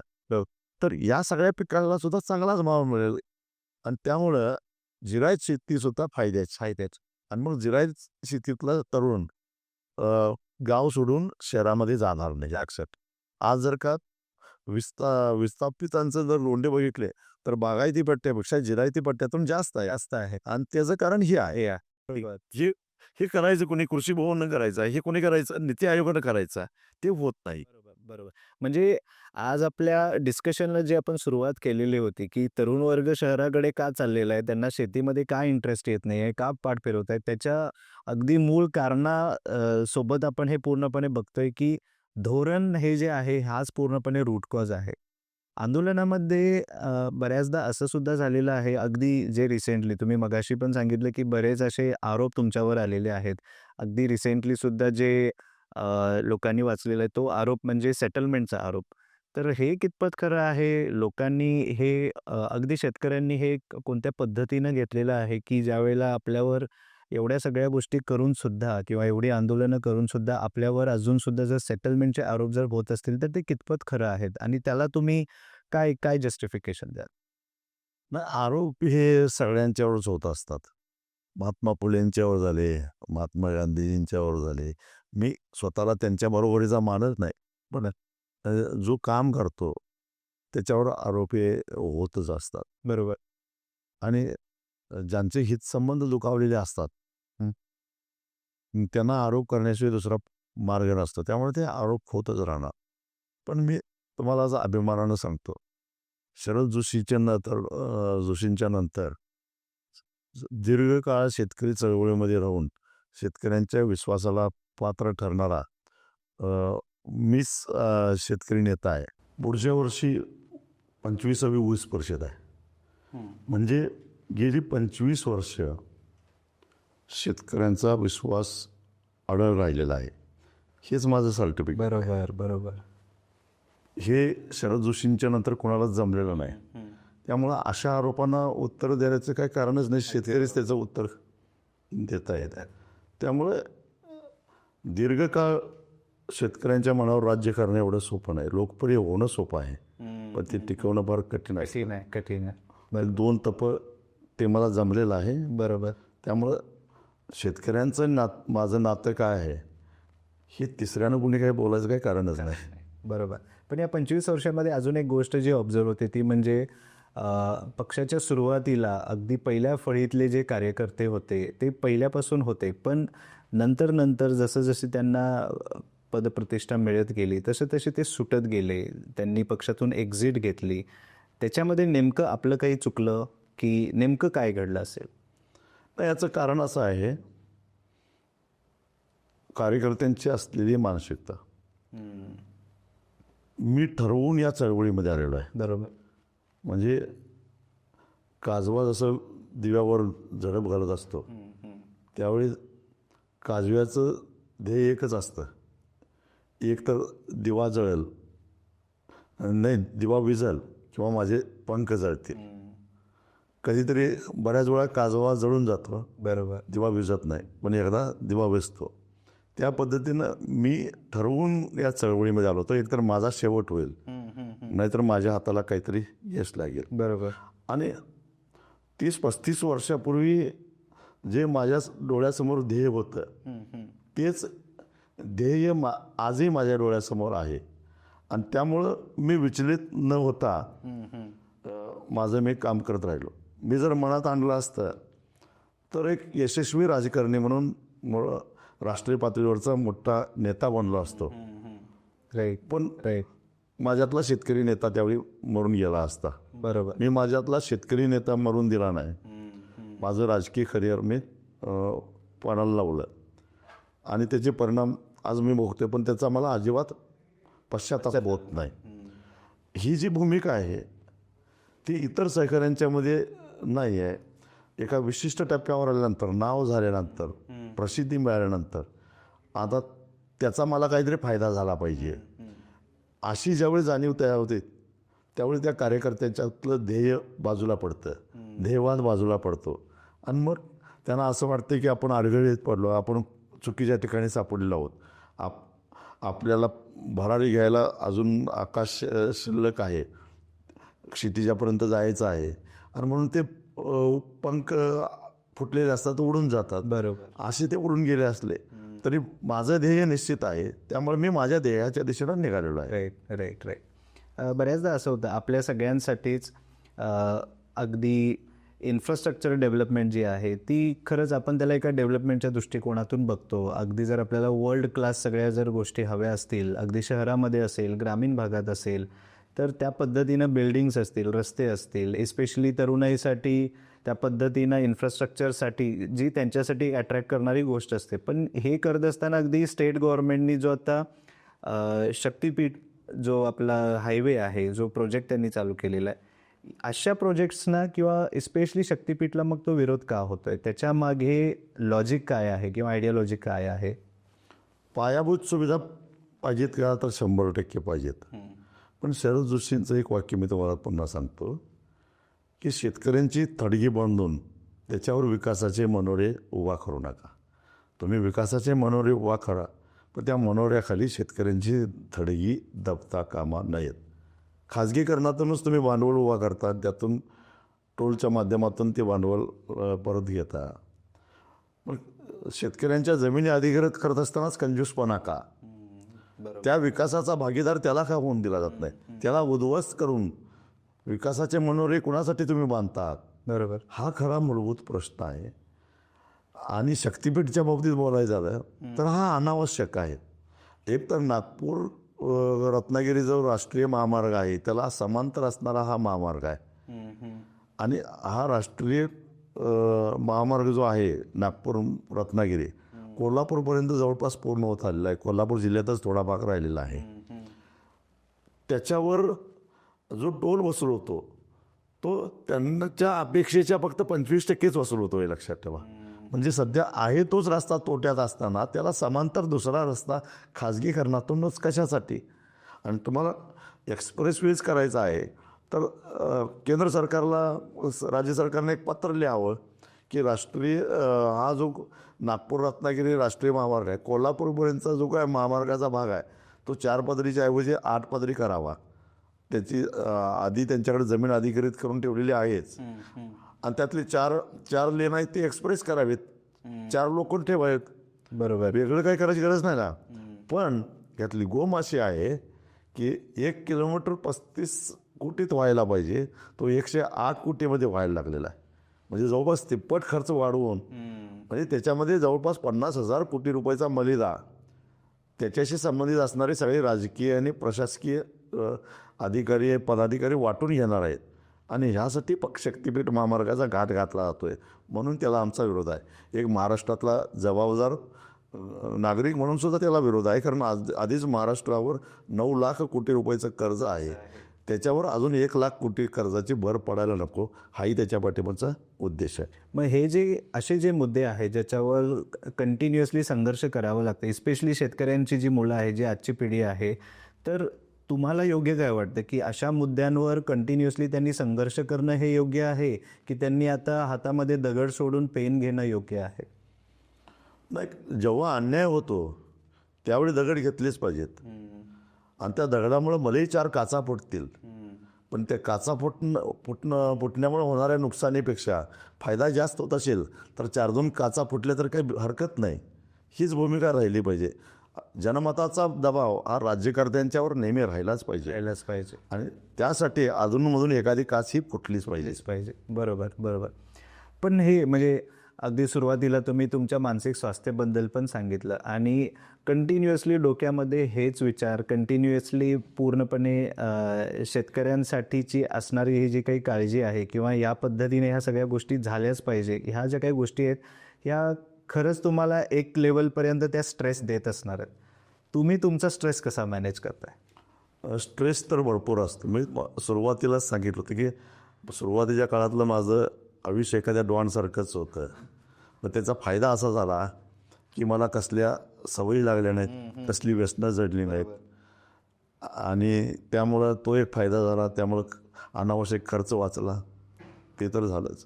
S1: तर या सगळ्या पिकांना सुद्धा चांगलाच भाव मिळेल आणि त्यामुळं जिरायत शेतीसुद्धा फायद्याची आहे. आणि मग जिरायत शेतीतला तरुण अ, गाव सोडून शहरामध्ये जाणार नाही अक्षर. आज जर का विस्थापितांचे जर लोंढे बघितले, तर बागायती पट्ट्यापेक्षा जिरायती पट्ट्यातून जास्त आहे.
S2: जास्त आहे.
S1: आणि त्याचं कारण हे आहे.
S2: हे आहे. बरोबर.
S1: हे हे करायचं कोणी कृषी भवननं करायचं आहे, हे कोणी करायचं नीती आयोगानं करायचं आहे. ते होत नाही.
S2: बरोबर, बरोबर. म्हणजे आज आपल्या डिस्कशनला जी आपण सुरुवात केलेली होती, की तरुण वर्ग शहराकडे का चाललेला आहे? त्यांना शेतीमध्ये का इंटरेस्ट येत नाहीये? का पाठ फिरवत आहेत? त्याच्या अगदी मूळ सोबत आपण हे पूर्णपणे बघतोय, की धोरण हे जे आहे, हाच पूर्णपणे रूट कॉज आहे. आंदोलनामध्ये बऱ्याचदा असं सुद्धा झालेलं आहे, अगदी जे रिसेंटली तुम्ही मगाशी पण सांगितलं, की बरेच असे आरोप तुमच्यावर आलेले आहेत. अगदी रिसेंटली सुद्धा जे लोकांनी वाचलेला आहे तो आरोप म्हणजे सेटलमेंटचा आरोप. तर हे कितपत खरं आहे? लोकांनी हे अगदी शेतकऱ्यांनी हे कोणत्या पद्धतीनं घेतलेलं आहे, की ज्यावेळेला आपल्यावर एवढ्या सगळ्या गोष्टी करून सुद्धा किंवा एवढी आंदोलनं करून सुद्धा आपल्यावर अजून सुद्धा जर सेटलमेंटचे आरोप जर होत असतील, तर ते कितपत खरं आहेत? आणि त्याला तुम्ही काय काय जस्टिफिकेशन द्याल?
S1: नाही, आरोप हे सगळ्यांच्यावरच होत असतात. महात्मा फुलेंच्यावर झाले, महात्मा गांधीजींच्यावर झाले. मी स्वतःला त्यांच्या बरोबरीचा मानत नाही. पण जो काम करतो त्याच्यावर आरोप हे होतच असतात.
S2: बरोबर.
S1: आणि ज्यांचे हितसंबंध दुखावलेले असतात, हं, त्यांना आरोप करण्याशिवाय दुसरा मार्ग नसतो. त्यामुळे ते आरोप होतच राहणार. पण मी तुम्हाला आज अभिमानानं सांगतो, शरद जोशींच्या नंतर दीर्घकाळ शेतकरी चळवळीमध्ये राहून शेतकऱ्यांच्या विश्वासाला पात्र ठरणारा मीच शेतकरी नेता आहे. पुढच्या वर्षी 25वी ऊस परिषद आहे. म्हणजे गेली 25 वर्ष शेतकऱ्यांचा विश्वास अढळ राहिलेला आहे. हेच माझं सर्टिफिकेट.
S2: बरोबर, बरोबर.
S1: हे शरद जोशींच्या नंतर कोणालाच जमलेलं नाही. त्यामुळं अशा आरोपांना उत्तर देण्याचं काही कारणच नाही. शेतकरीच त्याचं उत्तर देता येत आहे. त्यामुळे दीर्घकाळ शेतकऱ्यांच्या मनावर राज्य करणं एवढं सोपं नाही. लोकप्रिय होणं सोपं आहे, पण ते टिकवणं फार कठीण आहे.
S2: कठीण आहे, कठीण आहे.
S1: मला 2 ते मला जमलेलं आहे.
S2: बरोबर.
S1: त्यामुळं शेतकऱ्यांचं माझं नातं काय आहे, हे तिसऱ्यानं कुणी काही बोलायचं काही कारणच नाही.
S2: बरोबर. पण या 25 वर्षामध्ये अजून एक गोष्ट जी ऑब्झर्व्ह होते ती म्हणजे पक्षाच्या सुरुवातीला अगदी पहिल्या फळीतले जे कार्यकर्ते होते ते पहिल्यापासून होते. पण नंतर जसं त्यांना पदप्रतिष्ठा मिळत गेली तसे ते सुटत गेले. त्यांनी पक्षातून एक्झिट घेतली. त्याच्यामध्ये नेमकं आपलं काही चुकलं की नेमकं काय घडलं असेल?
S1: तर याचं कारण असं आहे, कार्यकर्त्यांची असलेली मानसिकता. मी ठरवून या चळवळीमध्ये आलेलो आहे.
S2: बरोबर.
S1: म्हणजे काजवा जसं दिव्यावर झडप घालत असतो, त्यावेळी काजव्याचं ध्येय एकच असतं, एक तर दिवा जळेल, नाही दिवा विझेल किंवा माझे पंख जळतील. कधीतरी बऱ्याच वेळा काजवा जळून जातो,
S2: बरोबर.
S1: दिवा विझत नाही, पण एकदा दिवा विझतो. त्या पद्धतीनं मी ठरवून या चळवळीमध्ये आलो होतो. एकतर माझा शेवट होईल, नाहीतर माझ्या हाताला काहीतरी यश लागेल.
S2: बरोबर.
S1: आणि 30-35 वर्षापूर्वी जे माझ्या डोळ्यासमोर ध्येय होतं, तेच ध्येय आजही माझ्या डोळ्यासमोर आहे. आणि त्यामुळं मी विचलित न होता माझं मी काम करत राहिलो. मी जर मनात आणलं असतं तर एक यशस्वी राजकारणी म्हणून राष्ट्रीय पातळीवरचा मोठा नेता बनलो असतो.
S2: राईट.
S1: पण
S2: राईट.
S1: माझ्यातला शेतकरी नेता त्यावेळी मरून गेला असता.
S2: बरोबर.
S1: मी माझ्यातला शेतकरी नेता मरून दिला नाही. माझं राजकीय करिअर मी पणाला लावलं आणि त्याचे परिणाम आज मी भोगतोय, पण त्याचा मला अजिबात पश्चाताप होत नाही. ही जी भूमिका आहे ती इतर सहकाऱ्यांच्यामध्ये नाही आहे. एका विशिष्ट टप्प्यावर आल्यानंतर, नाव झाल्यानंतर, प्रसिद्धी मिळाल्यानंतर आता त्याचा मला काहीतरी फायदा झाला पाहिजे अशी ज्यावेळी जाणीव तयार होते, त्यावेळी त्या कार्यकर्त्यांच्यातलं ध्येय बाजूला पडतं, ध्येयवाद बाजूला पडतो. आणि मग त्यांना असं वाटतं की आपण अडगळीत पडलो, आपण चुकीच्या ठिकाणी सापडलेलो आहोत, आपल्याला भरारी घ्यायला अजून आकाश शिल्लक आहे, क्षितिजापर्यंत जायचं आहे. आणि म्हणून ते पंख फुटलेले असतात, उडून जातात.
S2: बरोबर.
S1: असे ते उडून गेले असले तरी माझं ध्येय निश्चित आहे, त्यामुळे मी माझ्या ध्येयाच्या दिशेनं निघालेलो आहे.
S2: राईट. राईट. राईट. बऱ्याचदा असं होतं आपल्या सगळ्यांसाठीच अगदी इन्फ्रास्ट्रक्चर डेव्हलपमेंट जी आहे ती खरंच आपण त्याला एका डेव्हलपमेंटच्या दृष्टिकोनातून बघतो. अगदी जर आपल्याला वर्ल्ड क्लास सगळ्या जर गोष्टी हव्या असतील, अगदी शहरामध्ये असेल, ग्रामीण भागात असेल, तर त्या पद्धतीनं बिल्डिंग्स असतील, रस्ते असतील, एस्पेशली तरुणाईसाठी त्या पद्धतीनं इन्फ्रास्ट्रक्चरसाठी जी त्यांच्यासाठी अट्रॅक्ट करणारी गोष्ट असते. पण हे करत असताना अगदी स्टेट गव्हर्नमेंटनी जो आता शक्तिपीठ जो आपला हायवे आहे, जो प्रोजेक्ट त्यांनी चालू केलेला आहे, अशा प्रोजेक्ट्सना किंवा एस्पेशली शक्तिपीठला मग तो विरोध का होतोय? त्याच्या मागे लॉजिक काय आहे किंवा आयडियोलॉजी काय आहे?
S1: पायाभूत सुविधा पाहिजेत का? तर 100% पाहिजेत. पण शरद जोशींचं एक वाक्य मी तुम्हाला पुन्हा सांगतो की शेतकऱ्यांची थडगी बांधून त्याच्यावर विकासाचे मनोरे उभा करू नका. तुम्ही विकासाचे मनोरे उभा करा, पण त्या मनोऱ्याखाली शेतकऱ्यांची थडगी दबता कामा नयेत. खाजगीकरणातूनच तुम्ही भांडवल उभा करता, त्यातून टोलच्या माध्यमातून ते भांडवल परत घेता. मग शेतकऱ्यांच्या जमिनी अधिग्रहित करत असतानाच कंजूसपणा का? त्या विकासाचा भागीदार त्याला का होऊन दिला जात नाही? त्याला उद्ध्वस्त करून विकासाचे मनोरे कुणासाठी तुम्ही बांधतात?
S2: बरोबर.
S1: हा खरा मूलभूत प्रश्न आहे. आणि शक्तिपीठच्या बाबतीत बोलायचं झालं तर हा अनावश्यक आहे. एक तर नागपूर रत्नागिरी जो राष्ट्रीय महामार्ग आहे त्याला समांतर असणारा हा महामार्ग आहे. आणि हा राष्ट्रीय महामार्ग जो आहे नागपूर रत्नागिरी कोल्हापूरपर्यंत जवळपास पूर्ण होत आलेला आहे. कोल्हापूर जिल्ह्यातच थोडा भाग राहिलेला आहे. त्याच्यावर जो टोल वसूल होतो तो त्यांच्या अपेक्षेच्या फक्त 25%च वसूल होतो, हे लक्षात ठेवा. म्हणजे सध्या आहे तोच रस्ता तोट्यात असताना त्याला समांतर दुसरा रस्ता खाजगीकरणातूनच कशासाठी? आणि तुम्हाला एक्सप्रेसवेज करायचा आहे तर केंद्र सरकारला, राज्य सरकारने एक पत्र लिहावं की राष्ट्रीय हा जो नागपूर रत्नागिरी राष्ट्रीय महामार्ग आहे, कोल्हापूरपर्यंतचा जो काय महामार्गाचा भाग आहे तो 4 पदरीच्या ऐवजी 8 पदरी करावा. त्याची आधी त्यांच्याकडे जमीन अधिग्रहित करून ठेवलेली आहेच. आणि त्यातले 4 लेन आहेत ते एक्सप्रेस करावेत, 4 लोकल ठेवावेत.
S2: बरोबर.
S1: वेगळं काही करायची गरज नाही ना. पण यातली गोम अशी आहे की 1 किलोमीटर 35 कोटीत व्हायला पाहिजे, तो 108 कोटीमध्ये व्हायला लागलेला आहे. म्हणजे जवळपास तिप्पट खर्च वाढवून, म्हणजे त्याच्यामध्ये जवळपास 50,000 कोटी रुपयाचा मलिदा त्याच्याशी संबंधित असणारे सगळे राजकीय आणि प्रशासकीय अधिकारी पदाधिकारी वाटून घेणार आहेत. आणि ह्यासाठी शक्तिपीठ महामार्गाचा घाट घातला जातो आहे, म्हणून त्याला आमचा विरोध आहे. एक महाराष्ट्रातला जबाबदार नागरिक म्हणून सुद्धा त्याला विरोध आहे, कारण आधीच महाराष्ट्रावर 9 लाख कोटी रुपयाचं कर्ज आहे. त्याच्यावर अजून 1 लाख कोटी कर्जाची भर पडायला नको, हाही त्याच्या पाठिंबाचा उद्देश आहे.
S2: मग हे असे जे मुद्दे आहेत ज्याच्यावर कंटिन्युअसली संघर्ष करावं लागतं, स्पेशली शेतकऱ्यांची जी मुलं आहे, जी आजची पिढी आहे, तर तुम्हाला योग्य काय वाटतं की अशा मुद्द्यांवर कंटिन्युअसली त्यांनी संघर्ष करणं हे योग्य आहे, की त्यांनी आता हातामध्ये दगड सोडून पेन घेणं योग्य आहे?
S1: नाही, जेव्हा अन्याय होतो त्यावेळी दगड घेतलेच पाहिजेत, आणि त्या दगडामुळे मलाही 4 काचा फुटतील, पण त्या काचा फुटण्यामुळे होणाऱ्या नुकसानीपेक्षा फायदा जास्त होत असेल तर 4-2 काचा फुटल्या तर काही हरकत नाही. हीच भूमिका राहिली पाहिजे. जनमताचा दबाव हा राज्यकर्त्यांच्यावर नेहमी राहिलाच पाहिजे,
S2: यायलाच पाहिजे.
S1: आणि त्यासाठी अधूनमधून एखादी काच ही फुटलीच पाहिजे.
S2: बरोबर, बरोबर. पण हे म्हणजे अगदी सुरुवातीला तुम्ही तुमच्या मानसिक स्वास्थ्याबद्दल पण सांगितलं आणि कंटिन्युअसली डोक्यामध्ये हेच विचार, कंटिन्युअसली पूर्णपणे शेतकऱ्यांसाठीची असणारी ही जी काही काळजी आहे किंवा या पद्धतीने ह्या सगळ्या गोष्टी झाल्याच पाहिजे, ह्या ज्या काही गोष्टी आहेत ह्या खरंच तुम्हाला एक लेवलपर्यंत त्या स्ट्रेस देत असणार आहेत. तुम्ही तुमचा स्ट्रेस कसा मॅनेज करताय?
S1: स्ट्रेस तर भरपूर असतो. मी सुरुवातीलाच सांगितलं होतं की सुरुवातीच्या काळातलं माझं आयुष्य एखाद्या डॉनसारखंच होतं. मग त्याचा फायदा असा झाला की मला कसल्या सवयी लागल्या नाहीत, कसली व्यसनं जडली नाहीत, आणि त्यामुळं तो एक फायदा झाला. त्यामुळं अनावश्यक खर्च वाचला, ते तर झालंच.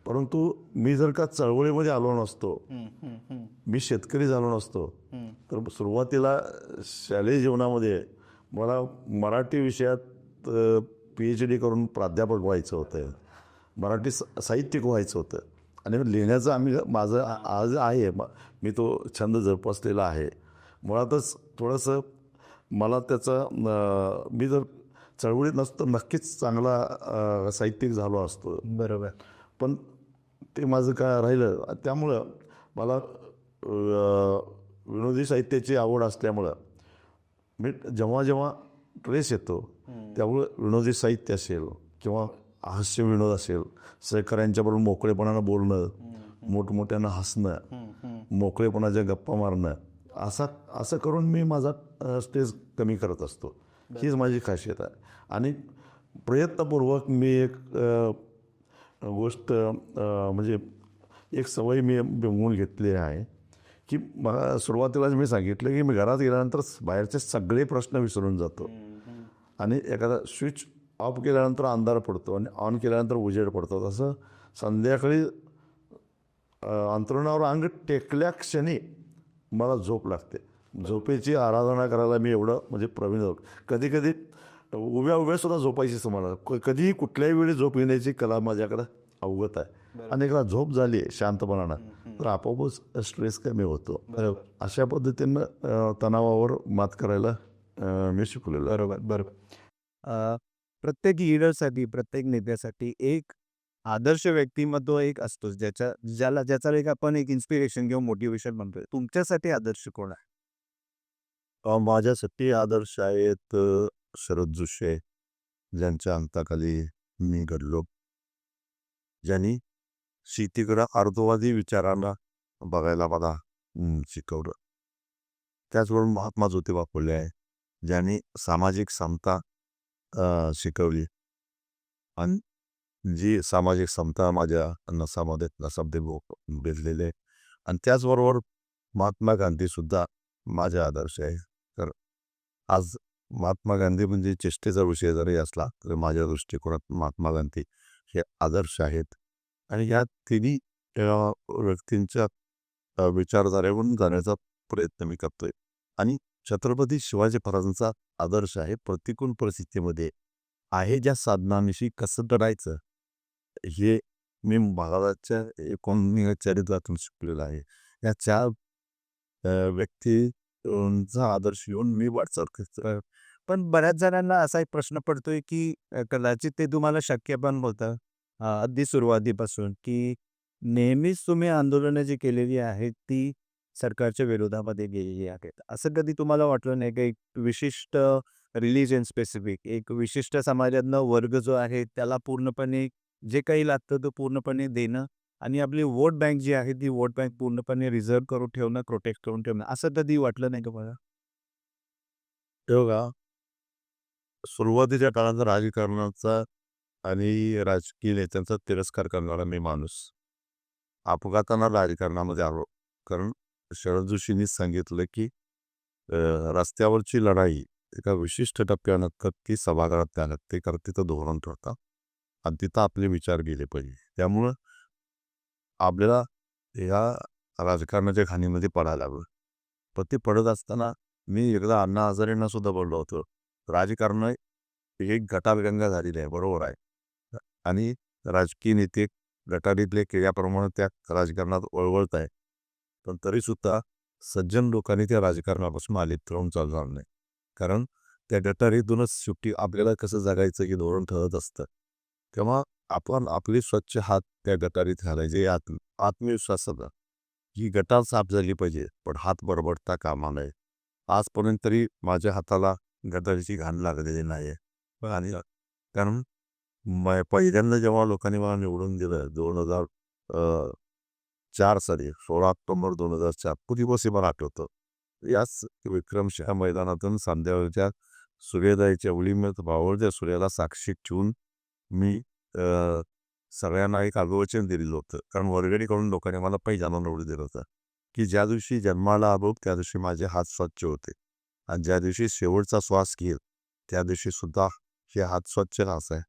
S1: परंतु मी जर का चळवळीमध्ये आलो नसतो, मी शेतकरी झालो नसतो, तर सुरुवातीला शालेय जीवनामध्ये मला मराठी विषयात PhD करून प्राध्यापक व्हायचं होतं, मराठी साहित्यिक व्हायचं होतं, आणि लिहिण्याचं माझं आज आहे, मी तो छंद जोपासलेला आहे. मुळातच थोडंसं मला मी जर चळवळीत नसतो नक्कीच चांगला साहित्यिक झालो असतो.
S2: बरोबर.
S1: पण ते माझं काय राहिलं. त्यामुळं मला विनोदी साहित्याची आवड असल्यामुळं मी जेव्हा ट्रेस येतो त्यामुळं विनोदी साहित्य असेल किंवा हास्य विनोद असेल, सहकाऱ्यांच्याबरोबर मोकळेपणानं बोलणं, मोठमोठ्यानं हसणं, मोकळेपणाच्या गप्पा मारणं, असं करून मी माझा स्ट्रेस कमी करत असतो. हीच माझी खासियत आहे. आणि प्रयत्नपूर्वक मी एक गोष्ट म्हणजे एक सवय मी बिंबवून घेतली आहे की मला सुरुवातीलाच मी सांगितलं की मी घरात गेल्यानंतर बाहेरचे सगळे प्रश्न विसरून जातो, आणि एखादा स्विच ऑफ केल्यानंतर अंधार पडतो आणि ऑन केल्यानंतर उजेड पडतो. तसं संध्याकाळी अंथरुणावर अंग टेकल्या क्षणी मला झोप लागते. झोपेची आराधना करायला मी एवढं म्हणजे प्रवीण झालो. कधी कधी उभ्या सुद्धा झोपायची मला, कधीही कुठल्याही वेळी झोप येण्याची कला माझ्याकडं अवगत आहे. आणि एकदा झोप झाली शांतपणानं तर आपोआपच स्ट्रेस कमी होतो.
S2: बरोबर.
S1: अशा पद्धतीनं तणावावर मात करायला मी शिकलेलो.
S2: बरोबर. प्रत्येक लीडरसाठी, प्रत्येक नेत्यासाठी एक आदर्श व्यक्तिमत्व एक असतोच, ज्याचा एक आपण एक इन्स्पिरेशन किंवा मोटिवेशन म्हणतोय. तुमच्यासाठी आदर्श कोण आहे?
S1: माझ्यासाठी आदर्श आहेत शरद जोशी, ज्यांच्या अंताखाली मी घडलो, ज्यांनी शेतीकडं अर्थवादी विचारांना बघायला मला शिकवलं. त्याचबरोबर महात्मा ज्योतिबा फुले आहे, ज्यांनी सामाजिक समता शिकवली, आणि जी सामाजिक समता माझ्या नसामध्ये भिजलेले. आणि त्याचबरोबर महात्मा गांधीसुद्धा माझे आदर्श आहे. तर आज महात्मा गांधी म्हणजे चेष्टेचा विषय जरी असला तरी माझ्या दृष्टिकोनात महात्मा गांधी हे आदर्श आहेत. आणि या तिन्ही व्यक्तींच्या विचारधारेवरून जाण्याचा प्रयत्न मी करतोय. आणि छत्रपती शिवाजी महाराजांचा आदर्श आहे, प्रतिकूल परिस्थितीमध्ये आहे ज्या साधनांशी कसं लढायचं हे मी महाराजांच्या एकूण चरित्रातून शिकलेलं आहे. या 4 व्यक्तींचा आदर्श घेऊन मी वाटचाल करतो.
S2: पण बऱ्याच जणांना असा एक प्रश्न पडतोय की कदाचित ते तुम्हाला शक्य पण होतं अगदी सुरुवातीपासून, की नेहमीच तुम्ही आंदोलनं जी केलेली आहेत ती सरकारच्या विरोधामध्ये गेलेली आहेत. असं कधी तुम्हाला वाटलं नाही का एक विशिष्ट रिलिजन स्पेसिफिक एक विशिष्ट समाजातनं वर्ग जो आहे त्याला पूर्णपणे जे काही लागतं तो पूर्णपणे देणं आणि आपली वोट बँक जी आहे ती वोट बँक पूर्णपणे रिझर्व्ह करून ठेवणं, प्रोटेक्ट करून ठेवणं, असं कधी वाटलं नाही तुम्हाला?
S1: हे बघा, सुरुवातीच्या काळात राजकारणाचा आणि राजकीय नेत्यांचा तिरस्कार करणारा मी माणूस. अपघातानं राजकारणामध्ये आलो. कारण शरद जोशींनीच सांगितलं, की अ, रस्त्यावरची लढाई एका विशिष्ट टप्प्यानंतर ती सभागृहात द्यावी लागते, कारण तिथं धोरण ठरतं आणि तिथं आपले विचार गेले पाहिजे. त्यामुळं आपल्याला या राजकारणाच्या खाणीमध्ये पडायला लागलं. पण ते पडत असताना मी एकदा अण्णा हजारेंना सुद्धा बोललो होतो. राजकारण ही एक गटारगंगा झालेली आहे, बरोबर आहे. आणि राजकीय नेते गटारीतले किड्याप्रमाणे त्या राजकारणात वळवळत आहे. पण तरीसुद्धा सज्जन लोकांनी त्या राजकारणापासून अलिप्त राहून चालणार नाही. कारण त्या गटारीतूनच शेवटी आपल्याला कसं जगायचं हे धोरण ठरत असतं. तेव्हा आपण आपले स्वच्छ हात त्या गटारीत घालायचे आत्मविश्वासानं. ही गटार साफ झाली पाहिजे, पण हात बरबडता कामा नये. आजपर्यंत तरी माझ्या हाताला गटारीची घाण लागलेली नाही आहे. आणि कारण पहिल्यांदा जेव्हा लोकांनी मला निवडून दिलं 2004 साली 16 ऑक्टोबर 2004 तो दिवसही मला आठवतं. याच विक्रमशिला मैदानातून संध्याकाळच्या सूर्योदयाच्या वेळीमध्ये मावळत्या सूर्याला साक्षी ठेवून मी सगळ्यांना एक अभिवचन दिलेलं होतं. कारण वर्गणीकडून लोकांनी मला पहिल्यांदा निवडून दिलं होतं, की ज्या दिवशी जन्माला आलो त्या दिवशी माझे हात स्वच्छ होते आणि ज्या दिवशी शेवटचा श्वास घेईल त्या दिवशी सुद्धा हे हात स्वच्छ राहायचं.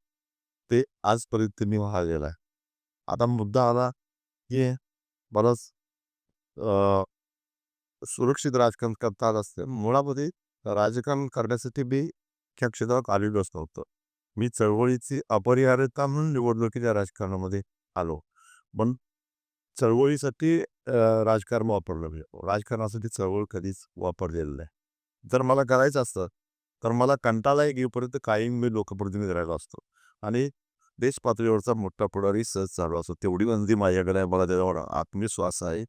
S1: ते आजपर्यंत मी वाहिलेलं आहे. आता मुद्दा आला, की बरंच अ, सुरक्षित राजकारण करता आलं असतं. मुळामध्ये राजकारण करण्यासाठी मी त्या क्षेत्रात आलेलोच नव्हतं. मी चळवळीची अपरिहार्यता म्हणून निवडणुकीच्या राजकारणामध्ये आलो. पण चळवळीसाठी राजकारण वापरलं मी. राजकारणासाठी चळवळ कधीच वापरलेलं नाही. जर मला करायचं असतं, तर मला कंटाळा येईपर्यंत कायम मी लोकप्रतिनिधी राहिलो असतो आणि देश पातळीवरचा मोठा पुढारी सहज चालू असतो. तेवढी संधी माझ्याकडे आहे. मला त्याच्यावर आत्मविश्वास आहे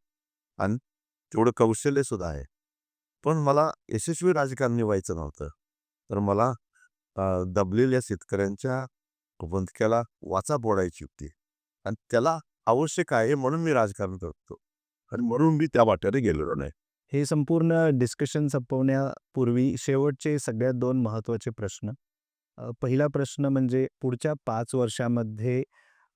S1: आणि तेवढं कौशल्यसुद्धा आहे. पण मला यशस्वी राजकारणी व्हायचं नव्हतं. तर मला दबलेल्या शेतकऱ्यांच्या वंचक्याला वाचा फोडायची होती आणि त्याला आवश्यक आहे म्हणून मी राजकारण करतो आणि म्हणून मी त्या वाट्याने गेलेलो नाही.
S2: हे संपूर्ण डिस्कशन संपवण्यापूर्वी शेवटचे सगळ्यात 2 महत्त्वाचे प्रश्न. पहिला प्रश्न म्हणजे पुढच्या 5 वर्षामध्ये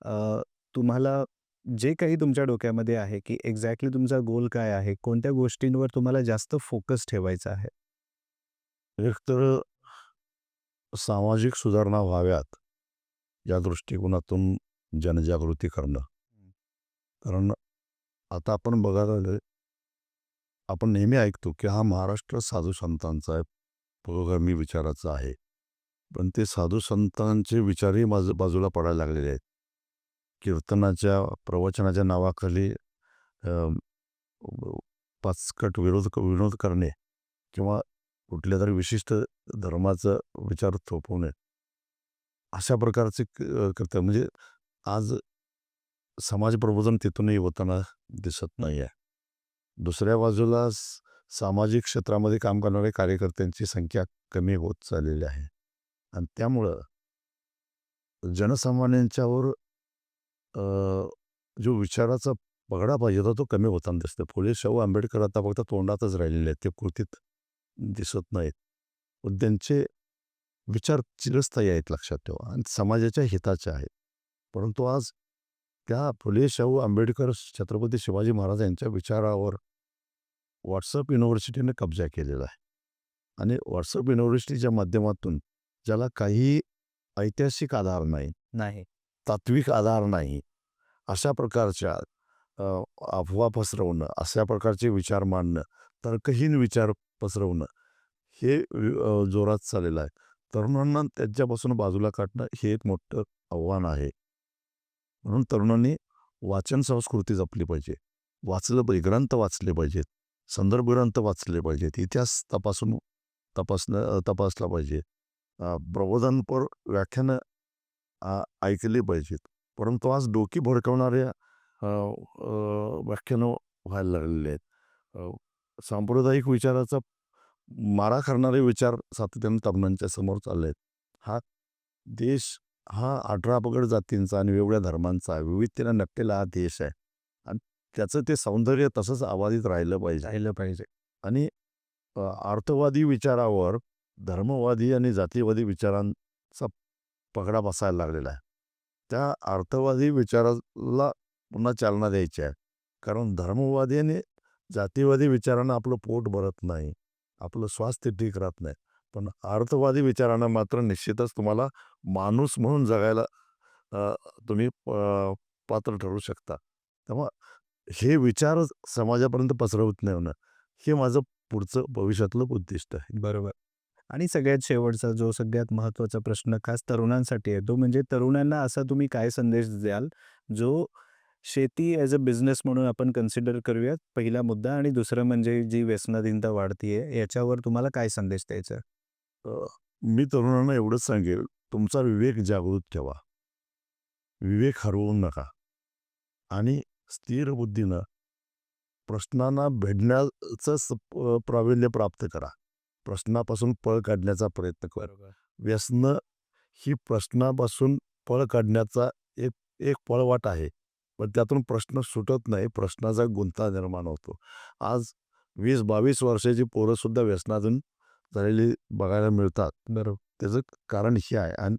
S2: अ, तुम्हाला जे काही तुमच्या डोक्यामध्ये आहे, की एक्झॅक्टली तुमचा गोल काय आहे? कोणत्या गोष्टींवर तुम्हाला जास्त फोकस ठेवायचा आहे?
S1: एक तर सामाजिक सुधारणा व्हाव्यात या दृष्टिकोनातून जनजागृती करणं. कारण आता आपण बघायला लागलोय, आपण नेहमी ऐकतो, की हा महाराष्ट्र साधू संतांचा आहे, पुरोगामी विचाराचा आहे. पण ते साधू संतांचे विचारही बाजूला पडायला लागलेले आहेत. कीर्तनाच्या, प्रवचनाच्या नावाखाली अ, पाचकट विनोद करणे किंवा कुठल्यातरी विशिष्ट धर्माचा विचार थोपवणे, अशा प्रकारचे करतात. म्हणजे आज समाज प्रबोधन तिथूनही होताना दिसत नाही आहे. दुसऱ्या बाजूला सामाजिक क्षेत्रामध्ये काम करणारे कार्यकर्त्यांची संख्या कमी होत चाललेली आहे आणि त्यामुळं जनसामान्यांच्यावर अ, जो विचाराचा पगडा पाहिजे होता तो कमी होताना दिसतो. फुले शाहू आंबेडकर आता फक्त तोंडातच राहिलेले आहेत, ते कृतीत दिसत नाहीत. पण त्यांचे विचार चिरस्थायी आहेत, लक्षात ठेवा, आणि समाजाच्या हिताचे आहेत. परंतु आज त्या फुले शाहू आंबेडकर छत्रपती शिवाजी महाराज यांच्या विचारावर व्हॉट्सअप युनिव्हर्सिटीने कब्जा केलेला आहे आणि व्हॉट्सअप युनिव्हर्सिटीच्या माध्यमातून ज्याला काही ऐतिहासिक आधार नाही,
S2: नाही.
S1: तात्विक आधार नाही, अशा प्रकारच्या अ, अफवा पसरवणं, अशा प्रकारचे विचार मांडणं, तर्कहीन विचार पसरवणं, हे जोरात चाललेलं आहे. तरुणांना त्यांच्यापासून बाजूला काढणं हे एक मोठं आव्हान आहे. म्हणून तरुणांनी वाचन संस्कृती जपली पाहिजे. वाचलं पाहिजे, ग्रंथ वाचले पाहिजेत, संदर्भ ग्रंथ वाचले पाहिजेत, इतिहास तपासला पाहिजे. प्रबोधनपर व्याख्यानं ऐकली पाहिजेत. परंतु आज डोकी भडकवणाऱ्या अ, अ, व्याख्यानं व्हायला लागलेले आहेत. सांप्रदायिक विचाराचा मारा करणारे विचार सातत्याने तरुणांच्या समोर चालले आहेत. हा देश हा 18 पगड जातींचा आणि वेगवेगळ्या धर्मांचा विविधतेने नटलेला हा देश आहे. त्याचं ते सौंदर्य तसंच अबाधित राहिलं पाहिजे. आणि अर्थवादी विचारावर धर्मवादी आणि जातीवादी विचारांचा पगडा बसायला लागलेला आहे. त्या अर्थवादी विचाराला पुन्हा चालना द्यायची आहे. कारण धर्मवादी आणि जातीवादी विचारांना आपलं पोट भरत नाही, आपलं स्वास्थ्य ठीक राहत नाही. पण अर्थवादी विचारांना मात्र निश्चितच तुम्हाला माणूस म्हणून जगायला तुम्ही पात्र ठरू शकता. तेव्हा हे विचार समाजापर्यंत पसरवत नेणं हे माझं पुढचं भविष्यातलं उद्दिष्ट आहे.
S2: बरोबर. आणि सगळ्यात शेवटचा जो सगळ्यात महत्त्वाचा प्रश्न खास तरुणांसाठी आहे, तो म्हणजे तरुणांना असा तुम्ही काय संदेश द्याल, जो शेती ॲज अ बिझनेस म्हणून आपण कन्सिडर करूयात पहिला मुद्दा आणि दुसरं म्हणजे जी व्यसनाधीनता वाढतीये, याच्यावर तुम्हाला काय संदेश द्यायचा आहे?
S1: अ, मी तरुणांना एवढंच सांगेल, तुमचा विवेक जागृत ठेवा. विवेक हरवू नका आणि स्थिर बुद्धीनं प्रश्नांना भेदण्याचं प्रावीण्य प्राप्त करा. प्रश्नापासून पळ काढण्याचा प्रयत्न करा.
S2: बरोबर.
S1: व्यसनं ही प्रश्नापासून पळ काढण्याचा एक एक पळवाट आहे. पण त्यातून प्रश्न सुटत नाही. प्रश्नाचा गुंता निर्माण होतो. आज 20-22 वर्षाची पोरंसुद्धा व्यसनातून झालेली बघायला मिळतात.
S2: बरोबर.
S1: त्याचं कारण हे आहे आणि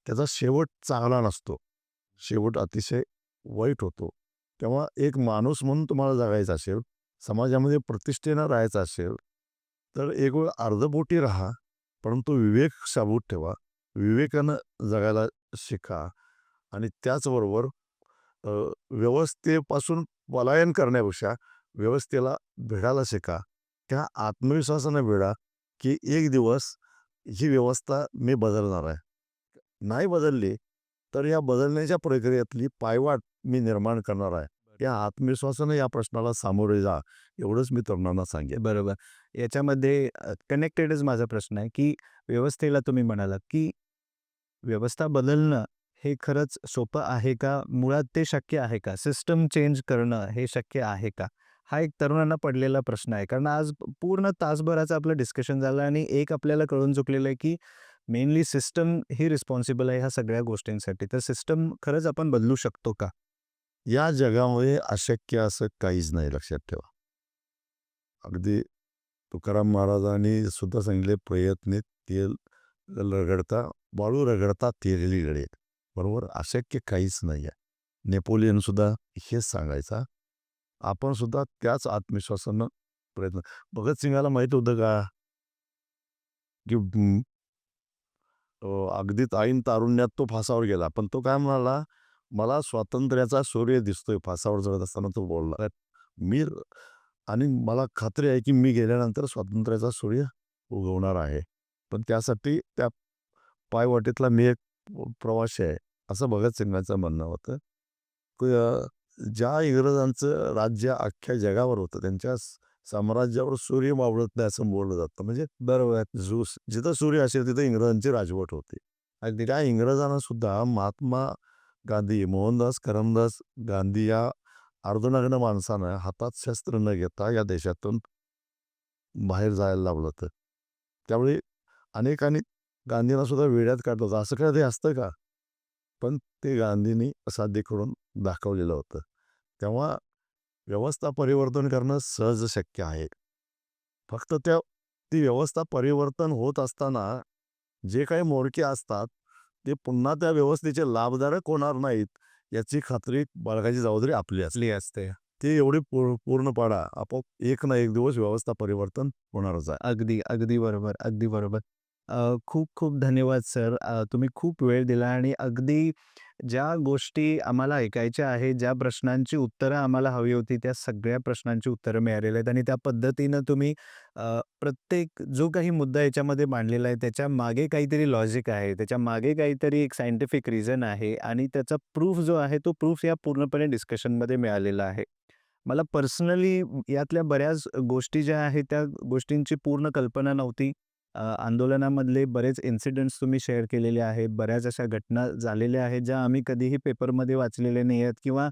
S1: त्याचा शेवट चांगला नसतो. शेवट अतिशय वाईट होतो. तेव्हा एक माणूस म्हणून तुम्हाला जगायचं असेल, समाजामध्ये प्रतिष्ठेनं राहायचं असेल, तर एक वेळ अर्धपोटी राहा, परंतु विवेक साबूत ठेवा. विवेकानं जगायला शिका आणि त्याचबरोबर अ, व्यवस्थेपासून पलायन करण्यापेक्षा व्यवस्थेला भिडायला शिका. त्या आत्मविश्वासानं भिडा, की एक दिवस ही व्यवस्था मी बदलणार आहे. नाही बदलली, तर या बदलण्याच्या प्रक्रियेतली पायवाट मी निर्माण करणार आहे. या आत्मविश्वासानं या प्रश्नाला सामोरे जा, एवढंच मी तरुणांना सांगेन.
S2: बरोबर. याच्यामध्ये कनेक्टेडच माझा प्रश्न आहे, की व्यवस्थेला तुम्ही म्हणालात, की व्यवस्था बदलणं हे खरंच सोपं आहे का? मुळात ते शक्य आहे का? सिस्टम चेंज करणं हे शक्य आहे का? हा एक तरुणांना पडलेला प्रश्न आहे. कारण आज पूर्ण तासभराचं आपलं डिस्कशन झालं आणि एक आपल्याला कळून चुकलेलं आहे, की मेनली सिस्टम ही रिस्पॉन्सिबल आहे ह्या सगळ्या गोष्टींसाठी. तर सिस्टम खरंच आपण बदलू शकतो का?
S1: या जगामध्ये अशक्य असं काहीच नाही, लक्षात ठेवा. अगदी तुकाराम महाराजांनी सुद्धा सांगितले, प्रयत्ने तेल रगडता वाळू रगडता तेलेली गळे. बरोबर, अशक्य काहीच नाही आहे. नेपोलियन सुद्धा हेच सांगायचा. आपण सुद्धा त्याच आत्मविश्वासानं प्रयत्न. भगतसिंगाला माहित होतं का, की अगदीच ऐन तारुण्यात तो फासावर गेला. पण तो काय म्हणाला, मला स्वातंत्र्याचा सूर्य दिसतोय. फासावर चढत असताना तो बोलला. मी आणि मला खात्री आहे, की मी गेल्यानंतर स्वातंत्र्याचा सूर्य उगवणार आहे. पण त्यासाठी त्या पायवाटेतला मी एक प्रवासी आहे, असं भगतसिंगांचं म्हणणं होतं. ज्या इंग्रजांचं राज्य अख्ख्या जगावर होतं, त्यांच्या साम्राज्यावर सूर्य मावळत नाही असं बोललं जातं. म्हणजे
S2: बरोबर.
S1: जिथं सूर्य असेल तिथं इंग्रजांची राजवट होती. आणि त्या इंग्रजांना सुद्धा महात्मा गांधी, मोहनदास करमदास गांधी या अर्धनग्न माणसानं हातात शस्त्र न घेता या देशातून बाहेर जायला लावलं होतं. त्यावेळी अनेकांनी गांधींना सुद्धा वेड्यात काढलं होतं. असं कधी असतं का? पण ते गांधींनी साध्य करून दाखवलेलं होतं. तेव्हा व्यवस्था परिवर्तन करणं सहज शक्य आहे. फक्त ती व्यवस्था परिवर्तन होत असताना जे काही म्होरके असतात, ते पुन्हा त्या व्यवस्थेचे लाभधारक होणार नाहीत, याची खात्री बाळगायची जबाबदारी आपली असते.
S2: आपली असते.
S1: ते एवढी पूर्ण पाडा, आपोआप एक ना एक दिवस व्यवस्था परिवर्तन होणारच आहे.
S2: अगदी, अगदी बरोबर, अगदी बरोबर. खूप खूप धन्यवाद सर. तुम्ही खूप वेळ दिला आणि अगदी ज्या गोष्टी आम्हाला ऐकायच्या आहेत, ज्या प्रश्नांची उत्तरं आम्हाला हवी होती, त्या सगळ्या प्रश्नांची उत्तरं मिळालेली आहेत आणि त्या पद्धतीनं तुम्ही प्रत्येक जो काही मुद्दा याच्यामध्ये मांडलेला आहे, त्याच्या मागे काहीतरी लॉजिक आहे, त्याच्या मागे काहीतरी एक सायंटिफिक रिझन आहे आणि त्याचा प्रूफ जो आहे, तो प्रूफ या पूर्णपणे डिस्कशनमध्ये मिळालेला आहे. मला पर्सनली यातल्या बऱ्याच गोष्टी ज्या आहेत, त्या गोष्टींची पूर्ण कल्पना नव्हती. आंदोलनामधले बरेच इन्सिडेंट्स तुम्ही शेअर केलेले आहेत. बऱ्याच अशा घटना झालेल्या आहेत, ज्या आम्ही कधीही पेपरमध्ये वाचलेल्या नाही आहेत किंवा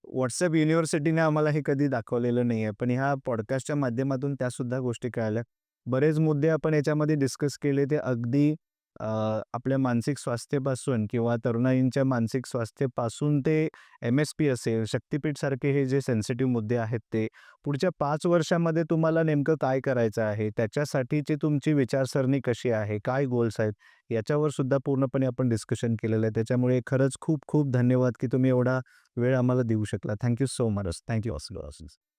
S2: WhatsApp युनिव्हर्सिटीने आम्हाला हे कधी दाखवलेलं नाही आहे. पण ह्या पॉडकास्टच्या माध्यमातून त्यासुद्धा गोष्टी कळाल्या. बरेच मुद्दे आपण याच्यामध्ये डिस्कस केले, ते अगदी आपल्या मानसिक स्वास्थ्यापासून किंवा तरुणाईंच्या मानसिक स्वास्थ्यापासून ते एम-एस-पी असेल, शक्तिपीठसारखे हे जे सेन्सिटिव्ह मुद्दे आहेत ते पुढच्या 5 वर्षामध्ये तुम्हाला नेमकं काय करायचं आहे, त्याच्यासाठीची तुमची विचारसरणी कशी आहे, काय गोल्स आहेत, याच्यावर सुद्धा पूर्णपणे आपण डिस्कशन केलेलं आहे. त्याच्यामुळे खरंच खूप खूप धन्यवाद की तुम्ही एवढा वेळ आम्हाला देऊ शकला. Thank so much. Thank you.